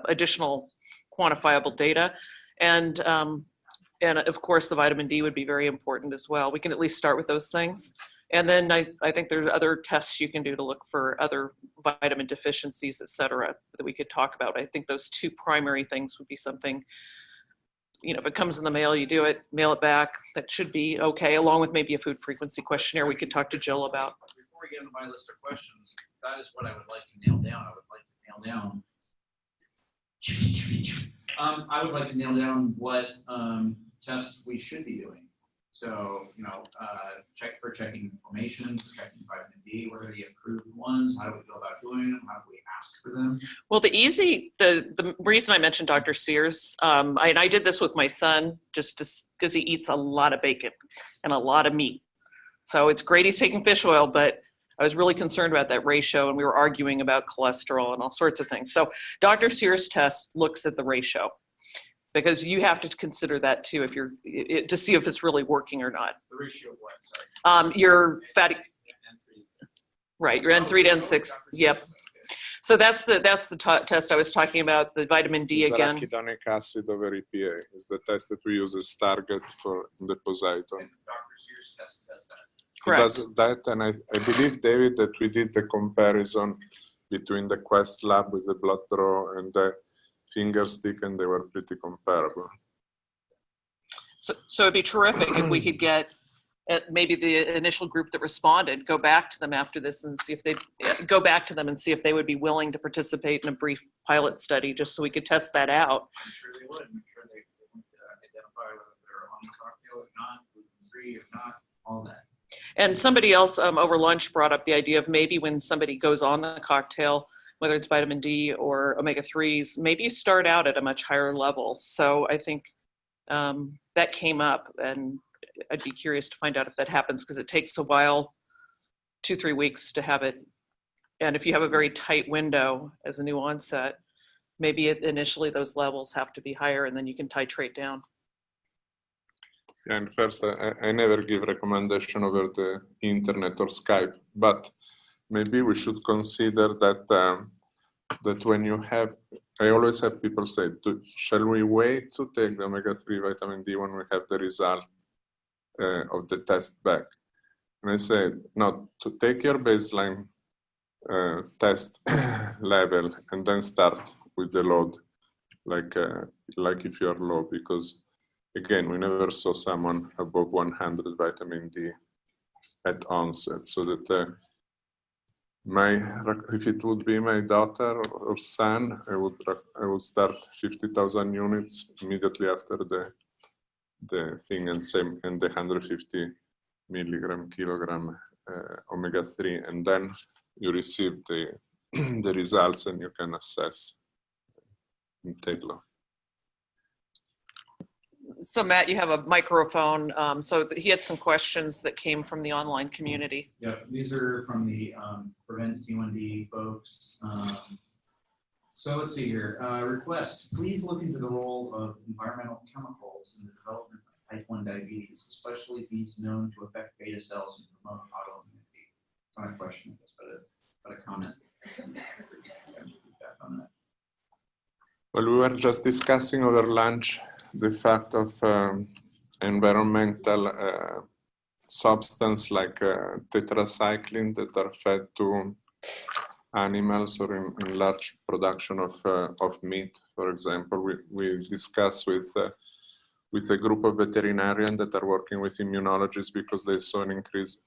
S9: additional quantifiable data. And of course, the vitamin D would be very important as well. We can at least start with those things. And then I think there's other tests you can do to look for other vitamin deficiencies, et cetera, that we could talk about. I think those two primary things would be something, you know, if it comes in the mail, you do it, mail it back. That should be okay, along with maybe a food frequency questionnaire we could talk to Jill about.
S1: Before we get into my list of questions, that is what I would like to nail down. I would like to nail down. I would like to nail down what tests we should be doing. So, you know, checking inflammation, checking vitamin D. What are the approved ones? How do we go about doing them? How do we ask for them?
S9: Well, the reason I mentioned Dr. Sears, I did this with my son just because he eats a lot of bacon and a lot of meat. So it's great he's taking fish oil, but I was really concerned about that ratio, and we were arguing about cholesterol and all sorts of things. So Dr. Sears' test looks at the ratio, because you have to consider that too if you're to see if it's really working or not.
S1: The ratio of what? Sorry.
S9: Your fatty, right? Your N3 to N6. Yep. So that's the test I was talking about. The vitamin D again.
S3: Arachidonic acid over EPA is the test that we use as target for the Poseidon.
S1: Dr. Sears test does that.
S9: Correct.
S3: It does that, and I believe, David, that we did the comparison between the Quest lab with the blood draw and the finger stick, and they were pretty comparable.
S9: So it'd be terrific if we could get maybe the initial group that responded, go back to them after this and see if they would be willing to participate in a brief pilot study, just so we could test that out.
S1: I'm sure they would. I'm sure they would identify whether they're on the cocktail or not, gluten-free or not, all that.
S9: And somebody else over lunch brought up the idea of maybe when somebody goes on the cocktail, whether it's vitamin D or omega-3s, maybe you start out at a much higher level. So I think that came up, and I'd be curious to find out if that happens, because it takes a while, 2-3 weeks to have it. And if you have a very tight window as a new onset, maybe initially those levels have to be higher, and then you can titrate down.
S3: And first, I never give recommendation over the internet or Skype, but maybe we should consider that that when you have, I always have people say, shall we wait to take the omega-3 vitamin D when we have the result of the test back? And I say, no, to take your baseline test level and then start with the load, like if you're low, because again, we never saw someone above 100 vitamin D at onset. So that if it would be my daughter or son, I would start 50,000 units immediately after the thing, and the 150 kilogram omega-3, and then you receive the results and you can assess and tailor.
S9: So Matt, you have a microphone. So he had some questions that came from the online community.
S17: Yep, these are from the Prevent T1D folks. So let's see here. Request, please look into the role of environmental chemicals in the development of type 1 diabetes, especially these known to affect beta cells and promote autoimmunity. It's not a question, but a comment. On that.
S3: Well, we were just discussing over lunch the fact of environmental substance like tetracycline that are fed to animals or in large production of meat, for example. We discussed with a group of veterinarians that are working with immunologists because they saw an increase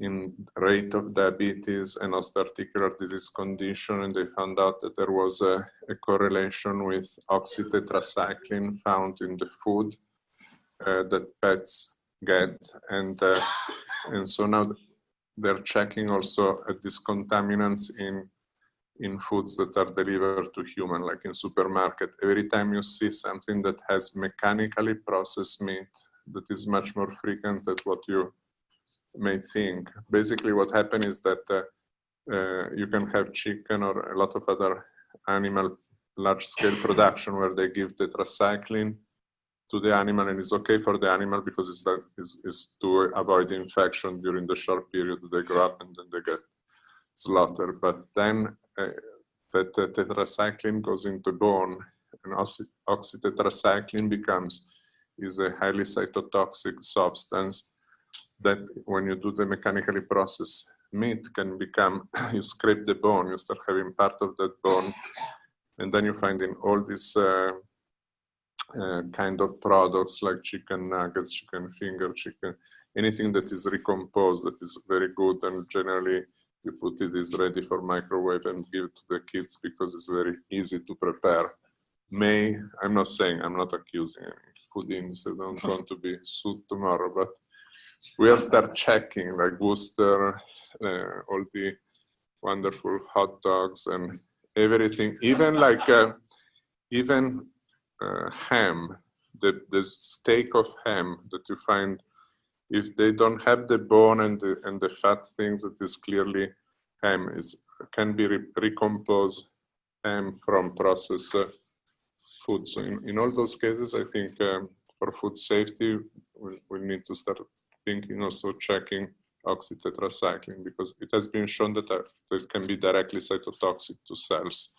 S3: in rate of diabetes and osteoarticular disease condition, and they found out that there was a correlation with oxytetracycline found in the food that pets get, and so now they're checking also at these contaminants in foods that are delivered to human, like in supermarket. Every time you see something that has mechanically processed meat, that is much more frequent than what you may think. Basically what happened is that you can have chicken or a lot of other animal large-scale production where they give tetracycline to the animal, and it's okay for the animal because it's to avoid infection during the short period they grow up and then they get slaughtered. But then that tetracycline goes into bone, and oxytetracycline is a highly cytotoxic substance that when you do the mechanically processed meat can become, you scrape the bone, you start having part of that bone, and then you find in all these kind of products like chicken nuggets, chicken finger, anything that is recomposed, that is very good, and generally you put it is ready for microwave and give it to the kids because it's very easy to prepare. I'm not saying, I'm not accusing any foodies, so don't want to be sued tomorrow, but we will start checking like Worcester, all the wonderful hot dogs and everything, even like ham, the steak of ham that you find, if they don't have the bone and the fat things, that is clearly ham, can be recomposed ham from processed food. So in all those cases, I think for food safety, we need to start thinking also checking oxytetracycline, because it has been shown that it can be directly cytotoxic to cells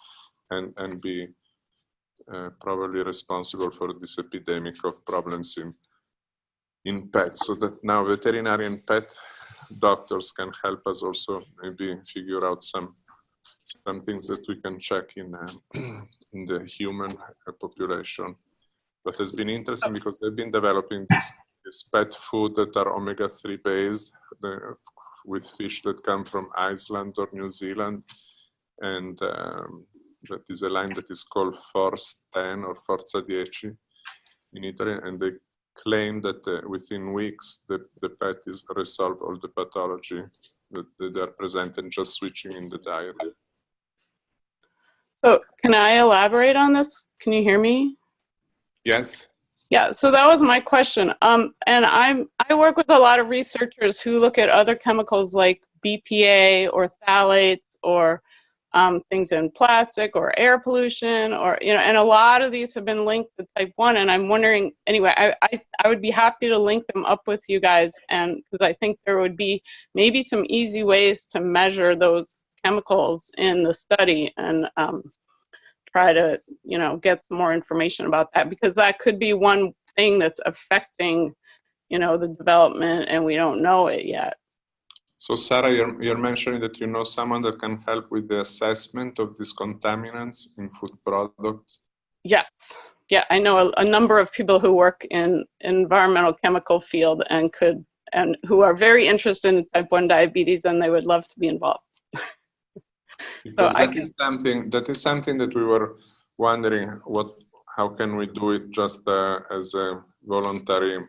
S3: and be probably responsible for this epidemic of problems in pets. So that now veterinary and pet doctors can help us also maybe figure out some things that we can check in the human population. But it's been interesting because they've been developing this pet food that are omega-3 based with fish that come from Iceland or New Zealand, and that is a line that is called Force 10 or Forza 10 in Italy, and they claim that within weeks the pet is resolved all the pathology that they are present and just switching in the diet.
S9: So can I elaborate on this? Can you hear me?
S3: Yes.
S9: Yeah, so that was my question. And I work with a lot of researchers who look at other chemicals like BPA or phthalates or things in plastic or air pollution, or and a lot of these have been linked to type 1. And I'm wondering, anyway, I would be happy to link them up with you guys, and because I think there would be maybe some easy ways to measure those chemicals in the study and try to get some more information about that, because that could be one thing that's affecting the development and we don't know it yet.
S3: So Sarah, you're mentioning that you know someone that can help with the assessment of these contaminants in food products?
S9: Yes. Yeah, I know a number of people who work in environmental chemical field and who are very interested in type 1 diabetes, and they would love to be involved.
S3: Because that is something that we were wondering, how can we do it just as a voluntary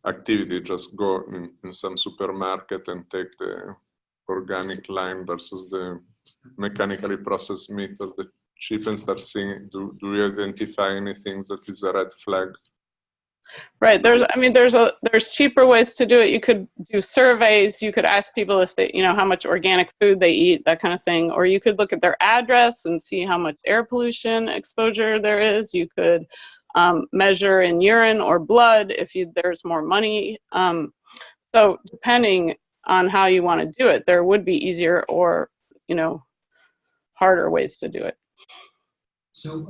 S3: activity, just go in some supermarket and take the organic line versus the mechanically processed meat of the sheep and start seeing, do we identify anything that is a red flag?
S9: Right. There's cheaper ways to do it. You could do surveys. You could ask people if they, how much organic food they eat, that kind of thing. Or you could look at their address and see how much air pollution exposure there is. You could measure in urine or blood if there's more money. So depending on how you want to do it, there would be easier or, harder ways to do it.
S18: So,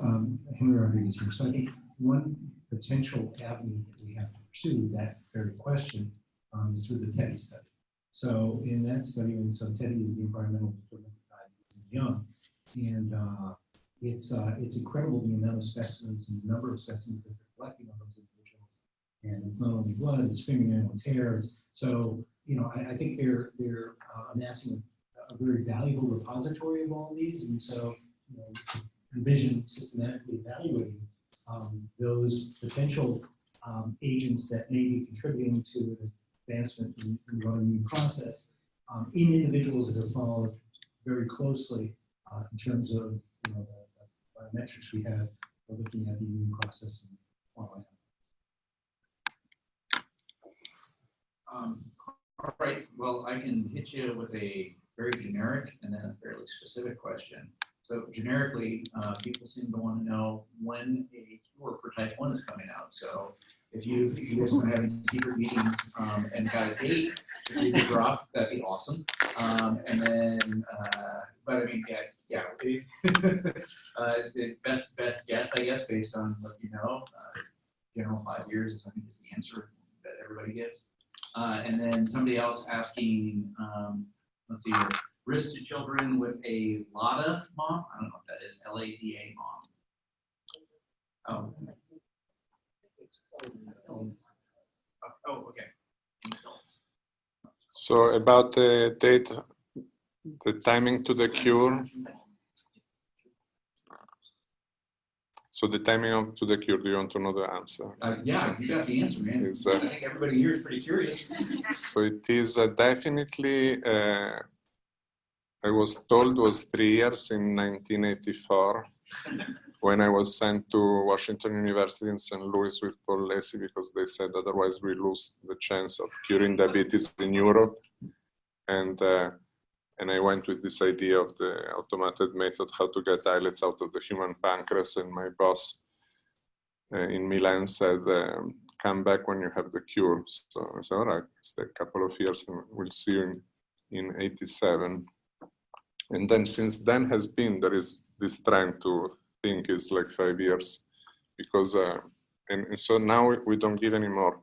S18: Henry Rodriguez here. So I think one potential avenue that we have to pursue that very question is through the TEDdy study. So in that study, TEDdy is the environmental determinant of diabetes in young, and it's incredible the amount of specimens and the number of specimens that they're collecting on those individuals. And it's not only blood, it's fingernail, it's hairs. So I think they're amassing a very valuable repository of all these, and so envision systematically evaluating those potential agents that may be contributing to advancement in the autoimmune process in individuals that are followed very closely in terms of the biometrics we have for looking at the immune process and all
S1: All right, well, I can hit you with a very generic and then a fairly specific question. So generically, people seem to want to know when a cure for type 1 is coming out. So if you guys are having secret meetings and got a date, if you could drop, that'd be awesome. And then, but I mean, yeah. The best guess, I guess, based on what you know, general 5 years, I think is the answer that everybody gives. And then somebody else asking, let's see here, risk to children with a LADA mom. I don't know what that is, LADA mom. Oh, okay.
S3: So about the date, the timing to the cure. So the timing to the cure, do you want to know the answer?
S1: Yeah, you got the answer, man.
S3: Is,
S1: I think everybody here is pretty curious.
S3: So it is definitely, I was told was 3 years in 1984 when I was sent to Washington University in St. Louis with Paul Lacey because they said otherwise we lose the chance of curing diabetes in Europe. And I went with this idea of the automated method, how to get islets out of the human pancreas. And my boss in Milan said, come back when you have the cure. So I said, all right, it's a couple of years and we'll see you in 87. And then since then there is this trend to think it's like 5 years because, and so now we don't give any more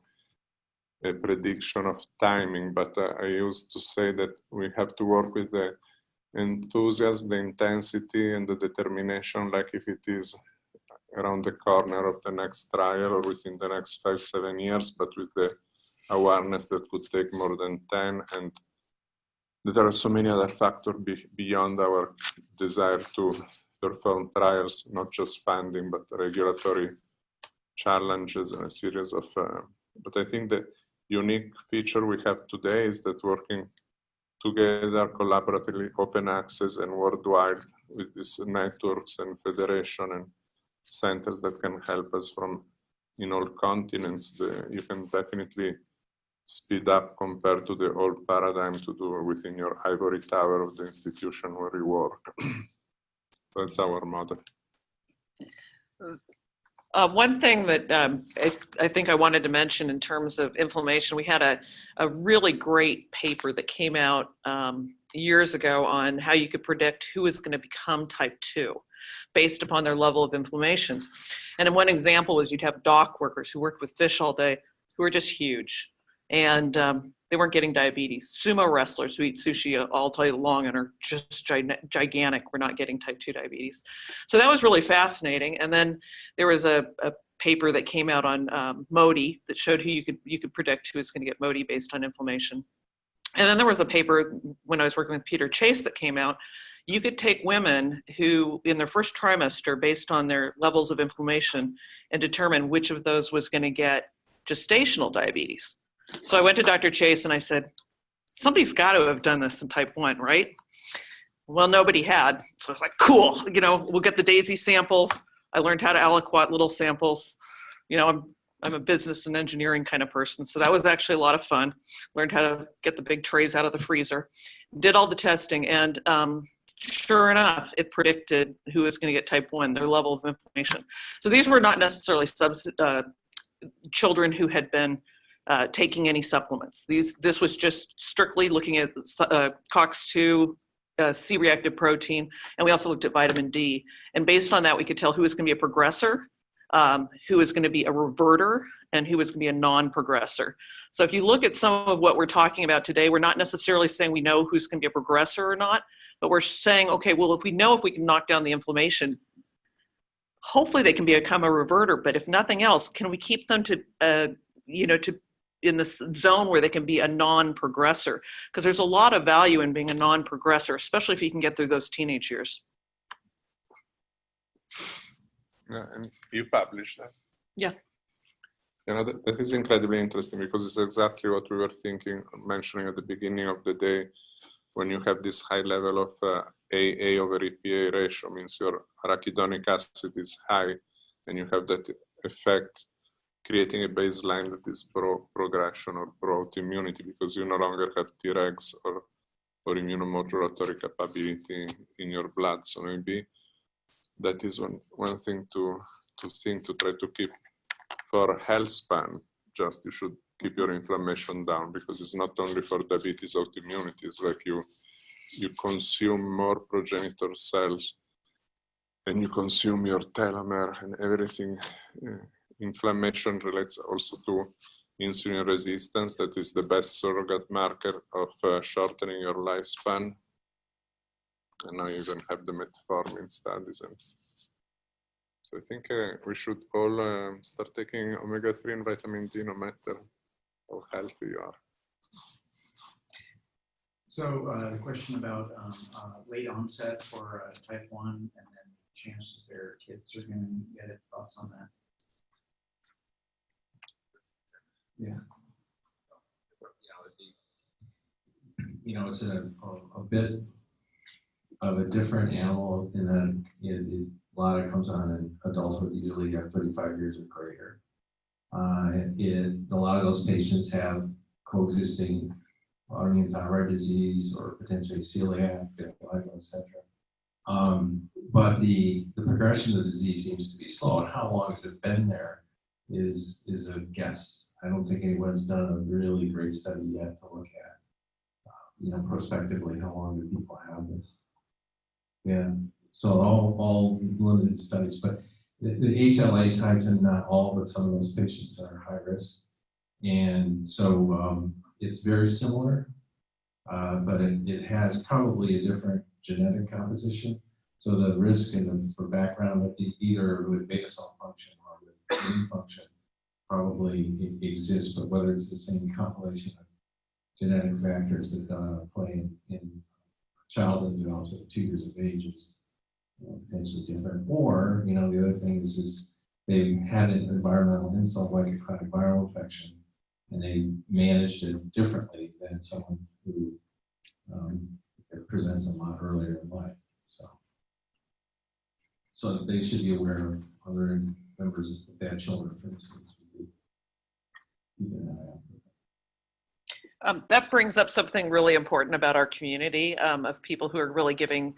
S3: a prediction of timing, but I used to say that we have to work with the enthusiasm, the intensity and the determination, like if it is around the corner of the next trial or within the next 5-7 years, but with the awareness that could take more than 10 and there are so many other factors beyond our desire to perform trials, not just funding, but regulatory challenges and a series of, but I think the unique feature we have today is that working together collaboratively, open access and worldwide with these networks and federation and centers that can help us from in all continents, you can definitely speed up compared to the old paradigm to do within your ivory tower of the institution where you work. That's our model.
S9: One thing that I think I wanted to mention in terms of inflammation, we had a really great paper that came out years ago on how you could predict who is going to become type 2 based upon their level of inflammation. And in one example is you'd have dock workers who worked with fish all day who were just huge. And they weren't getting diabetes. Sumo wrestlers who eat sushi all day long and are just gigantic were not getting type 2 diabetes. So that was really fascinating. And then there was a paper that came out on MODY that showed who you could predict who was going to get MODY based on inflammation. And then there was a paper when I was working with Peter Chase that came out. You could take women who in their first trimester based on their levels of inflammation and determine which of those was going to get gestational diabetes. So I went to Dr. Chase and I said, somebody's got to have done this in type 1, right? Well, nobody had. So I was like, cool, we'll get the DAISY samples. I learned how to aliquot little samples. I'm a business and engineering kind of person. So that was actually a lot of fun. Learned how to get the big trays out of the freezer. Did all the testing and sure enough, it predicted who was going to get type 1, their level of inflammation. So these were not necessarily children who had been taking any supplements. This was just strictly looking at COX-2, C-reactive protein, and we also looked at vitamin D. And based on that, we could tell who was going to be a progressor, who was going to be a reverter, and who was going to be a non-progressor. So if you look at some of what we're talking about today, we're not necessarily saying we know who's going to be a progressor or not, but we're saying, okay, well, if we know if we can knock down the inflammation, hopefully they can become a reverter. But if nothing else, can we keep them to in this zone where they can be a non-progressor? Because there's a lot of value in being a non-progressor, especially if you can get through those teenage years.
S3: Yeah, and you published that.
S9: Yeah.
S3: That is incredibly interesting because it's exactly what we were mentioning at the beginning of the day. When you have this high level of AA over EPA ratio, means your arachidonic acid is high, and you have that effect creating a baseline that is pro-progression or pro-autoimmunity because you no longer have Tregs or or immunomodulatory capability in your blood. So maybe that is one thing to think, to try to keep for health span. Just you should keep your inflammation down, because it's not only for diabetes autoimmunity, it's like you consume more progenitor cells and you consume your telomere and everything. Inflammation relates also to insulin resistance. That is the best surrogate marker of shortening your lifespan. And now you even have the metformin studies. And so I think we should all start taking omega-3 and vitamin D, no matter how healthy you are.
S1: So the question about late onset for type 1 and then chance that their kids are going to get it. Thoughts on that?
S7: Yeah. It's a bit of a different animal in that a lot of it comes on in adulthood, usually at 35 years or greater. A lot of those patients have coexisting autoimmune thyroid disease or potentially celiac, vitiligo, etc. But the progression of the disease seems to be slow, and how long has it been there is a guess. I don't think anyone's done a really great study yet to look at, prospectively, how long do people have this? Yeah, so all limited studies, but the HLA types, and not all, but some of those patients are high risk. And so it's very similar, but it has probably a different genetic composition. So the risk for background of either with beta cell function or with immune function probably exists, but whether it's the same compilation of genetic factors that play in childhood and also 2 years of age is potentially different. Or, the other thing is they've had an environmental insult like a chronic viral infection, and they managed it differently than someone who presents a lot earlier in life. So they should be aware of other members of their children, for instance. Keep an eye out.
S9: That brings up something really important about our community of people who are really giving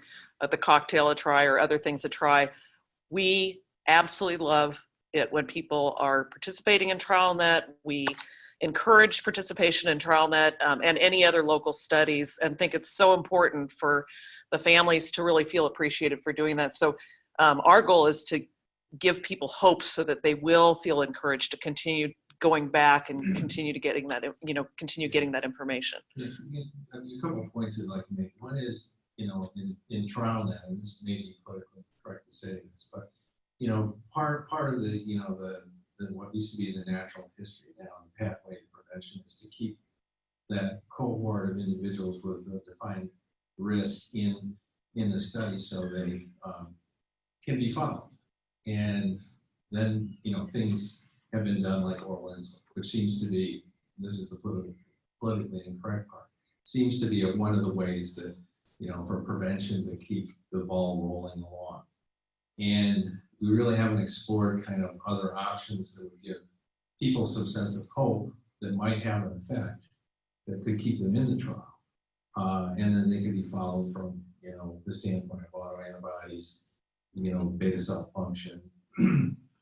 S9: the cocktail a try or other things a try. We absolutely love it when people are participating in TrialNet. We encourage participation in TrialNet and any other local studies, and think it's so important for the families to really feel appreciated for doing that. So our goal is to give people hope so that they will feel encouraged to continue going back and continue to getting that, continue getting that information.
S7: Yeah, there's a couple of points I'd like to make. One is, in TrialNet, and this may be politically correct to say this, but part of the what used to be the natural history now, the pathway to prevention, is to keep that cohort of individuals with a defined risk in the study so they can be followed. And then, things have been done like oral insulin, which seems to be, this is the politically incorrect part, seems to be one of the ways that, for prevention to keep the ball rolling along. And we really haven't explored kind of other options that would give people some sense of hope that might have an effect that could keep them in the trial. And then they could be followed from, the standpoint of autoantibodies, beta cell function,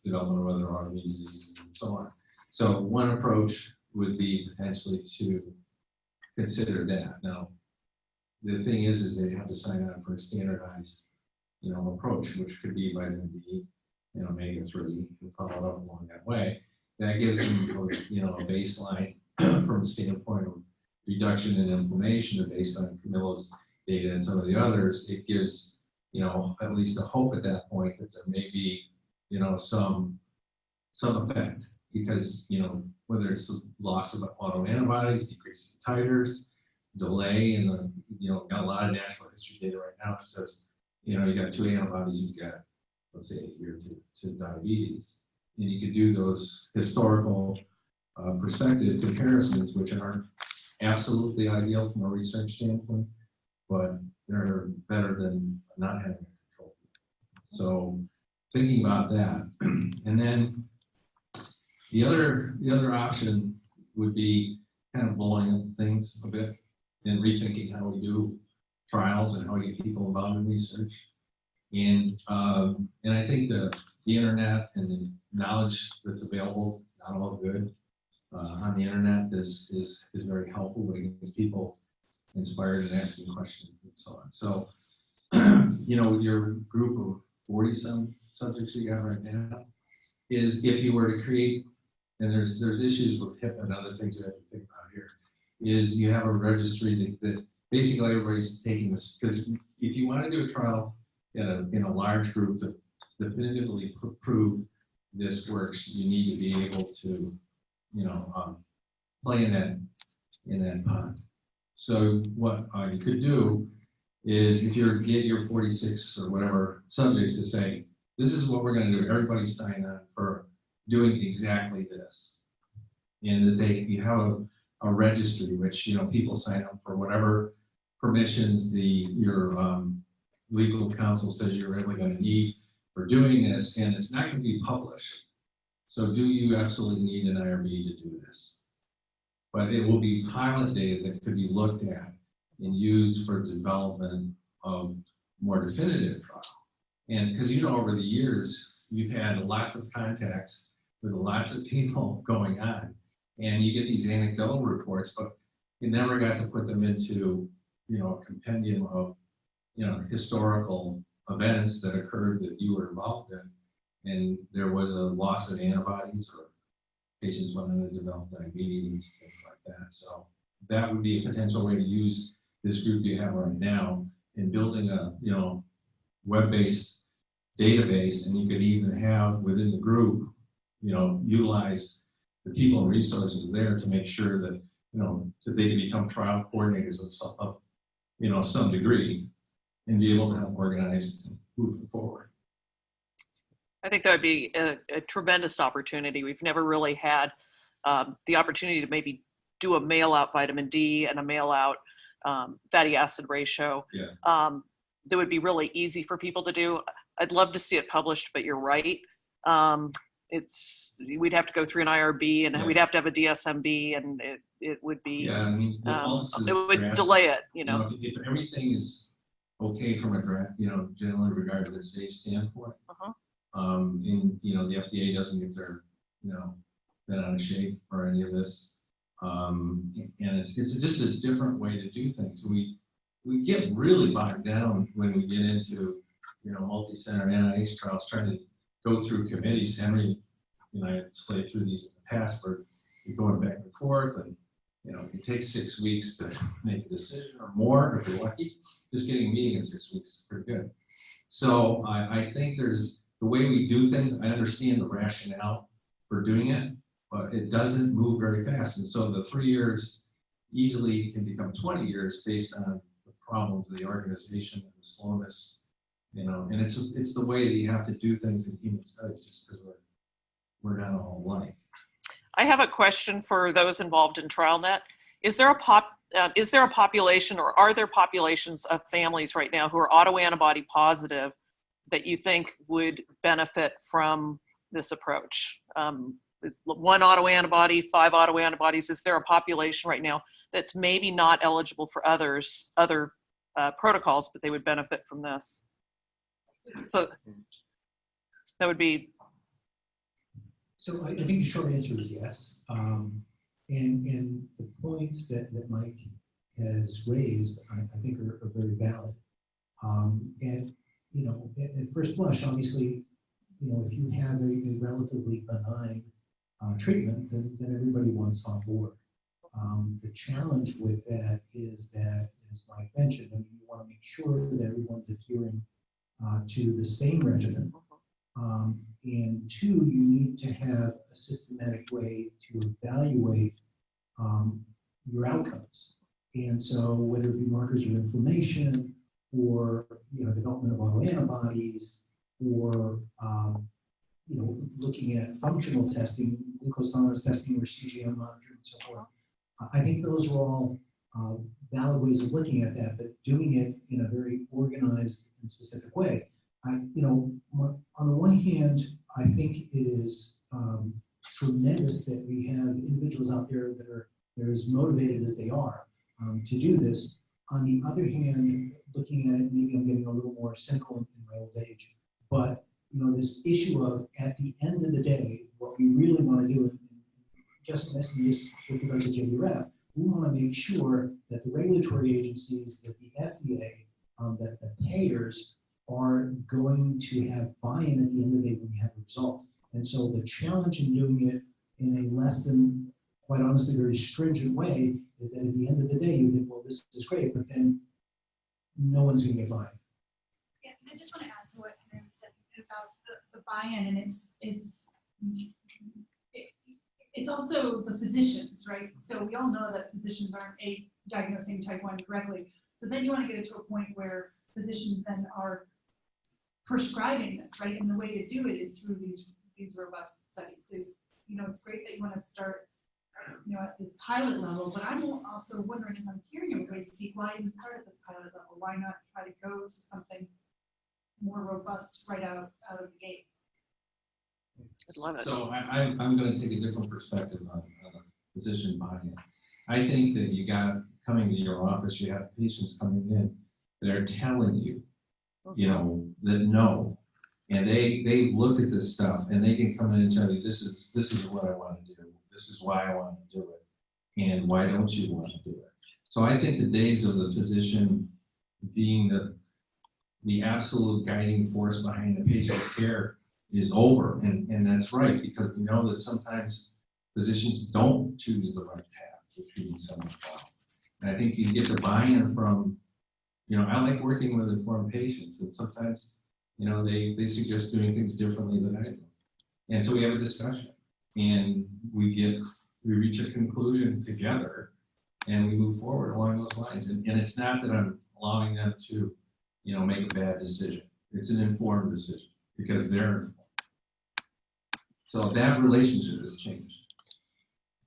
S7: development of other autoimmune diseases, and so on. So one approach would be potentially to consider that. Now, the thing is they have to sign on for a standardized, approach, which could be vitamin D, omega-3, and follow it up along that way. That gives them, a baseline from a standpoint of reduction in inflammation, based on Camilo's data and some of the others. It gives, at least a hope at that point that there may be, some effect, because, whether it's loss of autoantibodies, decrease in titers, delay in the, got a lot of natural history data right now that says, you got 2 antibodies, you've got, let's say, a year to diabetes. And you could do those historical perspective comparisons, which aren't absolutely ideal from a research standpoint, but they're better than not having a control. So thinking about that. And then the other option would be kind of blowing up things a bit and rethinking how we do trials and how we get people involved in research. And I think the internet and the knowledge that's available, not all good, on the internet is very helpful, but it gets people inspired and asking questions and so on. So, you know, with your group of 40-some subjects you got right now, is if you were to create, and there's issues with HIP and other things you have to think about here, is you have a registry that basically everybody's taking this, because if you want to do a trial in a large group to definitively prove this works, you need to be able to, you know, play in that pond. So what you could do is, if you get your 46 or whatever subjects, to say, this is what we're going to do. Everybody sign on for doing exactly this, and that you have a registry, which, you know, people sign up for whatever permissions your legal counsel says you're really going to need for doing this, and it's not going to be published. So do you absolutely need an IRB to do this? But it will be pilot data that could be looked at and used for development of more definitive trial. And because, you know, over the years, you've had lots of contacts with lots of people going on, and you get these anecdotal reports, but you never got to put them into, you know, a compendium of, you know, historical events that occurred that you were involved in, and there was a loss of antibodies, or patients went on to develop diabetes, things like that. So that would be a potential way to use this group you have right now in building a, you know, web-based database, and you could even have within the group, you know, utilize the people and resources there to make sure that, you know, that they can become trial coordinators of you know, some degree, and be able to help organize and move it forward.
S9: I think that would be a tremendous opportunity. We've never really had the opportunity to maybe do a mail-out vitamin D and a mail-out fatty acid ratio.
S7: Yeah.
S9: That would be really easy for people to do. I'd love to see it published, but you're right. We'd have to go through an IRB, and we'd have to have a DSMB, and it would be,
S7: yeah, I mean,
S9: it would delay it, you know.
S7: If everything is okay from a draft, you know, generally regarded as a safe standpoint, and, you know, the FDA doesn't get their, you know, bent out of shape for any of this, and it's just a different way to do things. We get really bogged down when we get into, you know, multi-center NIH trials, trying to go through committees. Henry and I slaved through these in the past, where you're going back and forth, and, you know, it takes 6 weeks to make a decision or more if you're lucky. Just getting a meeting in 6 weeks is pretty good. So I think there's the way we do things. I understand the rationale for doing it, but it doesn't move very fast. And so the 3 years easily can become 20 years based on the problems of the organization and the slowness, you know, and it's the way that you have to do things in human studies, just because we're not all alike.
S9: I have a question for those involved in TrialNet. Is there a population, or are there populations of families right now who are autoantibody positive that you think would benefit from this approach? Is 1 autoantibody, 5 autoantibodies? Is there a population right now that's maybe not eligible for other protocols, but they would benefit from this? So that would be.
S18: So I think the short answer is yes. And the points that Mike has raised, I think are very valid. And, you know, at first blush, obviously, you know, if you have a relatively benign treatment, then everybody wants on board. The challenge with that is that, as Mike mentioned, I mean, you want to make sure that everyone's adhering to the same regimen. And 2, you need to have a systematic way to evaluate your outcomes. And so whether it be markers of inflammation, or, you know, development of autoantibodies, or you know, looking at functional testing, glucose tolerance testing, or CGM monitoring, and so forth. I think those are all valid ways of looking at that, but doing it in a very organized and specific way. You know, on the one hand, I think it is tremendous that we have individuals out there that are as motivated as they are to do this. On the other hand, looking at it, maybe I'm getting a little more cynical in my old age, but this issue of at the end of the day, what we really want to do, and just mentioned this with regard to JDRF, we want to make sure that the regulatory agencies, that the FDA, that the payers are going to have buy-in at the end of the day when we have a result. And so the challenge in doing it in a less than, quite honestly, very stringent way is that at the end of the day, you think, well, this is great, but then no one's going to get buy-in.
S6: Yeah, I just want to add to what Henry said about the buy-in, and it's also the physicians, right? So we all know that physicians aren't diagnosing type 1 correctly. So then you want to get it to a point where physicians then are prescribing this, right? And the way to do it is through these robust studies. So, it's great that you want to start, at this pilot level, but I'm also wondering, as I'm hearing everybody speak, why even start at this pilot level? Why not try to go to something more robust right out of the gate?
S7: So I'm going to take a different perspective on physician buy-in. I think that you got coming to your office, you have patients coming in that are telling you, that no, and they looked at this stuff and they can come in and tell you this is what I want to do, this is why I want to do it, and why don't you want to do it? So I think the days of the physician being the absolute guiding force behind the patient's care is over, and that's right, because we know that sometimes physicians don't choose the right path to treating someone well. And I think you get the buy-in from, I like working with informed patients, and sometimes, they suggest doing things differently than I do. And so we have a discussion, and we reach a conclusion together, and we move forward along those lines. And it's not that I'm allowing them to, make a bad decision. It's an informed decision because they're informed. So that relationship has changed.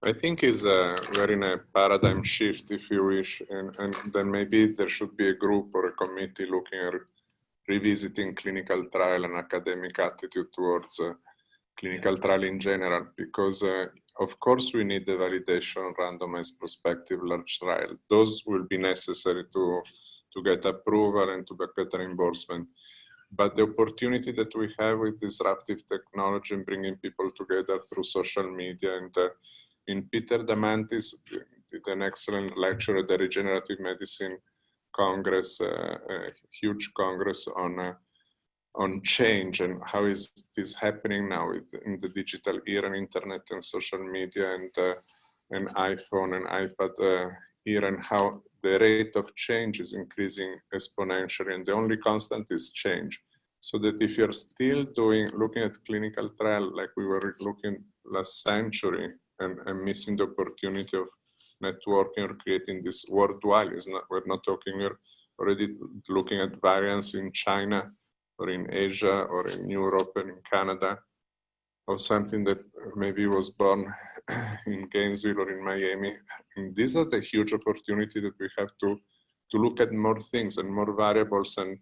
S3: I think we're in a paradigm shift, if you wish, and then maybe there should be a group or a committee looking at revisiting clinical trial and academic attitude towards clinical trial in general, because of course we need the validation, randomized prospective large trial. Those will be necessary to get approval and to get reimbursement. But the opportunity that we have with disruptive technology and bringing people together through social media, and in Peter Diamandis did an excellent lecture at the Regenerative Medicine Congress, a huge congress on change and how is this happening now in the digital era and internet and social media and iPhone and iPad era, and how the rate of change is increasing exponentially, and the only constant is change. So that if you're still looking at clinical trial like we were looking last century and missing the opportunity of networking or creating this worldwide, we're not talking, we're already looking at variants in China or in Asia or in Europe and in Canada, or something that maybe was born in Gainesville or in Miami. And these are the huge opportunity that we have to look at more things and more variables. And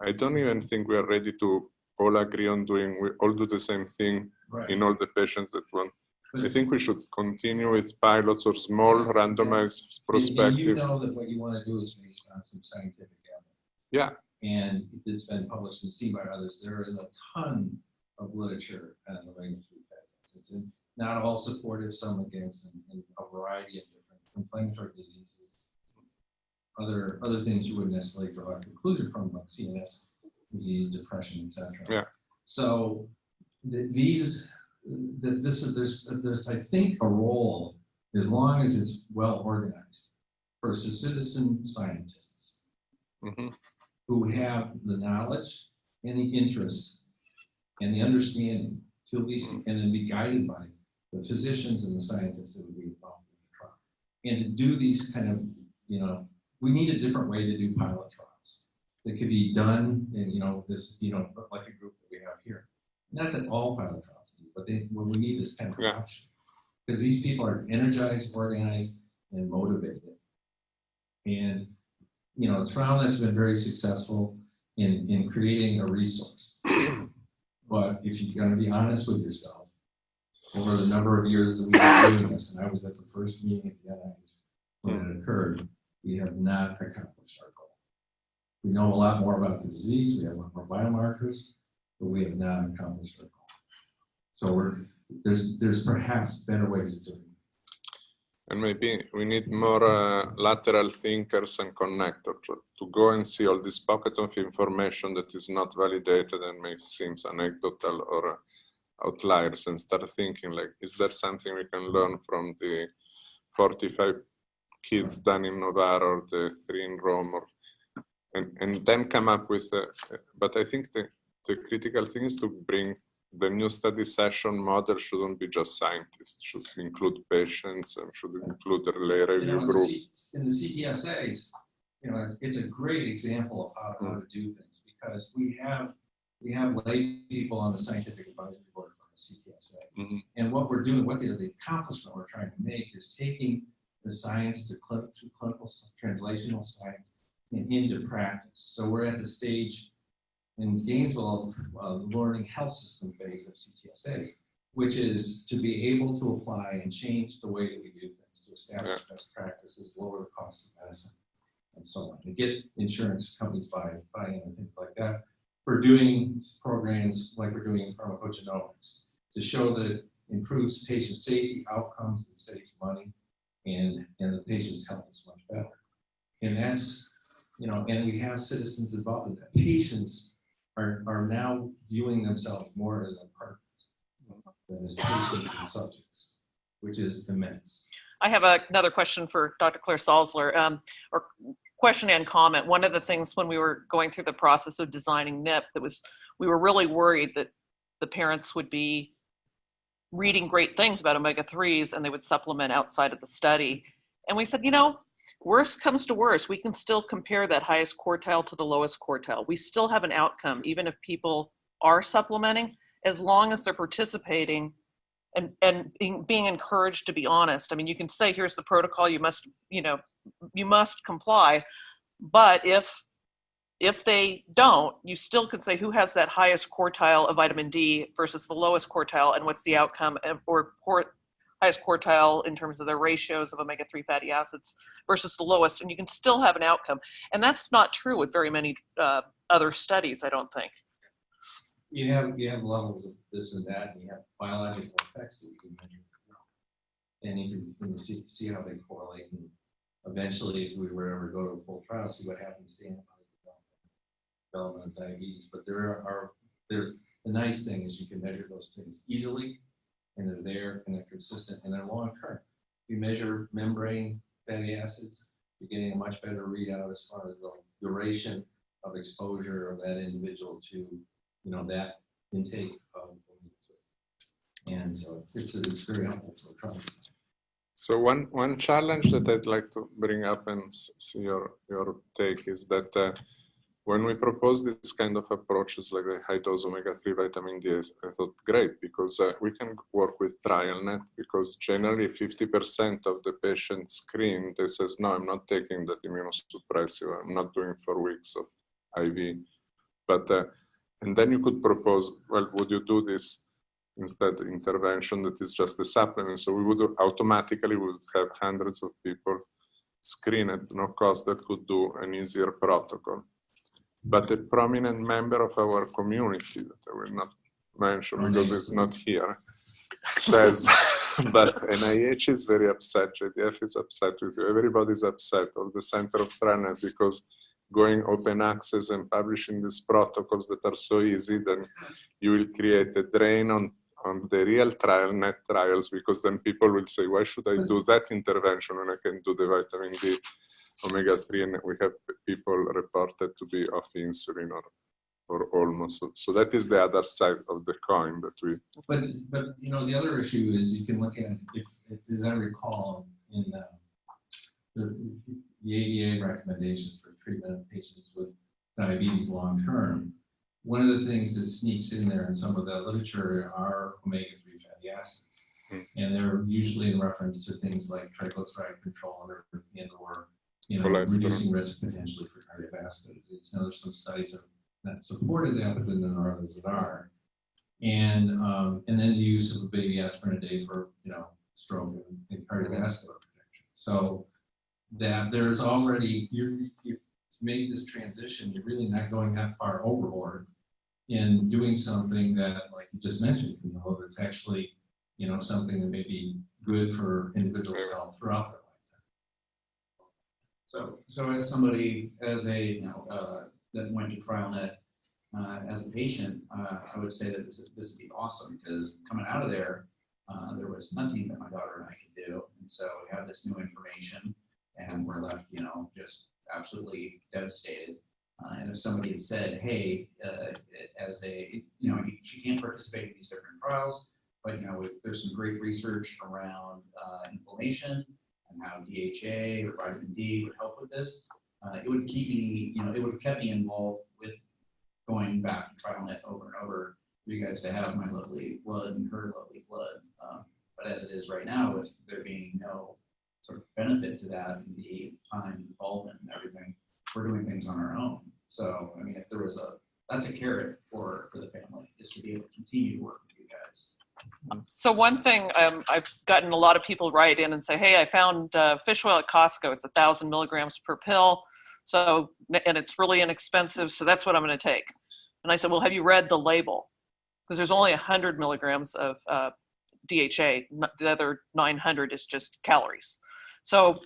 S3: I don't even think we are ready to all agree on we all do the same thing in all the patients that want. I think we should continue with pilots or small randomized prospective.
S7: And you know that what you want to do is based on some scientific evidence.
S3: Yeah.
S7: And it's been published and seen by others. There is a ton of literature on the regulatory pathways. It's not all supportive, some against, and a variety of different inflammatory diseases. Other things you wouldn't necessarily draw a conclusion from, like CNS disease, depression, etc.
S3: Yeah.
S7: So there's I think a role, as long as it's well organized, for citizen scientists who have the knowledge and the interest and the understanding to at least and then be guided by the physicians and the scientists that would be involved in the trial. And to do these kind of, we need a different way to do pilot trials that could be done in, like a group that we have here. Not that all pilot trials do, but when we need this kind of option. Because these people are energized, organized, and motivated. And, trial that's been very successful in creating a resource. But if you're going to be honest with yourself, over the number of years that we've been doing this, and I was at the first meeting at the NIH when it occurred, we have not accomplished our goal. We know a lot more about the disease, we have a lot more biomarkers, but we have not accomplished our goal. So there's perhaps better ways of doing it.
S3: And maybe we need more lateral thinkers and connectors to go and see all this pocket of information that is not validated and may seem anecdotal or outliers, and start thinking like, is there something we can learn from the 45 kids done in Novara or the 3 in Rome, and then come up with, but I think the critical thing is to bring the new study session model shouldn't be just scientists, should include patients and should include the relay review group.
S7: In the CTSAs, it's a great example of how to do things, because we have lay people on the scientific advisory board for the CTSA. And what we're doing, the accomplishment we're trying to make is taking the science through clinical translational science and into practice. So we're at the stage in Gainesville, learning health system phase of CTSAs, which is to be able to apply and change the way that we do things, to establish best practices, lower the cost of medicine, and so on, and get insurance companies buying and things like that. We're doing programs like we're doing in pharmacogenomics to show that it improves patient safety outcomes and saves money, and the patient's health is much better. And that's, and we have citizens involved in that. Patients are now viewing themselves more as a partner than as patients and subjects, which is immense.
S9: I have another question for Dr. Claire Salzler, or question and comment. One of the things when we were going through the process of designing NIP, we were really worried that the parents would be reading great things about omega-3s and they would supplement outside of the study. And we said, worst comes to worst, we can still compare that highest quartile to the lowest quartile. We still have an outcome, even if people are supplementing, as long as they're participating and being encouraged to be honest. I mean, you can say, here's the protocol, you must comply, but if they don't, you still can say who has that highest quartile of vitamin D versus the lowest quartile, and what's the outcome, or highest quartile in terms of their ratios of omega-3 fatty acids versus the lowest, and you can still have an outcome. And that's not true with very many other studies, I don't think.
S7: You have levels of this and that, and you have biological effects that you can measure. And you can see how they correlate. And eventually, if we were ever to go to a full trial, see what happens to antibody development of diabetes. But there's the nice thing is you can measure those things easily, and they're there, and they're consistent, and they're long term. If you measure membrane fatty acids, you're getting a much better readout as far as the duration of exposure of that individual to that intake of omega-3. And so it's very helpful for trials.
S3: So one challenge that I'd like to bring up and see your take is that when we propose this kind of approaches like the high dose omega-3 vitamin D, I thought great, because we can work with TrialNet, because generally 50% of the patients screened, they says, no, I'm not taking that immunosuppressive, I'm not doing 4 weeks of IV. But, and then you could propose, well, would you do this instead intervention that is just a supplement? So we would automatically have hundreds of people screened at no cost that could do an easier protocol. But a prominent member of our community that I will not mention because it's not here says, but NIH is very upset, JDF is upset with you, everybody's upset, or the Center of TrialNet, because going open access and publishing these protocols that are so easy, then you will create a drain on the real TrialNet trials, because then people will say, why should I do that intervention when I can do the vitamin D omega-3, and we have people reported to be off insulin or almost. So that is the other side of the coin that we.
S7: But the other issue is you can look at, as I recall, in the ADA recommendations for treatment of patients with diabetes long term. One of the things that sneaks in there in some of the literature are omega-3 fatty acids. And they're usually in reference to things like triglyceride control or reducing risk potentially for cardiovascular disease. Now there's some studies that supported that, but then there are others that are. And then the use of a baby aspirin a day for stroke and cardiovascular protection. So that there's already, you've made this transition, you're really not going that far overboard in doing something that, like you just mentioned, that's actually, something that may be good for individuals' health throughout their lifetime.
S1: So as somebody, that went to TrialNet as a patient, I would say that this would be awesome, because coming out of there, there was nothing that my daughter and I could do. And so we have this new information and we're left, just absolutely devastated. And if somebody had said, hey, she can't participate in these different trials, but there's some great research around inflammation and how DHA or vitamin D would help with this, it would keep me, it would have kept me involved with going back to TrialNet over and over for you guys to have my lovely blood and her lovely blood. But as it is right now, with there being no sort of benefit to that and the time involvement and everything, we're doing things on our own. So, I mean, if there was that's a carrot for the family, is to be able to continue to work with you guys.
S9: So one thing, I've gotten a lot of people write in and say, hey, I found fish oil at Costco. It's 1,000 milligrams per pill. So, and it's really inexpensive. So that's what I'm going to take. And I said, well, have you read the label? Because there's only 100 milligrams of DHA. The other 900 is just calories. So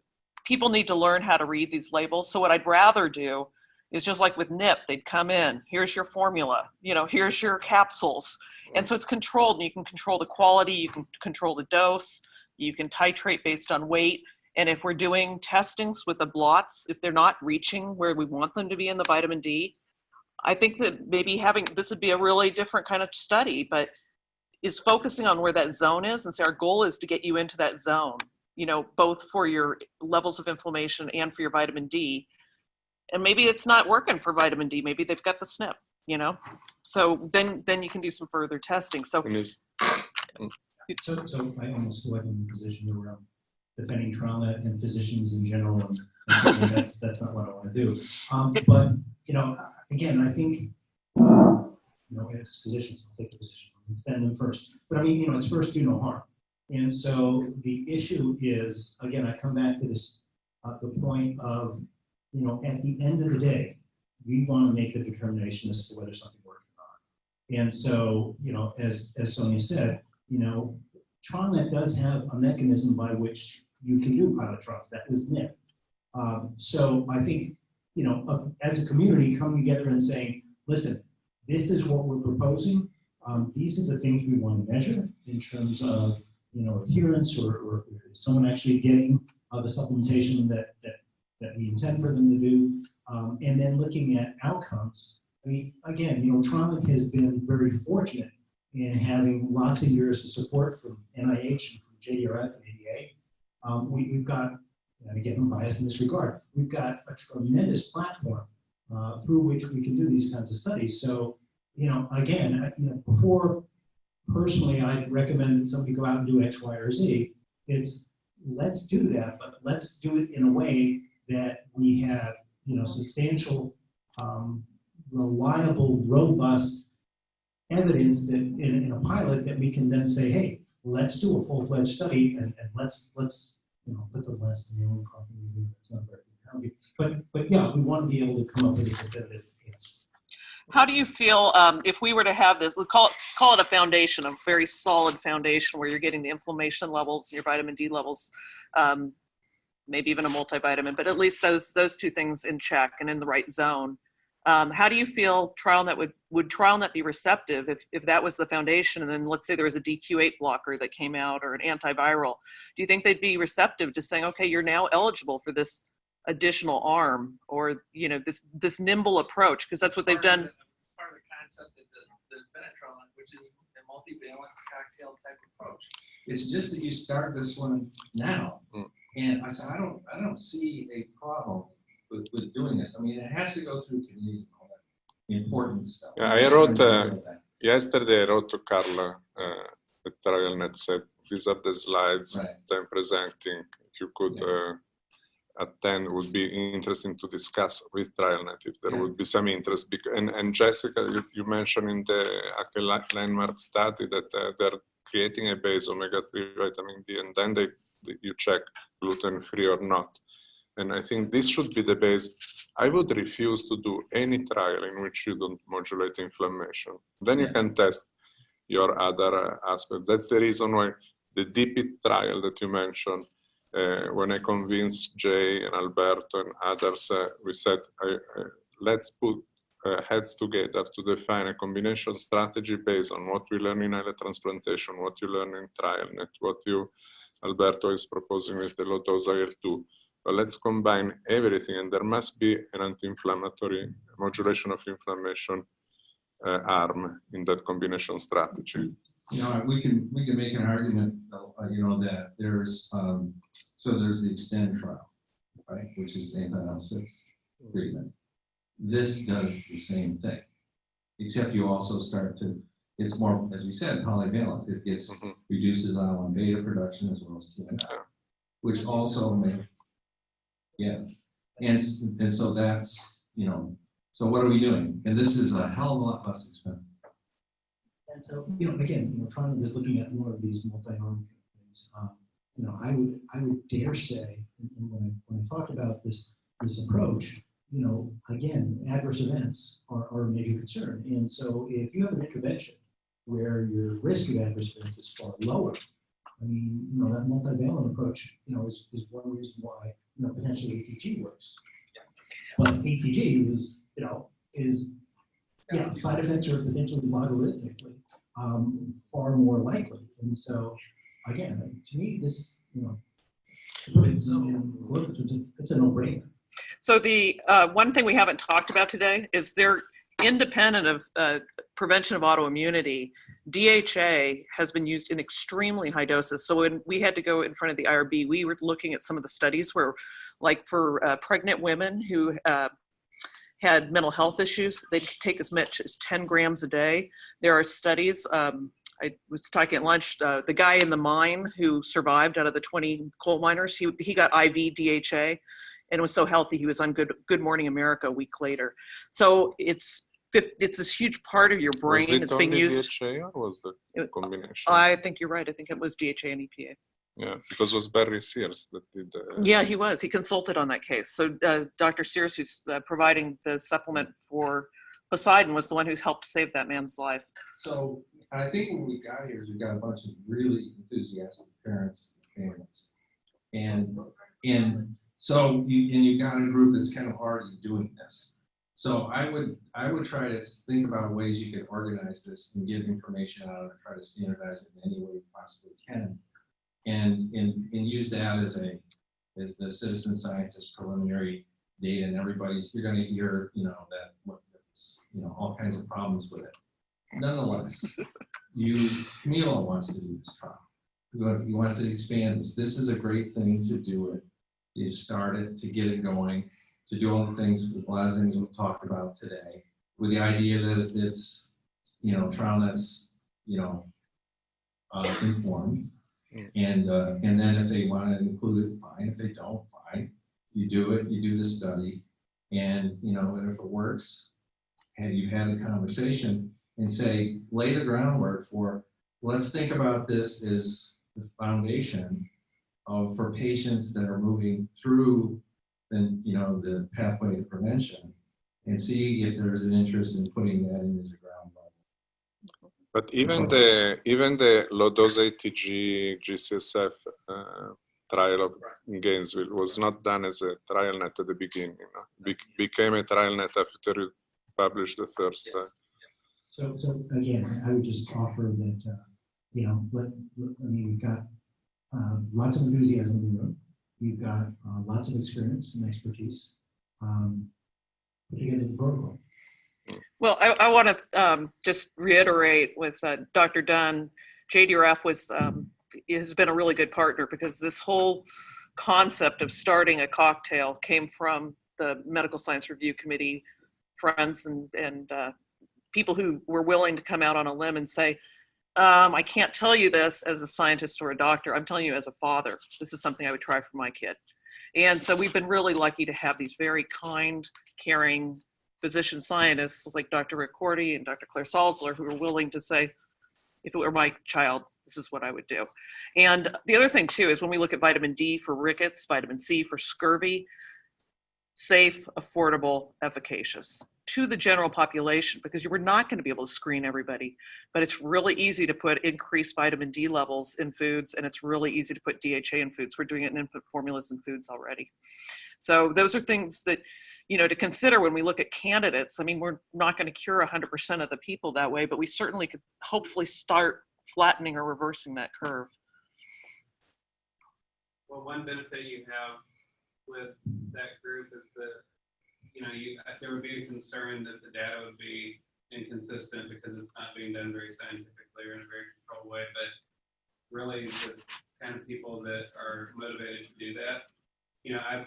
S9: people need to learn how to read these labels. So what I'd rather do is just like with NIP, they'd come in, here's your formula, here's your capsules. And so it's controlled, and you can control the quality, you can control the dose, you can titrate based on weight. And if we're doing testings with the blots, if they're not reaching where we want them to be in the vitamin D, I think that maybe this would be a really different kind of study, but is focusing on where that zone is. And so our goal is to get you into that zone, both for your levels of inflammation and for your vitamin D. And maybe it's not working for vitamin D. Maybe they've got the SNP, So then you can do some further testing. So,
S18: so I almost feel like I'm in the position where I'm defending TrialNet and physicians in general, and that's not what I want to do. But again, I think as physicians, I'll take the position, defend them first. But I mean, it's first do no harm. And so the issue is, again, I come back to this, the point of, at the end of the day, we want to make the determination as to whether something works or not. And so, as Sonia said, TrialNet does have a mechanism by which you can do pilot trials. That was NIP. So I think, as a community coming together and saying, listen, this is what we're proposing. These are the things we want to measure in terms of, adherence or is someone actually getting the supplementation that we intend for them to do. And then looking at outcomes. I mean, again, TrialNet has been very fortunate in having lots of years of support from NIH and from JDRF and ADA. We've got, and again, I'm biased in this regard, we've got a tremendous platform through which we can do these kinds of studies. So, again, before personally I recommend that somebody go out and do X, Y, or Z, let's do that, but let's do it in a way that we have, substantial, reliable, robust evidence that in a pilot that we can then say, hey, let's do a full-fledged study and let's put the less in the only coffee. That's not very good. But yeah, we want to be able to come up with a definitive answer.
S9: how do you feel if we were to have this, we'll call it a foundation, a very solid foundation where you're getting the inflammation levels, your vitamin D levels, maybe even a multivitamin, but at least those two things in check and in the right zone. How do you feel TrialNet would TrialNet be receptive if that was the foundation, and then let's say there was a DQ8 blocker that came out or an antiviral? Do you think they'd be receptive to saying, okay, you're now eligible for this additional arm, or this nimble approach, because that's what they've done?
S17: Part of the concept that there's been at TrialNet, which is a multivalent cocktail type approach. It's just that you start this one now, and I said I don't see a problem with doing this. I mean, it has to go through committees and all that important stuff.
S3: Yeah, I wrote yesterday. I wrote to Carla at TrialNet, said these are the slides I'm presenting. If you could attend, would be interesting to discuss with TrialNet if there would be some interest. And Jessica, you mentioned in the landmark study that they're creating a base omega-3 vitamin D, and then you check gluten-free or not. And I think this should be the base. I would refuse to do any trial in which you don't modulate inflammation. Then you can test your other aspect. That's the reason why the DP trial that you mentioned, when I convinced Jay and Alberto and others, we said, let's put heads together to define a combination strategy based on what we learn in islet transplantation, what you learn in TrialNet, what you, Alberto, is proposing with the low-dose IL-2. But let's combine everything, and there must be an anti-inflammatory modulation of inflammation arm in that combination strategy.
S7: You know, we can make an argument, you know, that there's there's the extend trial, right, which is anti-IL-6 treatment. This does the same thing, except you also start to, it's more, as we said, polyvalent. It gets reduces IL-1 beta production as well as TNF, which also makes, and so that's, you know, so what are we doing? And this is a hell of a lot less expensive.
S18: And so, you know, again, you know, trying is looking at more of these multi-arm things. You know, I would dare say, and when I talk about this approach, you know, again, adverse events are a major concern. And so if you have an intervention where your risk of adverse events is far lower, I mean, you know, that multivalent approach, you know, is one reason why, you know, potentially ATG works. But ATG is, you know, side effects are potentially logarithmically far more likely. And so, again, to me, this, you know, it's a no-brainer.
S9: So the one thing we haven't talked about today is they're independent of prevention of autoimmunity. DHA has been used in extremely high doses. So when we had to go in front of the IRB, we were looking at some of the studies where, like for pregnant women who had mental health issues, they could take as much as 10 grams a day. There are studies, I was talking at lunch, the guy in the mine who survived out of the 20 coal miners, he got IV DHA and was so healthy he was on Good Morning America a week later. So it's this huge part of your brain.
S3: Was it
S9: it's being
S3: only
S9: used.
S3: DHA or was the combination?
S9: I think you're right. I think it was DHA and EPA.
S3: Yeah, because it was Barry Sears that did.
S9: Yeah, he was. He consulted on that case. So Dr. Sears, who's providing the supplement for Poseidon, was the one who's helped save that man's life.
S7: So I think what we've got here is we've got a bunch of really enthusiastic parents and families, and so you've got a group that's kind of already doing this. So I would try to think about ways you could organize this and get information out and try to standardize it in any way you possibly can. And use that as the citizen scientist preliminary data, and you're going to hear, you know, that you know, all kinds of problems with it. Nonetheless, Camilo wants to do this trial. He wants to expand this. This is a great thing to do it. You start it, to get it going, to do all the things, a lot of things we've talked about today, with the idea that it's, you know, trial that's, you know, informed. And then if they want to include it, fine. If they don't, fine. You do it, you do the study, and, you know, and if it works, and you've had a conversation and say, lay the groundwork for, let's think about this as the foundation for patients that are moving through the pathway to prevention, and see if there's an interest in putting that in as a ground level.
S3: But even the low dose ATG GCSF trial of Gainesville was not done as a trial net at the beginning. Became a trial net after you published the first.
S18: So again, I would just offer that you know, I mean, we've got lots of enthusiasm in the room. We've got lots of experience and expertise. Put together the protocol.
S9: Well, I want to just reiterate with Dr. Dunn, JDRF has been a really good partner, because this whole concept of starting a cocktail came from the Medical Science Review Committee friends and people who were willing to come out on a limb and say, I can't tell you this as a scientist or a doctor. I'm telling you as a father, this is something I would try for my kid. And so we've been really lucky to have these very kind, caring physician scientists like Dr. Rick Cordy and Dr. Claire Salzler, who are willing to say, if it were my child, this is what I would do. And the other thing too is when we look at vitamin D for rickets, vitamin C for scurvy, safe, affordable, efficacious to the general population, because you were not going to be able to screen everybody. But it's really easy to put increased vitamin D levels in foods, and it's really easy to put DHA in foods. We're doing it in infant formulas and foods already. So those are things that, you know, to consider when we look at candidates. I mean, we're not going to cure 100% of the people that way, but we certainly could hopefully start flattening or reversing that curve.
S15: Well, one benefit you have with that group is that, you know, there would be a concern that the data would be inconsistent because it's not being done very scientifically or in a very controlled way. But really, the kind of people that are motivated to do that, you know, I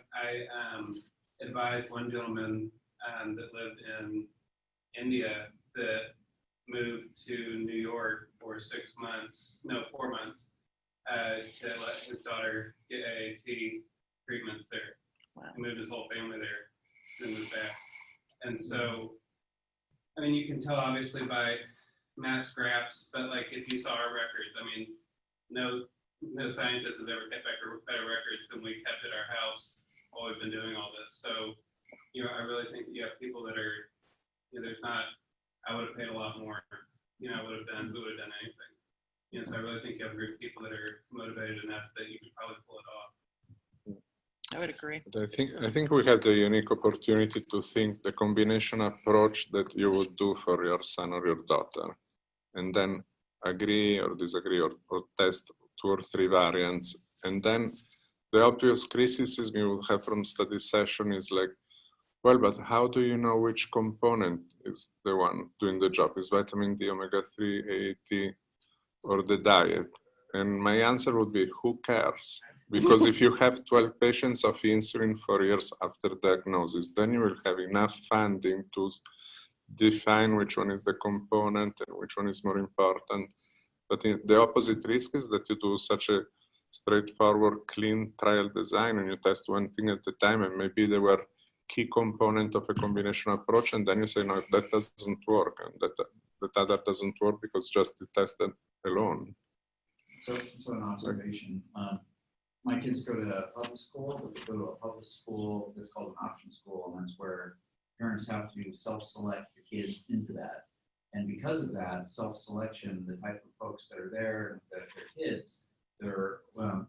S15: advised one gentleman that lived in India that moved to New York for 4 months, to let his daughter get AAT treatments there.
S9: Wow.
S15: He moved his whole family there and moved back. And so, I mean, you can tell obviously by Matt's graphs, but like if you saw our records, I mean, no scientist has ever kept better records than we kept at our house while we've been doing all this. So, you know, I really think you have people that are, you know, I would have paid a lot more, you know, who would have done anything. You know, so I really think you have a group of people that are motivated enough that you could probably pull it off.
S9: I would agree.
S3: But I think we had the unique opportunity to think the combination approach that you would do for your son or your daughter, and then agree or disagree or test 2 or 3 variants. And then the obvious criticism you will have from study session is like, well, but how do you know which component is the one doing the job? Is vitamin D, omega-3, AAT, or the diet? And my answer would be, who cares? Because if you have 12 patients of insulin 4 years after diagnosis, then you will have enough funding to define which one is the component and which one is more important. But the opposite risk is that you do such a straightforward, clean trial design and you test one thing at a time, and maybe they were key component of a combination approach, and then you say, no, that doesn't work, and that other doesn't work because just the tested alone.
S1: So an observation. My kids go to public school, but they go to a public school that's called an option school, and that's where parents have to self-select the kids into that. And because of that self-selection, the type of folks that are there, that are kids, they're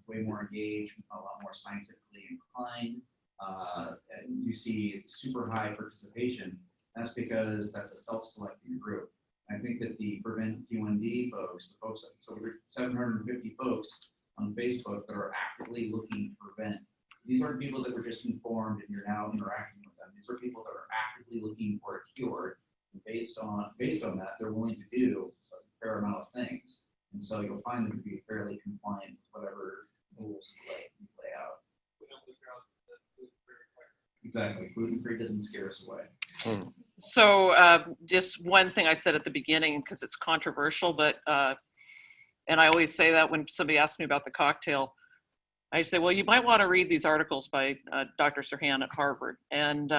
S1: way more engaged, a lot more scientifically inclined. And you see super high participation. That's because that's a self-selecting group. I think that the Prevent T1D folks, so we're 750 folks on Facebook that are actively looking to prevent. These aren't people that were just informed and you're now interacting with them. These are people that are actively looking for a cure. And based on that, they're willing to do a fair amount of things. And so you'll find them to be fairly compliant with whatever rules you lay out. Exactly. Gluten-free doesn't scare us away.
S9: So just one thing I said at the beginning, because it's controversial, but, and I always say that when somebody asks me about the cocktail, I say, well, you might want to read these articles by Dr. Serhan at Harvard and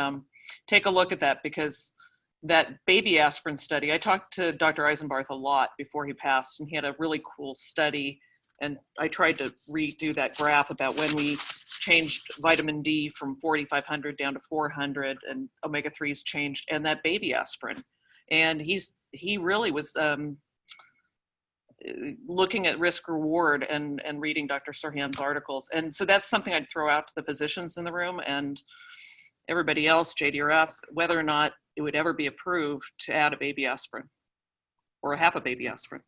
S9: take a look at that, because that baby aspirin study, I talked to Dr. Eisenbarth a lot before he passed, and he had a really cool study. And I tried to redo that graph about when we changed vitamin D from 4,500 down to 400, and omega-3s changed, and that baby aspirin. And he really was looking at risk reward and reading Dr. Serhan's articles. And so that's something I'd throw out to the physicians in the room and everybody else, JDRF, whether or not it would ever be approved to add a baby aspirin or a half a baby aspirin.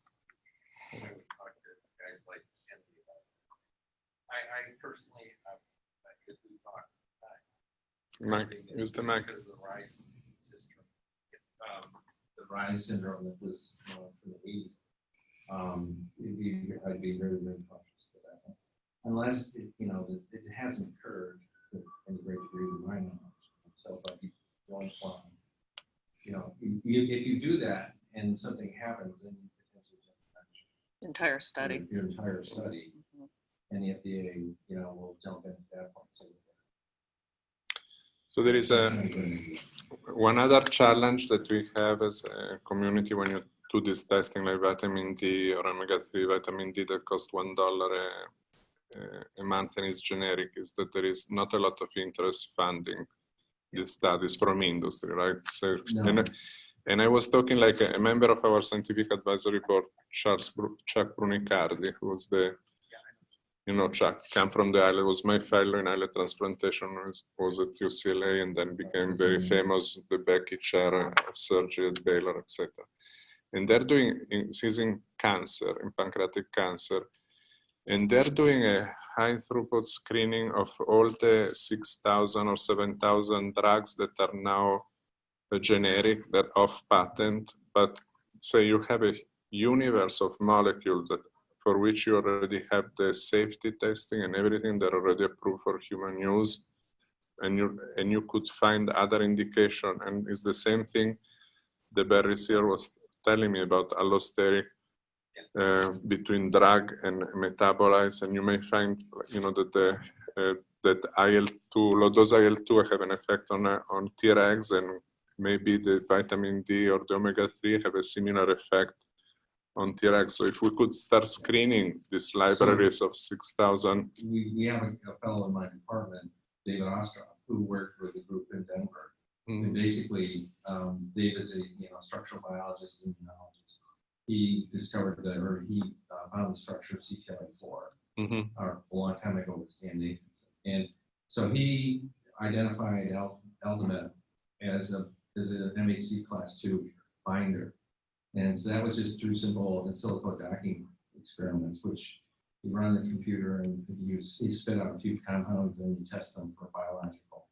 S19: I personally, because we talked
S3: Use the mic.
S19: because of the RISE system.
S7: The RISE syndrome that was from the 80s. I'd be very, very cautious for that. Unless it hasn't occurred to any great degree to my knowledge. So, but you don't want, if you do that and something happens, then you potentially
S9: Entire study.
S7: Your entire study. And the FDA, will jump in at that point.
S3: So there is one other challenge that we have as a community when you do this testing like vitamin D or omega-3 vitamin D that costs $1 a month and is generic, is that there is not a lot of interest funding these studies from industry, right? So,
S7: No.
S3: and I was talking like a member of our scientific advisory board, Chuck Brunicardi, who was the, you know, Chuck came from the island, was my fellow in islet transplantation, was at UCLA, and then became very famous, the Becky Chair of Surgery at Baylor, etc. And they're doing, he's in cancer, in pancreatic cancer, and they're doing a high throughput screening of all the 6,000 or 7,000 drugs that are now generic, that off patent, but say you have a universe of molecules that for which you already have the safety testing and everything that are already approved for human use, and you could find other indication. And it's the same thing the Barry's here was telling me about allosteric between drug and metabolites, and you may find, you know, that the that IL-2, low dose IL-2 have an effect on Tregs, and maybe the vitamin D or the omega-3 have a similar effect on Tregs. So if we could start screening these libraries of 6,000.
S7: We have a fellow in my department, David Ostroff, who worked with a group in Denver. And basically, David's a structural biologist, immunologist. He discovered he found the structure of CTLA-4 a long time ago with Stan Nathanson. And so he identified Eldamet as an MHC class 2 binder. And so that was just through simple in silico docking experiments, which you run the computer and you spit out a few compounds and you test them for biological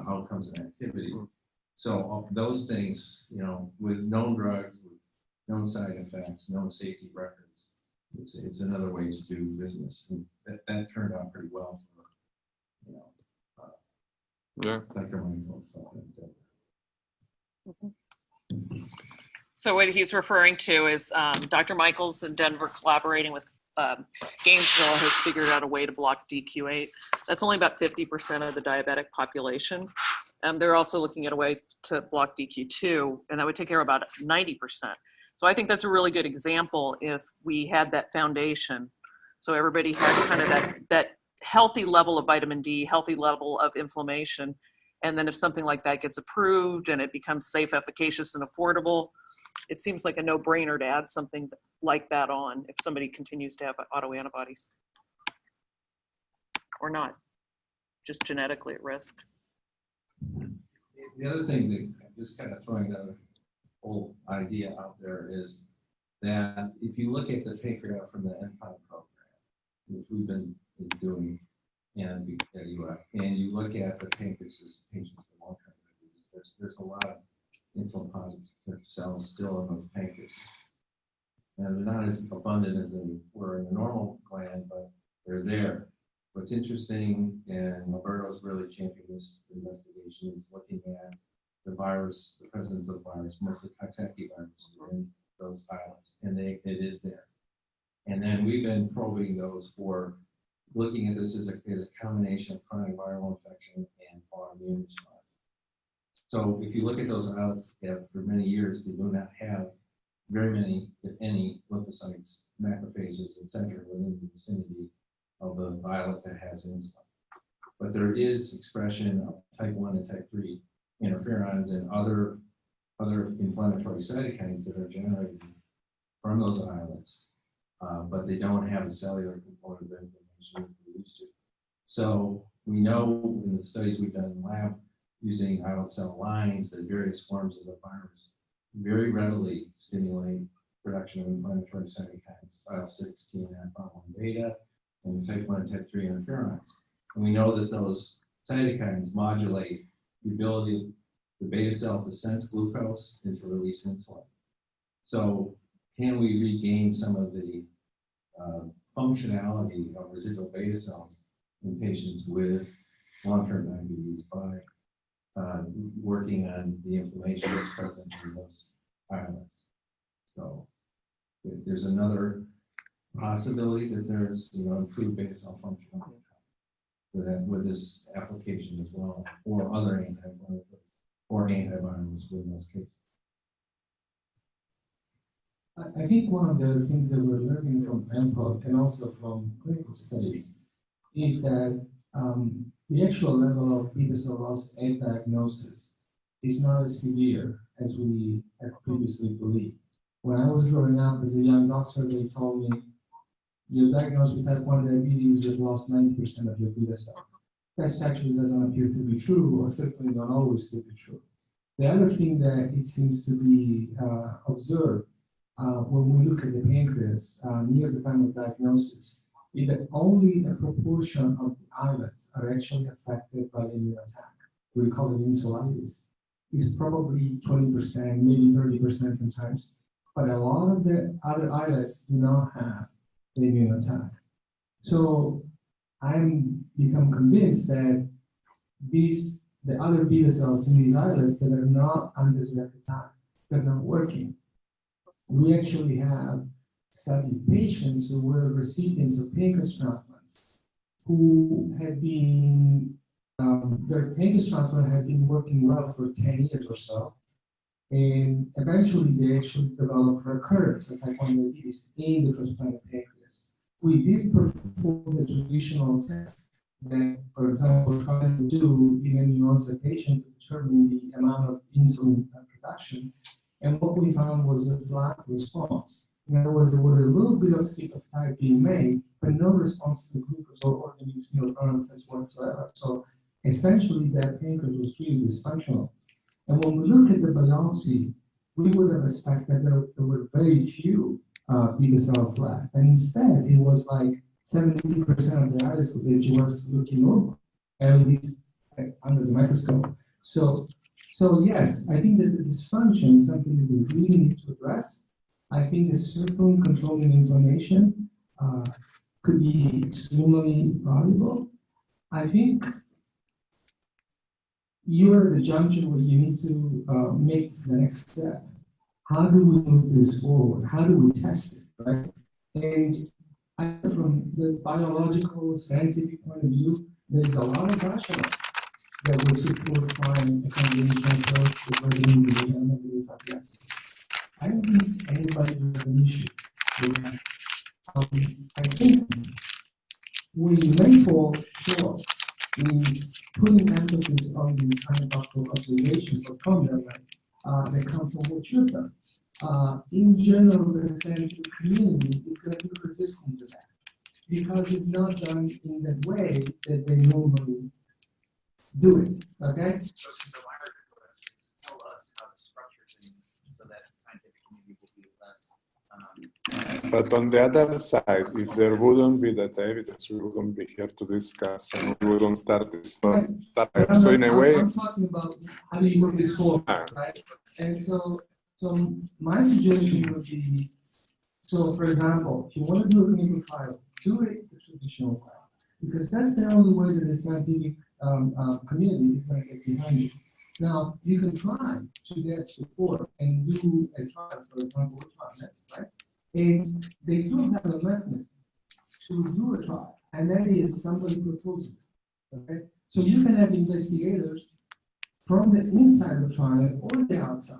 S7: outcomes and activity. So those things, with known drugs, with known side effects, known safety records, it's another way to do business. And that turned out pretty well for, Dr. Michael.
S9: So what he's referring to is Dr. Michaels in Denver collaborating with Gainesville has figured out a way to block DQ8. That's only about 50% of the diabetic population. They're also looking at a way to block DQ2, and that would take care of about 90%. So I think that's a really good example if we had that foundation. So everybody had kind of that healthy level of vitamin D, healthy level of inflammation. And then if something like that gets approved and it becomes safe, efficacious, and affordable, it seems like a no-brainer to add something like that on if somebody continues to have autoantibodies. Or not, just genetically at risk.
S7: The other thing that just kind of throwing the whole idea out there is that if you look at the Pancreas from the NPI program, which we've been doing, and you look at the pancreas patients with long-term diabetes, there's a lot of insulin positive cells still in those pancreas. And they're not as abundant as they were in the normal gland, but they're there. What's interesting, and Alberto's really championing this investigation, is looking at the virus, the presence of virus, mostly Coxsackie virus in those islets, and it is there. And then we've been probing those for looking at this as a combination of chronic viral infection and autoimmune response. So if you look at those islets, for many years, they do not have very many, if any, lymphocytes, macrophages, etc., within the vicinity of the islet that has insulin. But there is expression of type 1 and type 3 interferons and other inflammatory cytokines that are generated from those islets, but they don't have a cellular component of inflammation that we used to. So we know in the studies we've done in the lab using islet cell lines that various forms of the virus very readily stimulate production of inflammatory cytokines, IL-6, TNF, alpha, beta, and type 1 and type 3 interferons. And we know that those cytokines modulate the ability of the beta cell to sense glucose and to release insulin. So can we regain some of the functionality of residual beta cells in patients with long-term diabetes by working on the inflammation that's present in those islets? So there's another possibility that there's improved beta cell function with this application as well, or other antivirals in those cases.
S18: I think one of the things that we're learning from MPOC and also from clinical studies is that the actual level of beta cell loss at diagnosis is not as severe as we had previously believed. When I was growing up as a young doctor, they told me, you're diagnosed with type 1 diabetes, you've lost 90% of your beta cells. That actually doesn't appear to be true, or certainly not always to be true. The other thing that it seems to be observed when we look at the pancreas near the time of diagnosis is that only a proportion of the islets are actually affected by the immune attack. We call it insulitis. It's probably 20%, maybe 30% sometimes, but a lot of the other islets do not have the immune attack. So I'm become convinced that the other beta cells in these islets that are not under direct attack, they're not working. We actually have studied patients who were recipients of pancreas transplants who had been, their pancreas transplant had been working well for 10 years or so. And eventually they actually developed recurrence of type 1 diabetes in the transplanted pancreas. We did perform the traditional test that, for example, trying to do in an onset patient to determine the amount of insulin production. And what we found was a flat response. In other words, there was a little bit of C-peptide being made, but no response to glucose or any meal tolerances whatsoever. So essentially, that pancreas was really dysfunctional. And when we look at the biopsy, we would have expected that there were very few beta cells left. And instead, it was like 70% of the iris footage was looking normal, at least under the microscope. So yes, I think that the dysfunction is something that we really need to address. I think the circling controlling inflammation could be extremely valuable. I think you're at the junction where you need to make the next step. How do we move this forward? How do we test it, right? And from the biological, scientific point of view, there's a lot of rationale that will support trying a combination approach with vitamin D and negative fatty acids. I don't think anybody will have an issue with that. I think when you may fall short is putting emphasis on these anatomical observations of conduct that come from what you've done. In general, the scientific community is going to be resistant to that because it's not done in the way that they normally do it. Okay?
S1: So the wider directions tell us how to structure things so that the scientific community will be less.
S3: But on the other side, if there wouldn't be that evidence, we wouldn't be here to discuss and we wouldn't start this time. So in a way,
S18: I'm talking about how do you move this forward, right? And so my suggestion would be, so for example, if you want to do a clinical trial, do it the traditional way, because that's the only way that the scientific community is going to get behind it. Now, you can try to get support and do a trial, for example, right? And they do have a mechanism to do a trial, and that is somebody proposing it, okay? So you can have investigators from the inside of the trial or the outside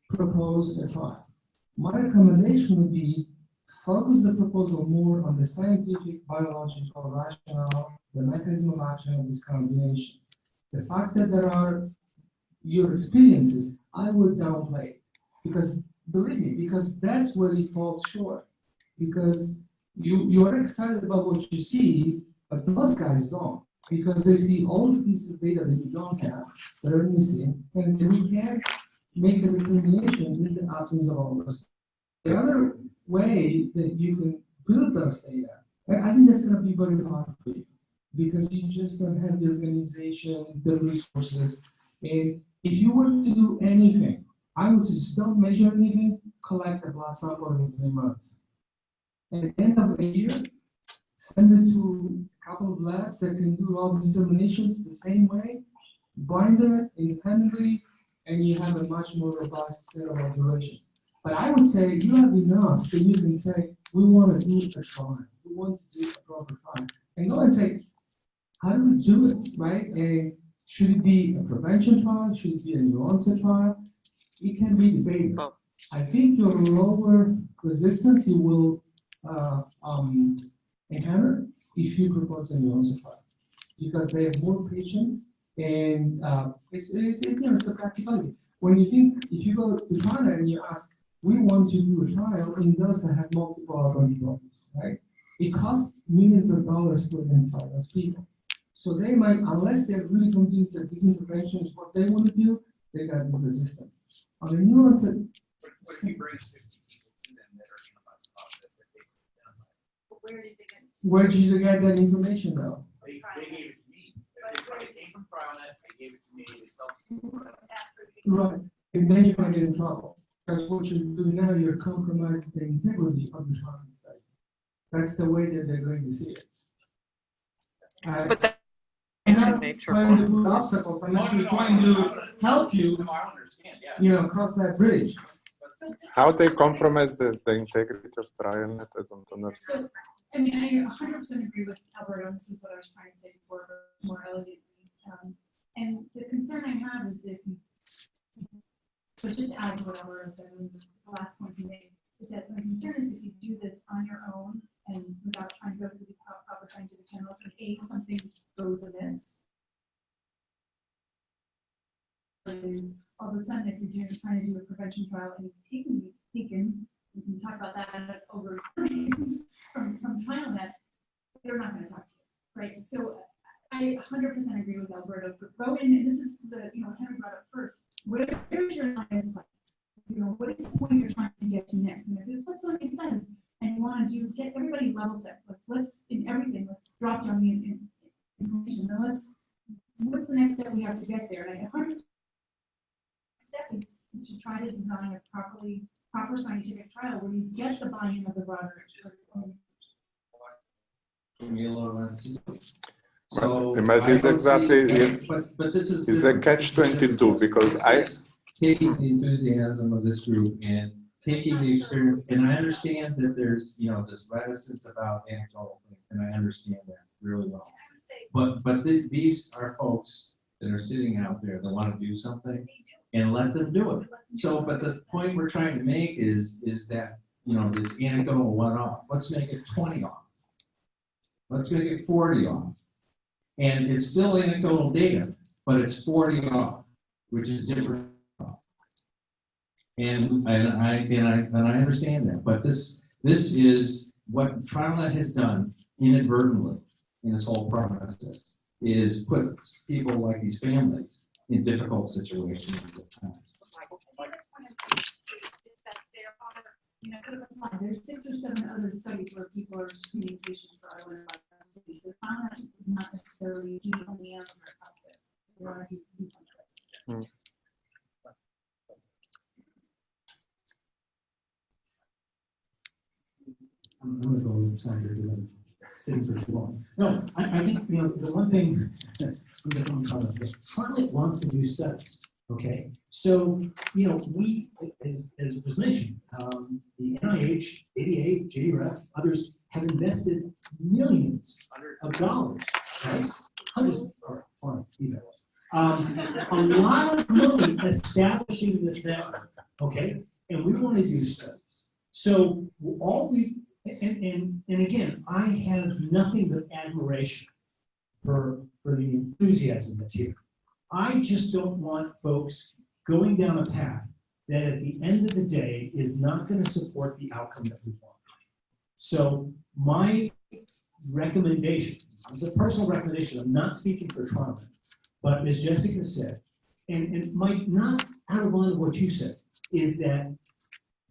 S18: propose a trial. My recommendation would be focus the proposal more on the scientific, biological rationale, the mechanism of action of this combination. The fact that there are your experiences, I would downplay, because believe me, because that's where it falls short. Because you are excited about what you see, but most guys don't, because they see all the pieces of data that you don't have that are missing, and then you can't make the determination in the absence of all this. The other way that you can build those data, I think that's going to be very hard for you, because you just don't have the organization, the resources. And if you were to do anything, I would suggest don't measure anything, collect a blood sample in 3 months. At the end of the year, send it to a couple of labs that can do all the determinations the same way, bind it independently, and you have a much more robust set of observations. But I would say you have enough that you can say, we want to do a trial, we want to do a proper trial. And go and say, how do we do it, right? And should it be a prevention trial? Should it be a new onset trial? It can be debated. I think your lower resistance you will encounter if you propose a new onset trial. because they have more patients, and it's a practicality. When you think, if you go to China and you ask, we want to do a trial in those that have multiple antibodies, right? It costs millions of dollars to identify those people. So they might, unless they're really convinced that this intervention is what they want to do, they got to be resistant. On the nuance that,
S1: What if you bring 50 people to them that are antibody positive that they identify?
S5: Where did they get?
S18: where did you get that information though?
S1: They gave it to me. It came from TrialNet, they gave it to me, they self-reported.
S18: Right, and then you're gonna get in trouble. Because what you're doing now, you're compromising the integrity of the trial study. That's the way that they're going to see it.
S20: But that
S18: I'm
S20: should
S18: not
S20: make
S18: trying to
S20: sure.
S18: put obstacles, I'm actually trying to help you,
S1: No, I understand, yeah.
S18: cross that bridge.
S3: How they compromise the integrity of TrialNet, I don't understand.
S6: So, I mean, I 100% agree with Alberto, and this is what I was trying to say before, but more elegantly. And the concern I have is if you, but just to add to what Alberto said, and the last point he made, is that my concern is if you do this on your own and without trying to go through the proper scientific channels, and something goes amiss, is all of a sudden if you're trying to do a prevention trial and you've taken, we can talk about that over from TrialNet, they're not going to talk to you, right? So I 100% agree with Alberto, but go in, and this is the, Henry brought up first, where's your bias site? What is the point you're trying to get to next? And if you put something said and you want to get everybody level set, let's drop down the information, then what's the next step we have to get there? And 100 step is to try to design a proper scientific trial where you get the buy-in of the broader
S3: So but it's exactly
S7: but this is
S3: it's a catch-22 because
S7: taking the enthusiasm of this group and taking the experience, and I understand that there's this reticence about anecdotal things, and I understand that really well. But these are folks that are sitting out there that want to do something, and let them do it. So, but the point we're trying to make is that this anecdotal one-off. Let's make it 20 off. Let's make it 40 off. And it's still anecdotal data, but it's 40 off, which is different. And I understand that, but this is what TrialNet has done inadvertently in this whole process, is put people like these families in difficult situations at times.
S6: There's 6 or 7 other studies where people are screening patients for island disease. So TrialNet is not necessarily the only answer out there. There are people who do something.
S18: I'm going to go inside here because I'm sitting for too long. No, I think, the one thing, TrialNet wants to do studies, okay? So, we, as was mentioned, the NIH, ADA, JDRF, others have invested millions of dollars, right? Hundreds, or either way. A lot of money establishing this network, okay? And we want to do studies. So all we, and again, I have nothing but admiration for the enthusiasm that's here. I just don't want folks going down a path that at the end of the day is not going to support the outcome that we want. So my recommendation, it's a personal recommendation, I'm not speaking for TrialNet, but as Jessica said, and Mike, not out of line with what you said, is that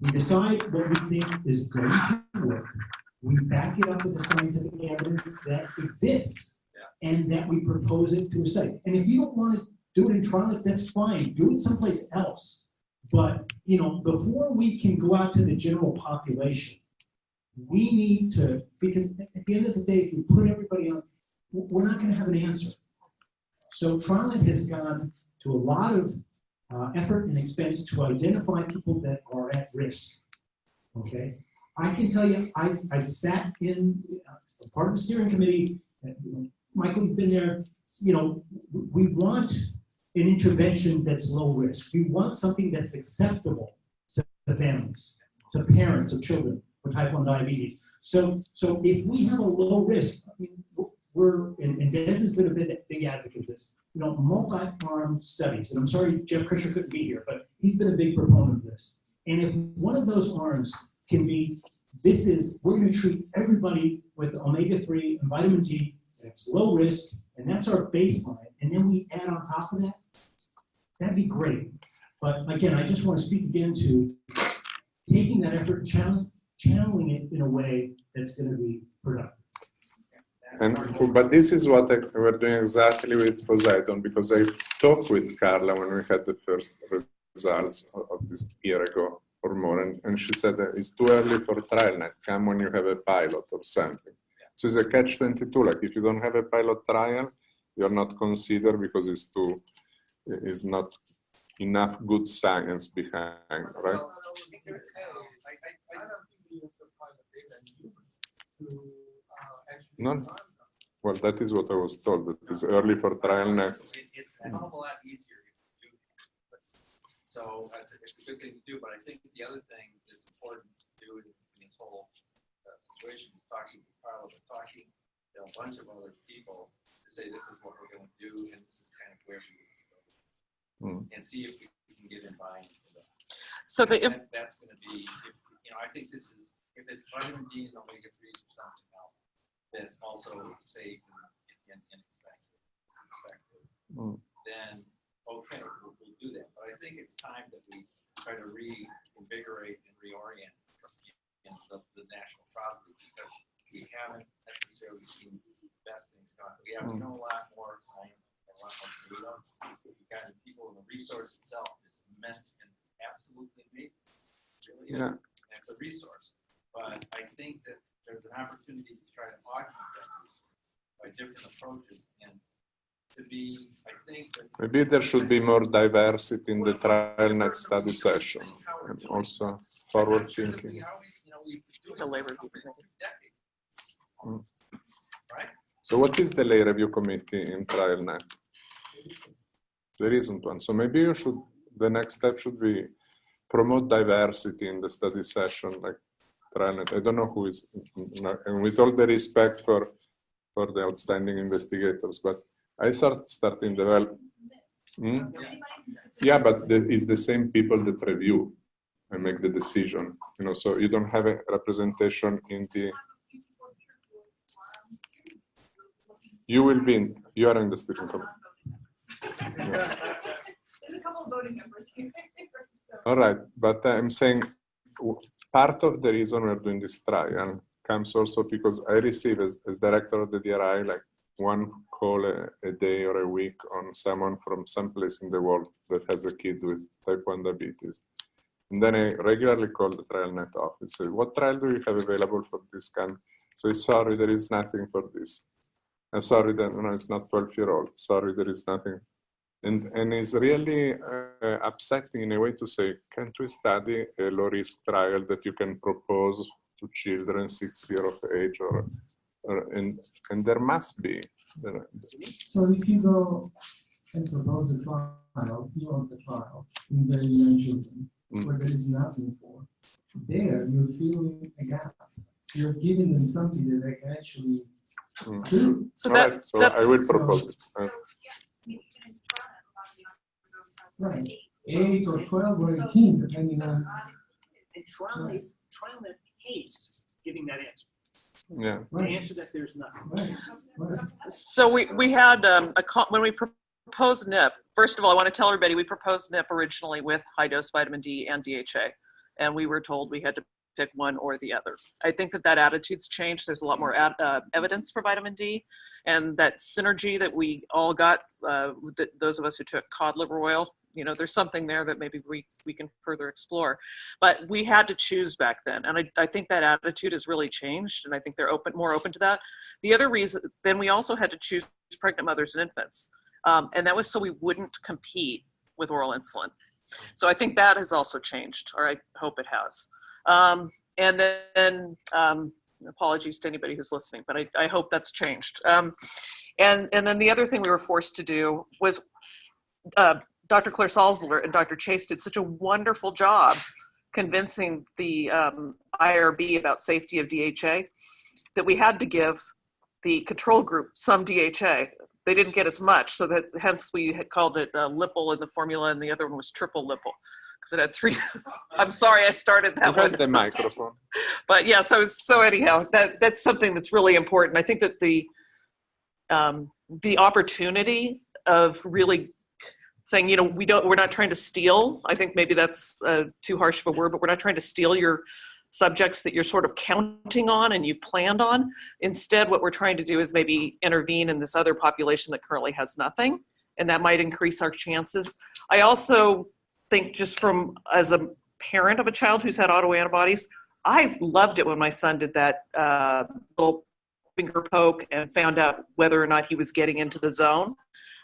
S18: we decide what we think is going to work. We back it up with the scientific evidence that exists, and that we propose it to a study. And if you don't want to do it in TrialNet, that's fine. Do it someplace else. But before we can go out to the general population, we need to, because at the end of the day, if we put everybody on, we're not going to have an answer. So TrialNet has gone to a lot of effort and expense to identify people that are at risk. Okay, I can tell you, I sat in part of the steering committee. Michael, you've been there. We want an intervention that's low risk. We want something that's acceptable to the families, to parents of children with type 1 diabetes. So if we have a low risk, and Des has been a big advocate of this, you know, multi-arm studies, and I'm sorry Jeff Krisher couldn't be here, but he's been a big proponent of this. And if one of those arms can be, we're gonna treat everybody with omega-3 and vitamin D, and it's low risk, and that's our baseline, and then we add on top of that, that'd be great. But again, I just want to speak again to taking that effort, channeling it in a way that's going to be productive.
S3: But this is what we're doing exactly with Poseidon, because I talked with Carla when we had the first results of this year ago or more, and she said that it's too early for TrialNet. Come when you have a pilot or something. So it's a catch-22. Like if you don't have a pilot trial, you're not considered because it's not enough good science behind, right? No. Well, that is what I was told. That it's early for TrialNet.
S19: It's a hell of a lot easier if you do it. So it's a good thing to do. But I think the other thing that's important to do in this whole situation is talking to Carla, talking to a bunch of other people to say this is what we're going to do and this is kind of where we go. And see if we can get in buy-in for that.
S20: So
S19: that's going to be, I think this is, if it's vitamin D and omega-3s or something else, that's also safe and inexpensive, effective, then okay, we'll do that. But I think it's time that we try to reinvigorate and reorient in the national property, because we haven't necessarily seen the best things come. We have to know a lot more science, a lot more data. We've got the people, and the resource itself is immense and absolutely amazing. It really is.
S3: Yeah.
S19: And it's a resource. But I think that there's an opportunity to try to augment that resource by different approaches, and to be, I think that
S3: Maybe there should be more diversity in the TrialNet study session, and also forward thinking.
S20: the labor.
S3: So what is the lay review committee in TrialNet? There isn't one. So maybe the next step should be promote diversity in the study session, like TrialNet. I don't know who is, and with all the respect for the outstanding investigators, but I starting develop. Yeah, but it's the same people that review and make the decision. So you don't have a representation in the. You are in the steering committee. Yes.
S5: There's a couple of voting members here.
S3: All right, but I'm saying part of the reason we're doing this trial comes also because I receive as director of the DRI like one call a day or a week on someone from someplace in the world that has a kid with type 1 diabetes. And then I regularly call the TrialNet office, say, what trial do you have available for this kind? Say, sorry, there is nothing for this. Sorry, it's not 12-year-old. Sorry, there is nothing. And it's really upsetting in a way to say, can't we study a low-risk trial that you can propose to children 6 years of age, and there must be.
S18: So if you go and propose a trial, you want the trial in very young children, where there is nothing for, there you're filling a gap. You're giving them something that they can actually do.
S20: So
S3: right, so I will propose it.
S18: Right, 8 or 12 or 18, depending on.
S12: And TrialNet hates giving that answer.
S3: Yeah.
S12: The answer that there's nothing.
S20: So we had when we proposed NIP. First of all, I want to tell everybody we proposed NIP originally with high dose vitamin D and DHA, and we were told we had to pick one or the other. I think that attitude's changed. There's a lot more evidence for vitamin D, and that synergy that we all got, those of us who took cod liver oil, there's something there that maybe we can further explore. But we had to choose back then, and I think that attitude has really changed, and I think they're more open to that. The other reason, then we also had to choose pregnant mothers and infants, and that was so we wouldn't compete with oral insulin. So I think that has also changed, or I hope it has. And then apologies to anybody who's listening, but I hope that's changed. And then the other thing we were forced to do was Dr. Claire Salzler and Dr. Chase did such a wonderful job convincing the IRB about safety of DHA that we had to give the control group some DHA. They didn't get as much, so that hence we had called it Lipple in the formula, and the other one was triple Lipple because it had 3. I'm sorry, I started that
S3: Where's
S20: one.
S3: the microphone?
S20: But yeah, so anyhow, that's something that's really important. I think that the opportunity of really saying, you know, we're not trying to steal. I think maybe that's too harsh of a word, but we're not trying to steal your subjects that you're sort of counting on and you've planned on. Instead, what we're trying to do is maybe intervene in this other population that currently has nothing, and that might increase our chances. I also think, just from as a parent of a child who's had autoantibodies, I loved it when my son did that little finger poke and found out whether or not he was getting into the zone.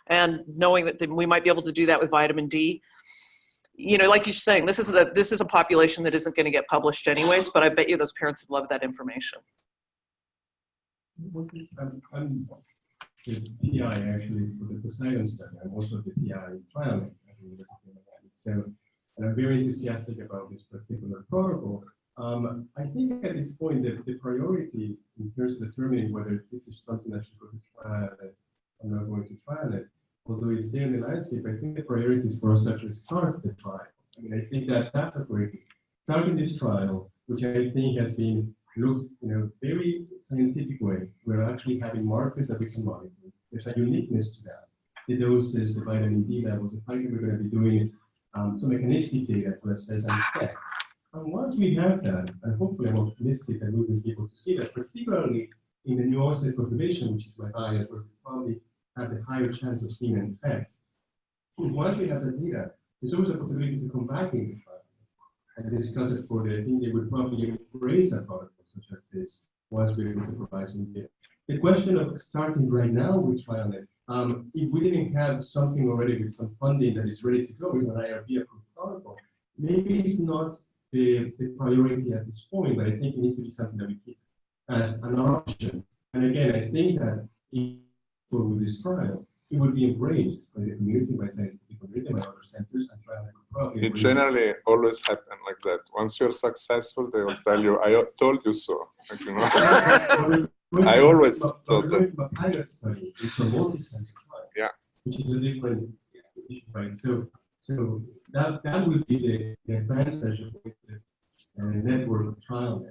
S20: And knowing that we might be able to do that with vitamin D. You know, like you're saying, this is a population that isn't going to get published anyways, but I bet you those parents would love that information.
S18: I'm the PI actually for the Poseidon study. I'm also the PI trial at the University of Miami. And I'm very enthusiastic about this particular protocol. I think at this point that the priority in terms of determining whether this is something that should go to trial or not going to trial it, although it's there in the landscape, I think the priority is for us to actually start the trial. I mean, I think that that's a priority. Starting this trial, which I think has been looked in a very scientific way, we're actually having markers that we can monitor. There's a uniqueness to that. The doses, the vitamin D levels, the fact that we're going to be doing some mechanistic data to assess and check. And once we have that, and hopefully I'm optimistic that we will be able to see that, particularly in the new onset population, which is my bias, where we probably have the higher chance of seeing an effect. Once we have the data, there's always a possibility to come back in the trial and discuss it further. I think they would probably embrace a protocol such as this once we're able to provide some data. The question of starting right now with trial, if we didn't have something already with some funding that is ready to go with an IRB approved protocol, maybe it's not the priority at this point, but I think it needs to be something that we keep as an option. And again, I think that with this trial, it will be embraced by the community, by scientific community, by other centers, and trial will probably.
S3: It generally always happens like that. Once you're successful, they will tell you, "I told you so." Like, you know? I always thought that.
S18: A pilot study, it's a multi-center trial,
S3: yeah,
S18: which is a different issue, right? So that would be the advantage of the network trial.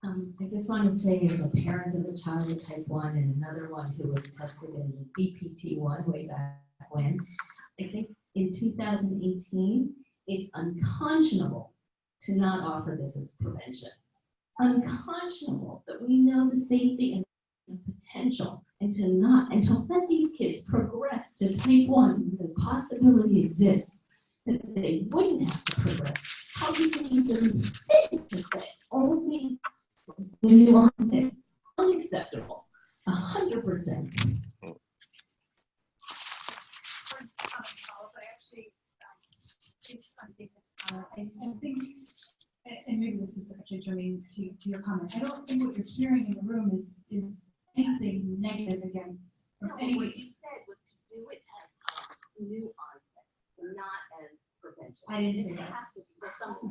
S21: I just want to say, as a parent of a child with type 1 and another one who was tested in DPT1 way back when, I think in 2018, it's unconscionable to not offer this as prevention. Unconscionable that we know the safety and potential, and to let these kids progress to type 1, the possibility exists that they wouldn't have to progress. How do you even think to say only the nuances? Unacceptable. 100%.
S6: I think, and maybe this is actually germane to your comment, I don't think what you're hearing in the room is anything negative against.
S21: No, what you said was to do it as new onset, not as prevention.
S6: I didn't say
S21: it
S6: that.
S21: Has to be, there's something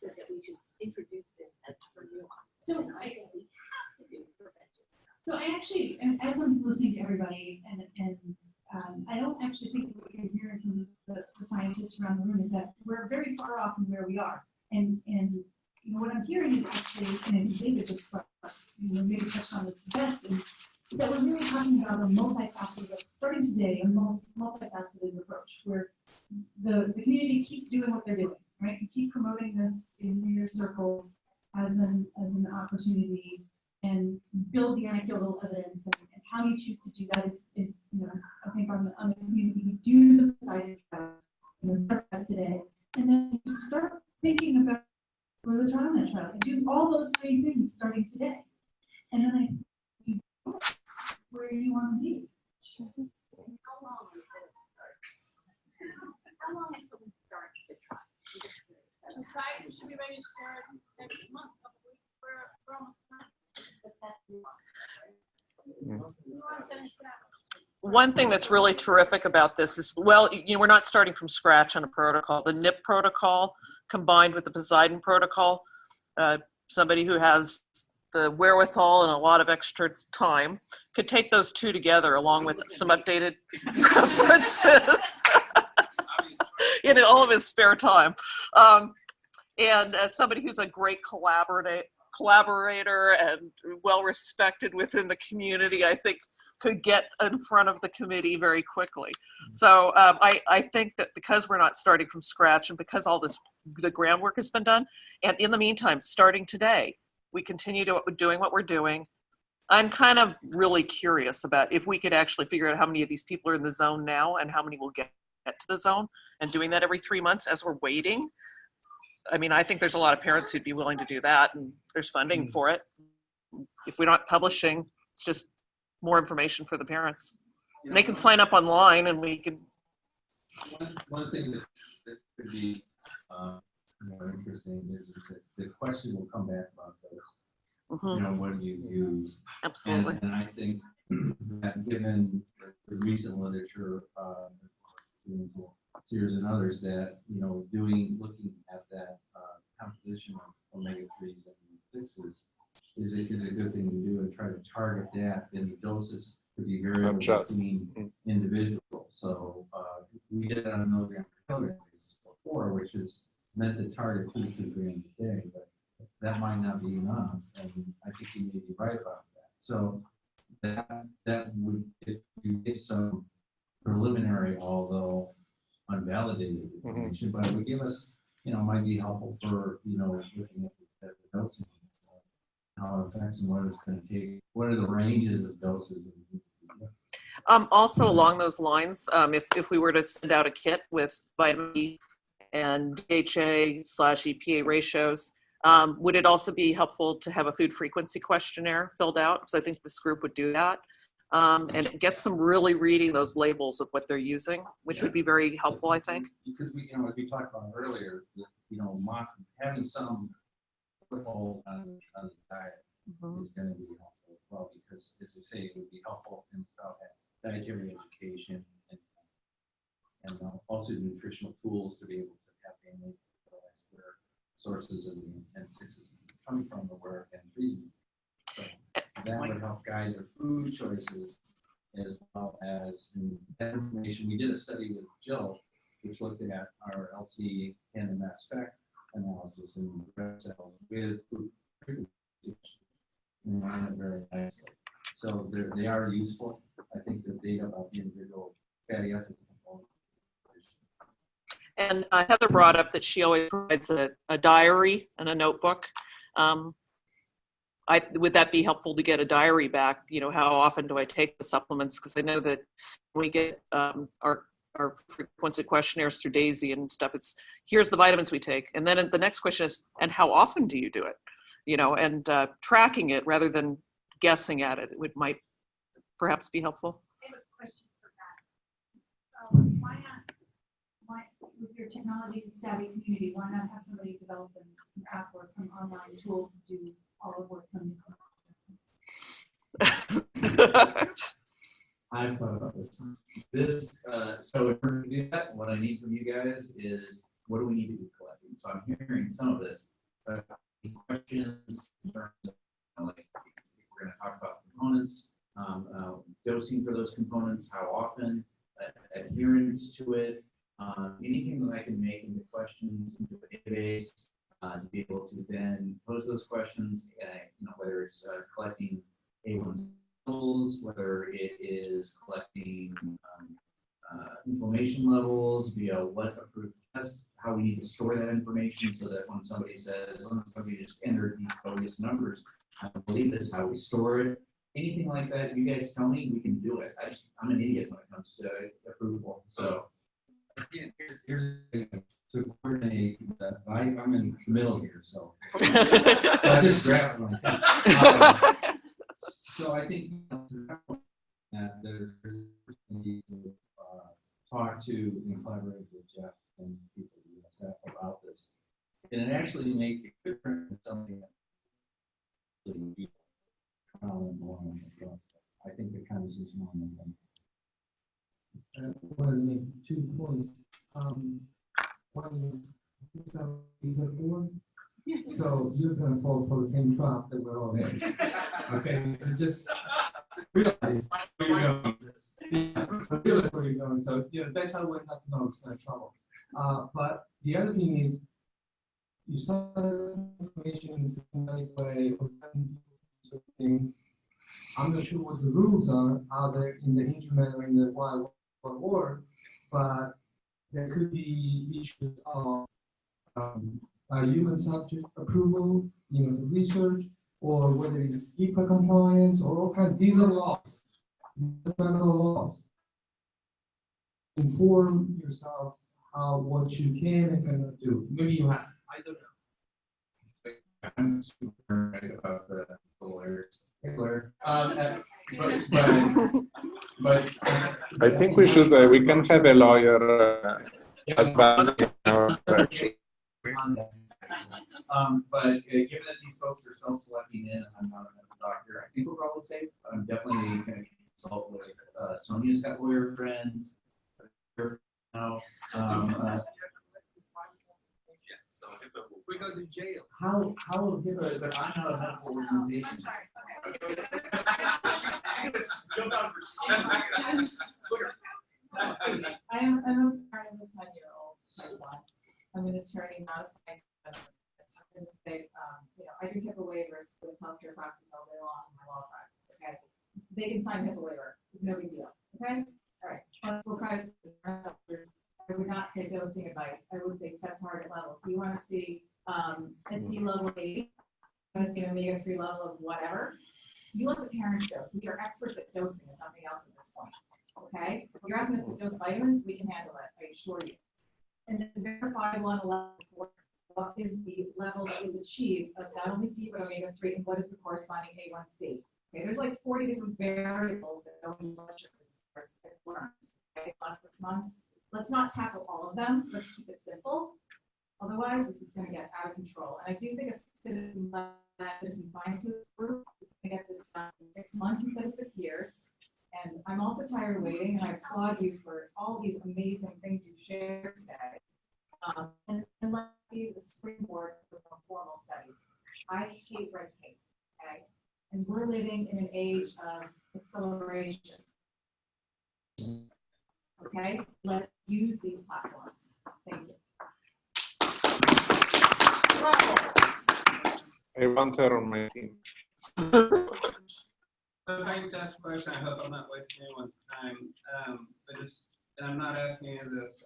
S21: that we should introduce this as for new onset.
S6: So
S21: I think we have to do prevention.
S6: So I actually, as I'm listening to everybody, and I don't actually think what you're hearing from the scientists around the room is that we're very far off from where we are. And you know, what I'm hearing is actually, and David just maybe touched on this best, is that we're really talking about a multifaceted, starting today, a multifaceted approach where the community keeps doing what they're doing, right? You keep promoting this in your circles as an opportunity, and build the anecdotal evidence, and how you choose to do that is you know, I think on the community, you do the Poseidon trial, you know, start that today, and then you start thinking about the trial on that trial. You do all those three things starting today, and then you go where you want to be.
S21: How long until we start the trial?
S5: Poseidon should be ready to start next month, couple weeks. We're almost done.
S21: But that's
S5: Nuance and established.
S20: one thing that's really terrific about this is, well, we're not starting from scratch on a protocol. The NIP protocol combined with the Poseidon protocol, somebody who has the wherewithal and a lot of extra time could take those two together along with some updated references in all of his spare time. And as somebody who's a great collaborator and well-respected within the community, I think could get in front of the committee very quickly. So I think that because we're not starting from scratch and because all the groundwork has been done, and in the meantime, starting today, we continue doing what we're doing. I'm kind of really curious about if we could actually figure out how many of these people are in the zone now and how many will get to the zone, and doing that every 3 months as we're waiting. I mean, I think there's a lot of parents who'd be willing to do that, and there's funding for it. If we're not publishing, it's just more information for the parents. And they can sign up online, and we can.
S7: One thing that could be interesting is that the question will come back about those. What do you use?
S20: Absolutely.
S7: And I think that given the recent literature, Sears and others, that looking at that composition of omega-3s and 6s is a good thing to do, and try to target that. And the doses could be variable between individuals. So we did it on a milligram per kilogram basis before, which is meant to target 2 to 3 grams a day, but that might not be enough, and I think you may be right about that. So that would, if you get some preliminary, although unvalidated information, but it would give us, might be helpful for, looking at the dosing, how it affects and what it's going to take, what are the ranges of doses.
S20: Also along those lines, if we were to send out a kit with vitamin D and DHA/EPA ratios, would it also be helpful to have a food frequency questionnaire filled out? So I think this group would do that. And get some really reading those labels of what they're using, which would be very helpful, I think.
S7: Because we, as we talked about earlier, having some foothold on the diet is going to be helpful as well, because as you say, it would be helpful in dietary education and also nutritional tools to be able to have family where sources of the N6s coming from, or where N3s. So that would help guide their food choices, as well as that information. We did a study with Jill, which looked at our LC and mass spec analysis in red cells with food frequency, and ran it very nicely. So they are useful. I think the data about the individual fatty acids.
S20: And Heather brought up that she always provides a diary and a notebook. Would that be helpful to get a diary back? How often do I take the supplements? Because I know that when we get our frequency questionnaires through Daisy and stuff, it's here's the vitamins we take. And then the next question is, and how often do you do it? And tracking it rather than guessing at it, might perhaps be helpful.
S5: I have a question for that. Why not, with your technology savvy community, why not have somebody develop an app or some online tool to do all of what's on
S1: I've thought about this. So if we're going to do that, what I need from you guys is, what do we need to be collecting? So I'm hearing some of this, but questions in terms of, like, if we're going to talk about components, dosing for those components, how often, adherence to it, anything that I can make into questions into the database, to be able to then pose those questions, whether it's collecting A1 levels, whether it is collecting inflammation levels via what approved test, how we need to store that information so that when somebody says, somebody just entered these bogus numbers, I believe this is how we store it. Anything like that, you guys tell me, we can do it. I'm an idiot when it comes to approval. So
S7: here's to coordinate. I'm in the middle here, so I just grabbed my thing. So I think that there's need to talk to and collaborate with Jeff and people at USF about this, and it actually make a difference in something that I think the conversation on them.
S18: wanted to make 2 points. One is, these are four, so you're gonna fall for the same trap that we're all in. Okay, so just realize where you're going. Yeah, so realize where you're going. So that's how we're not in trouble. But the other thing is, you start information in a systematic way or certain things. I'm not sure what the rules are out there in the internet or in the wild world, but there could be issues of human subject approval, the research, or whether it's HIPAA compliance or all kinds. These are laws. These are not laws. Inform yourself what you can and cannot do. Maybe you have. I don't know.
S1: I'm super right about the lawyers. But
S3: I think we should, we can have a lawyer advising our direction.
S1: But given that these folks are self-selecting in, I'm not a medical doctor, I think we're probably safe. I'm definitely going to consult with Sonia's got lawyer friends. Now,
S19: we go to jail.
S1: how HIPAA, but I'm not a medical organization.
S6: I'm a parent of a 10-year-old type 1. I'm an attorney, not a scientist. I'm going to say, I do HIPAA waivers for the healthcare practice all day long in my law practice. Okay, they can sign HIPAA waiver. It's no big deal. Okay, all right. As for privacy, I would not say dosing advice. I would say set target level. So you want to see a T level 80. You want to see an omega-3 level of whatever. You let the parents dose. We are experts at dosing and nothing else at this point. Okay, if you're asking us to dose vitamins, we can handle it. I assure you. And then verify level 4. What is the level that is achieved of not only D but omega-3, and what is the corresponding A1C? Okay, there's like 40 different variables that go in blood sugars as learned. Okay, last 6 months. Let's not tackle all of them. Let's keep it simple. Otherwise, this is going to get out of control. And I do think a citizen scientist group is going to get this done in 6 months instead of 6 years. And I'm also tired of waiting, and I applaud you for all these amazing things you've shared today. And let me be the springboard for more formal studies. I hate red tape, okay? And we're living in an age of acceleration. Okay, let's use these platforms. Thank you.
S3: I want her on my team.
S15: So if I just ask a question, I hope I'm not wasting anyone's time. And I'm not asking you this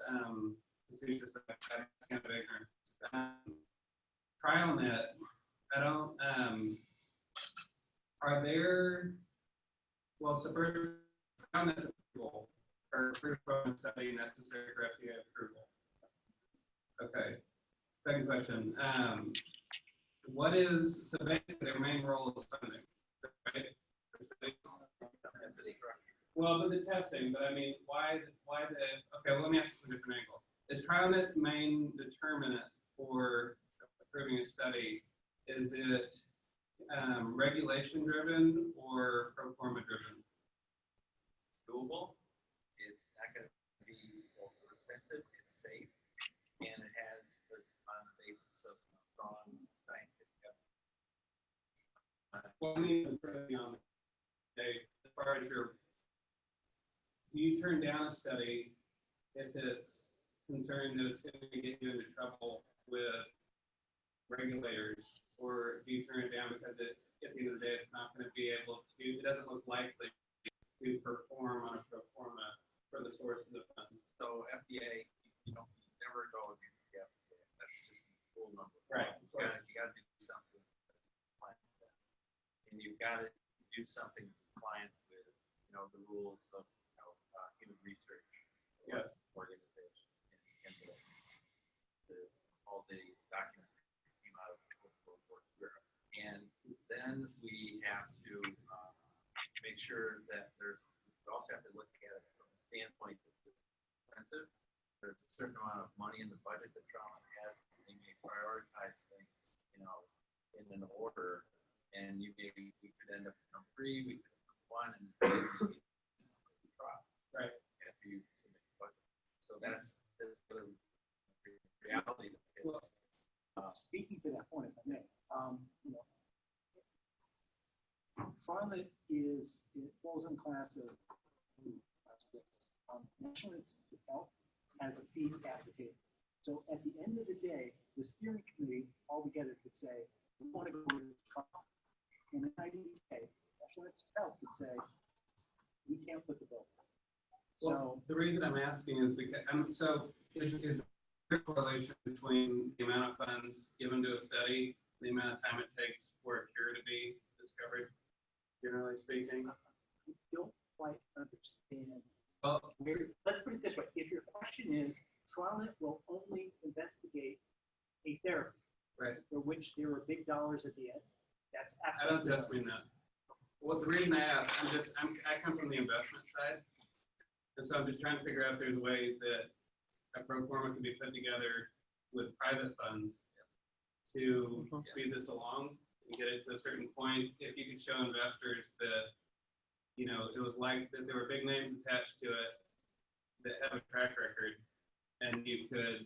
S15: to see just like kind of ignorance. TrialNet, I don't, are there, well, so first, TrialNet's approval, or approved program study necessary for FDA approval? Okay. Second question, what is, so basically their main role is funding, right? Well, but the testing, but I mean, why the, okay, well, let me ask this from a different angle. Is TrialNet's main determinant for approving a study, is it regulation driven or pro forma driven?
S19: Doable. It's not going to be expensive. It's safe, and it has on the basis of strong scientific evidence.
S15: Well, I mean, as far as you turn down a study if it's concerned that it's going to get you into trouble with regulators, or do you turn it down because at the end of the day it's not going to be able to, it doesn't look likely to perform on a pro forma for the source of the funds?
S19: So FDA, you never go against the FDA. That's just a full number.
S15: Right.
S19: You got to do something and you've got to do something that's compliant with the rules of human research organization and all the documents that came out of World War II. And then we have to make sure that we also have to look at it from the standpoint that it's expensive. There's a certain amount of money in the budget that Trump has. They may prioritize things, in an order, and we could end up with free, we could have one, and right. So So that's the reality.
S12: Well, speaking to that point, if I may, you know, TrialNet it falls in class of National Institute of Health has a seat at the table. So at the end of the day, the steering committee altogether could say, we want to go to this trial. And the IDK, National Institute of Health could say, we can't put the bill.
S15: Well, the reason I'm asking is because, is there a correlation between the amount of funds given to a study, the amount of time it takes for a cure to be discovered, generally speaking?
S12: I don't quite understand.
S15: Well,
S12: Let's put it this way. If your question is, TrialNet will only investigate a therapy,
S15: right,
S12: for which there are big dollars at the end, that's
S15: I
S12: absolutely.
S15: don't just mean that. Well, the reason I ask, I come from the investment side. And so I'm just trying to figure out if there's a way that a pro forma can be put together with private funds to speed this along and get it to a certain point. If you could show investors that, you know, it was like that there were big names attached to it that have a track record, and you could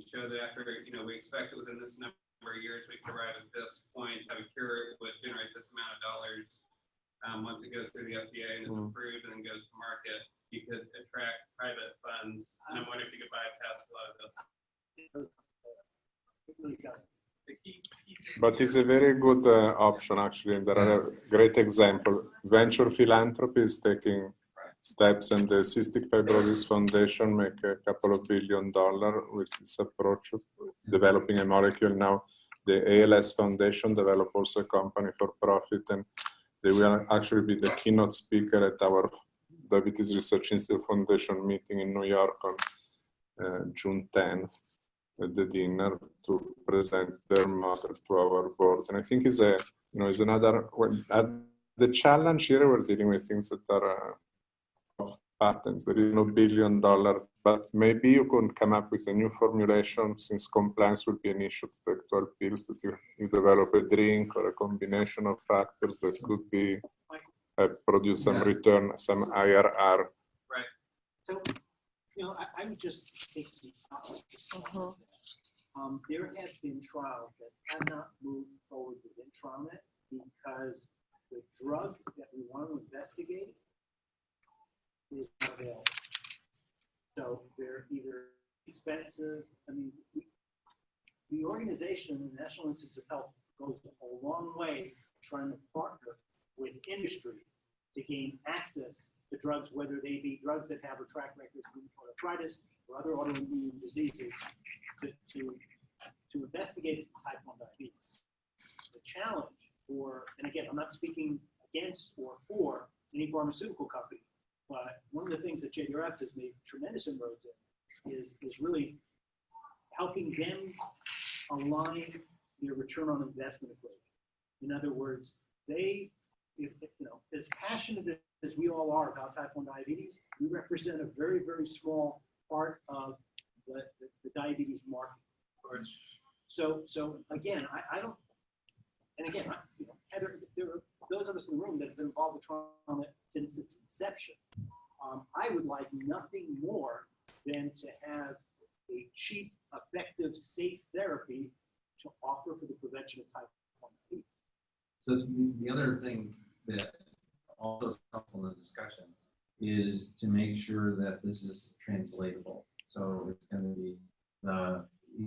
S15: show that after, you know, we expect it within this number of years, we could arrive at this point, have a cure, it would generate this amount of dollars. Once it goes through the FDA and is approved and then goes to market, you could attract private funds. And I'm wondering if you could bypass a lot of this.
S3: But it's a very good option, actually, and there are a great example. Venture philanthropy is taking steps, and the Cystic Fibrosis Foundation make a couple of $1 billion with this approach of developing a molecule. Now, the ALS Foundation developed also a company for profit, and they will actually be the keynote speaker at our Diabetes Research Institute Foundation meeting in New York on June 10th at the dinner to present their model to our board. And I think is another, the challenge here, we're dealing with things that are off patents. There is no $1 billion, but maybe you can come up with a new formulation, since compliance will be an issue to take 12 pills, that you develop a drink or a combination of factors that could be produce some return, some IRR.
S12: Right. So, you know, I would just take the opposite. There have been trials that have not moved forward within TrialNet because the drug that we want to investigate is not available. So they're either expensive. I mean, the organization, the National Institute of Health, goes a long way trying to partner with industry to gain access to drugs, whether they be drugs that have a track record of rheumatoid arthritis or other autoimmune diseases, to investigate type 1 diabetes. The challenge and again, I'm not speaking against or for any pharmaceutical company, but one of the things that JDRF has made tremendous inroads in is really helping them align their return on investment equation. In other words, if you know, as passionate as we all are about type 1 diabetes, we represent a very, very small part of the diabetes market. So again, I don't, and again, you know, Heather, there are those of us in the room that have been involved with TrialNet since its inception. I would like nothing more than to have a cheap, effective, safe therapy to offer for the prevention of type 1 diabetes.
S7: So the other thing that also is helpful in the discussions is to make sure that this is translatable. So it's going to be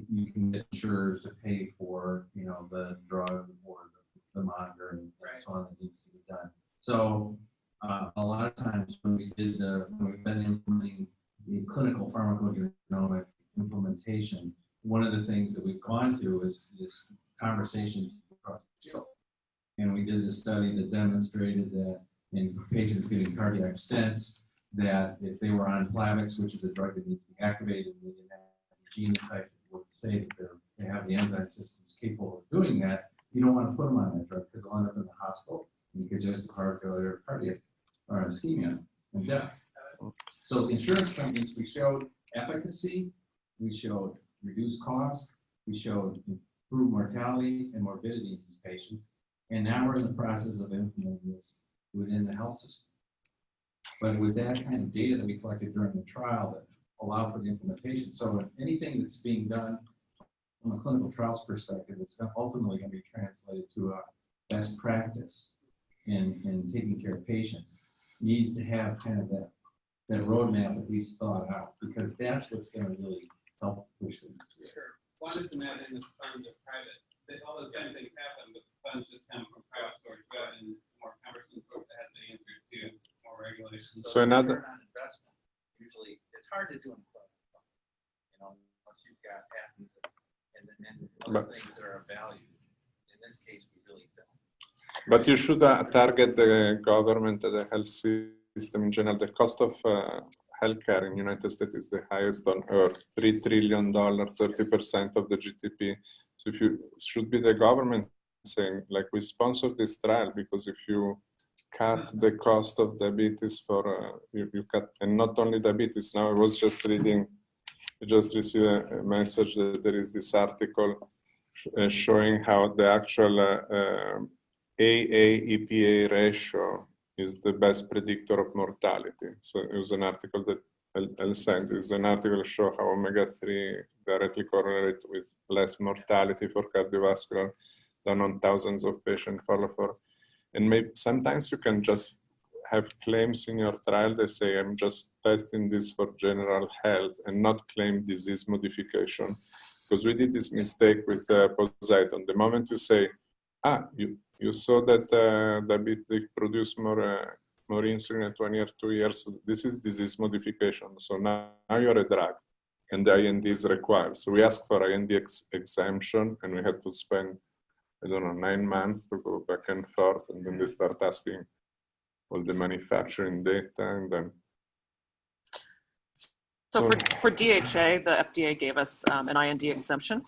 S7: you can get insurers to pay for, you know, the drug or the monitoring and so on that needs to be done. So a lot of times when we've been implementing the clinical pharmacogenomic implementation, one of the things that we've gone to is conversations across the field. And we did a study that demonstrated that in patients getting cardiac stents, that if they were on Plavix, which is a drug that needs to be activated, and they didn't have the genotype that would say that they have the enzyme systems capable of doing that, you don't want to put them on that drug because they'll end up in the hospital. You could just have heart failure, cardiac, or ischemia, and death. So insurance companies, we showed efficacy, we showed reduced costs, we showed improved mortality and morbidity in these patients. And now we're in the process of implementing this within the health system. But with that kind of data that we collected during the trial, that allow for the implementation. So anything that's being done from a clinical trials perspective, it's ultimately going to be translated to a best practice in taking care of patients. Needs to have kind of that roadmap at least thought out, because that's what's going to really help push things through.
S15: Sure. Why doesn't that in the funds of private? All those same things happen, but the funds just come from private source rather than more cumbersome source that has the answer to more regulations.
S3: So another.
S19: Investment, usually, it's hard to do in clinical, unless you've got patents and other things that are of value. In this case, we really don't.
S3: But you should target the government and the health system in general. The cost of healthcare in the United States is the highest on earth, $3 trillion, 30% of the GDP. So if you should be the government saying, like, we sponsor this trial because if you cut the cost of diabetes for, you cut, and not only diabetes. Now I was just reading, I just received a message that there is this article showing how the actual AA-EPA ratio is the best predictor of mortality. So it was an article that I'll send. It's an article that shows how omega-3 directly correlate with less mortality for cardiovascular done on thousands of patients followed for. And maybe sometimes you can just have claims in your trial that say, I'm just testing this for general health and not claim disease modification. Because we did this mistake with Poseidon. The moment you say, you saw that diabetic produce more insulin at 1 year, 2 years. This is disease modification. So now you're a drug and the IND is required. So we asked for IND exemption and we had to spend, 9 months to go back and forth. And then they start asking all the manufacturing data and then.
S20: So for DHA, the FDA gave us an IND exemption,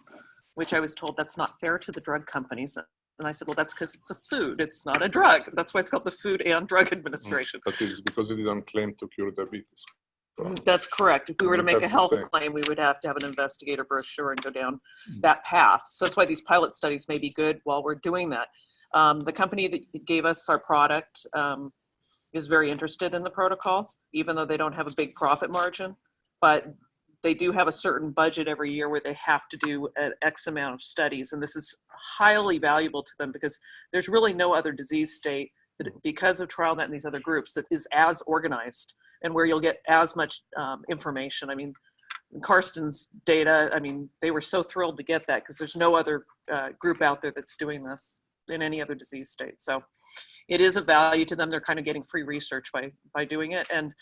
S20: which I was told that's not fair to the drug companies. And I said, well, that's because it's a food. It's not a drug. That's why it's called the Food and Drug Administration.
S3: But it's because we didn't claim to cure diabetes.
S20: That's correct. If we were to make a health claim, we would have to have an investigator brochure and go down that path. So that's why these pilot studies may be good while we're doing that. The company that gave us our product is very interested in the protocol, even though they don't have a big profit margin. But they do have a certain budget every year where they have to do an X amount of studies. And this is highly valuable to them because there's really no other disease state that, because of TrialNet and these other groups, that is as organized and where you'll get as much information. I mean, Karsten's data, I mean, they were so thrilled to get that because there's no other group out there that's doing this in any other disease state. So it is of value to them. They're kind of getting free research by doing it. And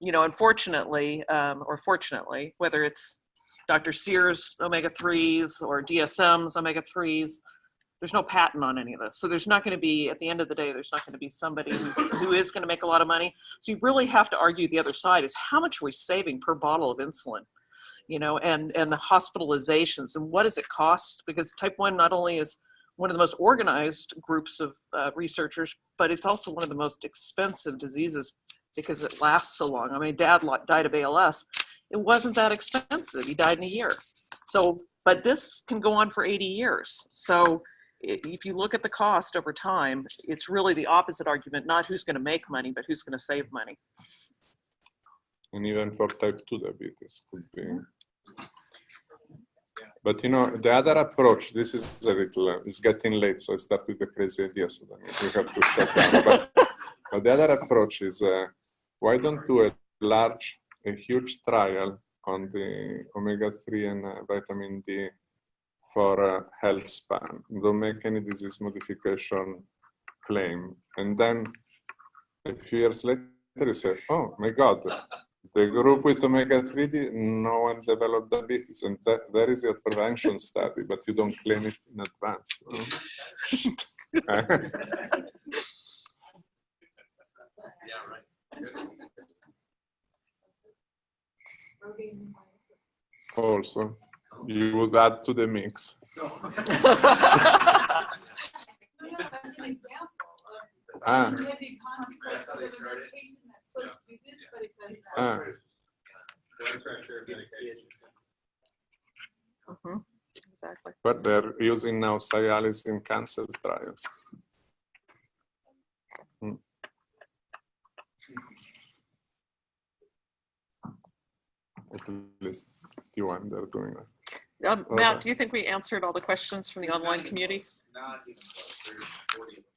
S20: unfortunately, or fortunately, whether it's Dr. Sears omega-3s or DSM's omega-3s, there's no patent on any of this. So there's not going to be, at the end of the day, there's not going to be somebody who is going to make a lot of money. So you really have to argue the other side is how much are we saving per bottle of insulin, and the hospitalizations and what does it cost? Because type 1 not only is one of the most organized groups of researchers, but it's also one of the most expensive diseases because it lasts so long. I mean, Dad died of ALS. It wasn't that expensive. He died in a year. So, but this can go on for 80 years. So if you look at the cost over time, it's really the opposite argument, not who's going to make money, but who's going to save money.
S3: And even for type 2 diabetes could be. But the other approach, this is a little, it's getting late, so I start with the crazy idea, so then we have to shut down. But the other approach is, why don't do a huge trial on the omega-3 and vitamin D for health span. Don't make any disease modification claim. And then a few years later, you say, oh my God, the group with omega-3, no one developed diabetes. And there is your prevention study, but you don't claim it in advance. Also, you would add to the mix.
S5: That's an example
S3: Ah.
S5: of intended consequences of a medication that's supposed to do this, but it does that.
S15: Blood pressure, medication.
S20: Exactly.
S3: But they're using now Cialis in cancer trials. at least T1, they're doing that.
S20: Matt, do you think we answered all the questions from the online community?
S1: Not even close. There's 40 of them.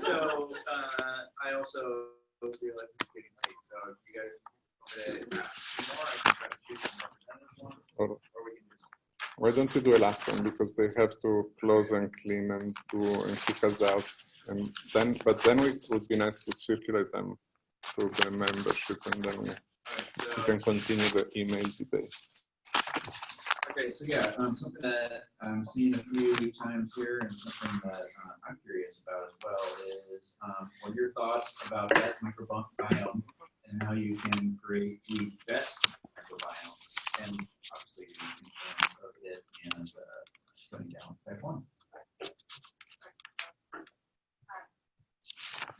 S1: So I also realize it's getting late. So if you guys want to ask more, I can try to choose some representative ones,
S3: Or
S1: we can just.
S3: why don't you do a last one, because they have to close and clean and kick us out, and then it would be nice to circulate them to the membership, and then we can continue the email debate.
S1: Okay, so yeah, something that I'm seeing a few times here, and something that I'm curious about as well is what are your thoughts about that microbiome and how you can create the best microbiome, and obviously the influence of it and shutting down type 1.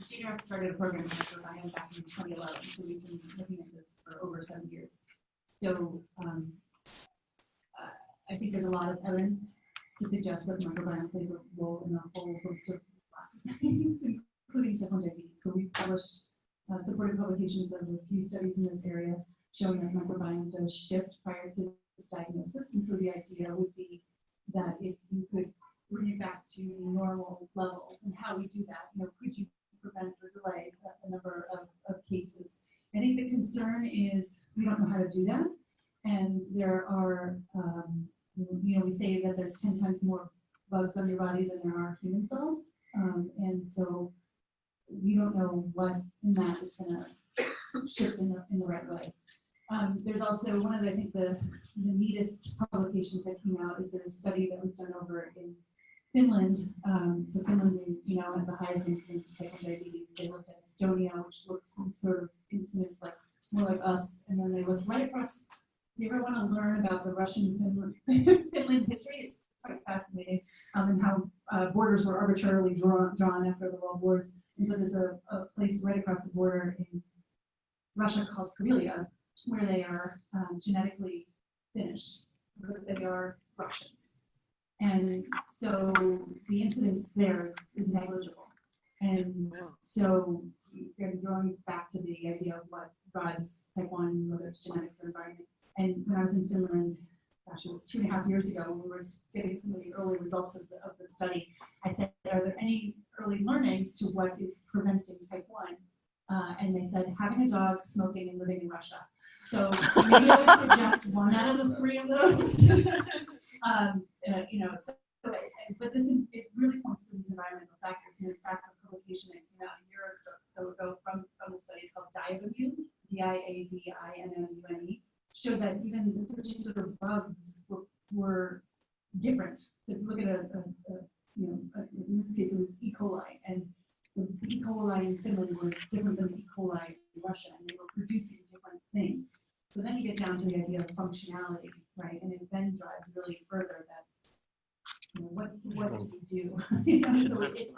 S6: PreDiRe started a program in microbiome back in 2011, so we've been looking at this for over 7 years. So I think there's a lot of evidence to suggest that the microbiome plays a role in a whole host of lots of things, including type 1 diabetes. So we've published supported publications of a few studies in this area showing that microbiome does shift prior to diagnosis. And so the idea would be that if you could bring it back to normal levels, and how we do that, could you prevent or delay a number of cases? I think the concern is we don't know how to do that. And there are, we say that there's 10 times more bugs on your body than there are human cells. And so we don't know what in that is going to shift in the right way. There's also one of, I think, the neatest publications that came out is there's a study that was done over in Finland. So Finland, has the highest incidence of type 1 diabetes. They looked at Estonia, which looks sort of incidence like more like us, and then they looked right across. If you ever want to learn about the Russian-Finland history, it's quite fascinating, and how borders were arbitrarily drawn after the world wars. And so there's a place right across the border in Russia called Karelia, where they are genetically Finnish, but they are Russians. And so the incidence there is negligible. And so you're going back to the idea of what drives type 1, whether it's genetics or environment. And when I was in Finland, gosh, it was 2.5 years ago, when we were getting some of the early results of the study, I said, are there any early learnings to what is preventing type 1? And they said, having a dog, smoking, and living in Russia. So maybe I would suggest 1 out of the 3 of those. But it really points to these environmental factors. And in fact, a publication that came out a year or so ago from the study called Diavimmune, Diavimmune, showed that even the particular bugs were different. So if you look at in this case it was E. coli, and the E. coli in Finland was different than the E. coli in Russia, and they were producing different things. So then you get down to the idea of functionality, right? And it then drives really further that, what do we do? So it's,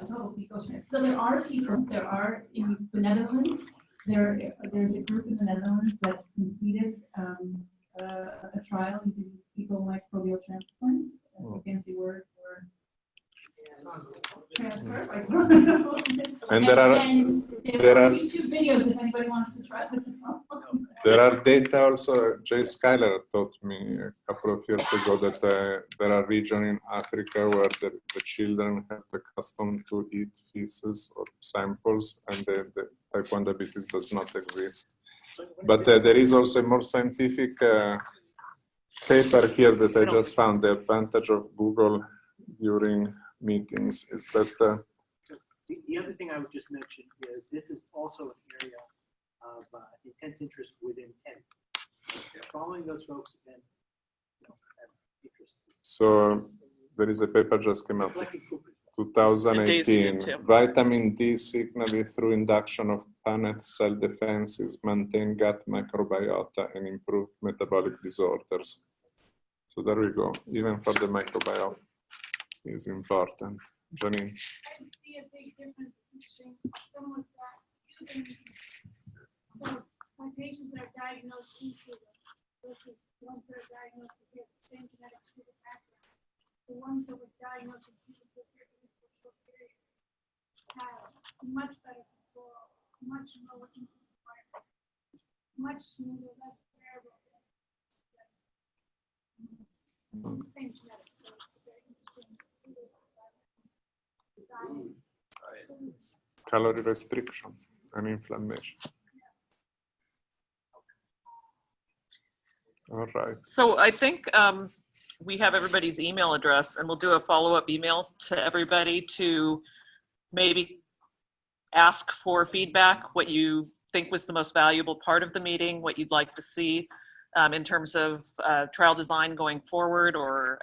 S6: total ecosystem. So there are in the Netherlands, there's a group in the Netherlands that completed a trial using fecal microbial transplants. That's a fancy word for transfer.
S3: And there are
S6: YouTube videos if anybody wants to try this.
S3: There are data also. Jay Schuyler taught me a couple of years ago that there are regions in Africa where the children have the custom to eat feces or samples, and the type 1 diabetes does not exist. But there is also a more scientific paper here that I just found. The advantage of Google during meetings is that.
S12: The other thing I would just mention is this is also an area of intense interest within TED. Following those folks and have interest.
S3: So there is a paper just came out, 2018. Vitamin D signally through induction of Paneth cell defenses, maintain gut microbiota, and improve metabolic disorders. So there we go. Even for the microbiome is important. Janine.
S2: I see a big difference between someone that using my patients that are diagnosed versus the ones that are diagnosed with the same genetics with the background. The ones that were diagnosed with for a short period have much better control much lower insulin requirement, much smoother, less variable. Same genetics, so it's a very interesting diet.
S3: Calorie restriction and inflammation. All right.
S20: So I think we have everybody's email address, and we'll do a follow-up email to everybody to maybe ask for feedback, what you think was the most valuable part of the meeting, what you'd like to see in terms of trial design going forward, or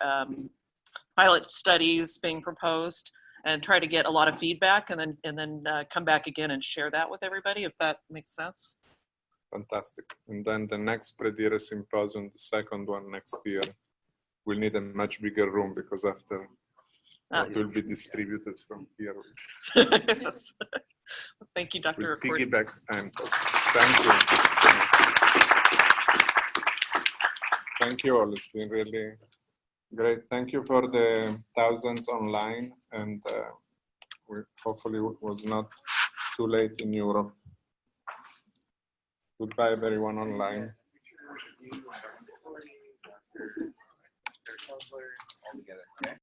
S20: pilot studies being proposed, and try to get a lot of feedback, and then come back again and share that with everybody, if that makes sense.
S3: Fantastic. And then the next PreDiRe symposium, the second one next year, we'll need a much bigger room because after it will be distributed from here.
S20: Thank you, Dr.
S3: With
S20: Accordi.
S3: piggyback and thank you. Thank you all. It's been really great. Thank you for the thousands online, and hopefully it was not too late in Europe. Goodbye, everyone online.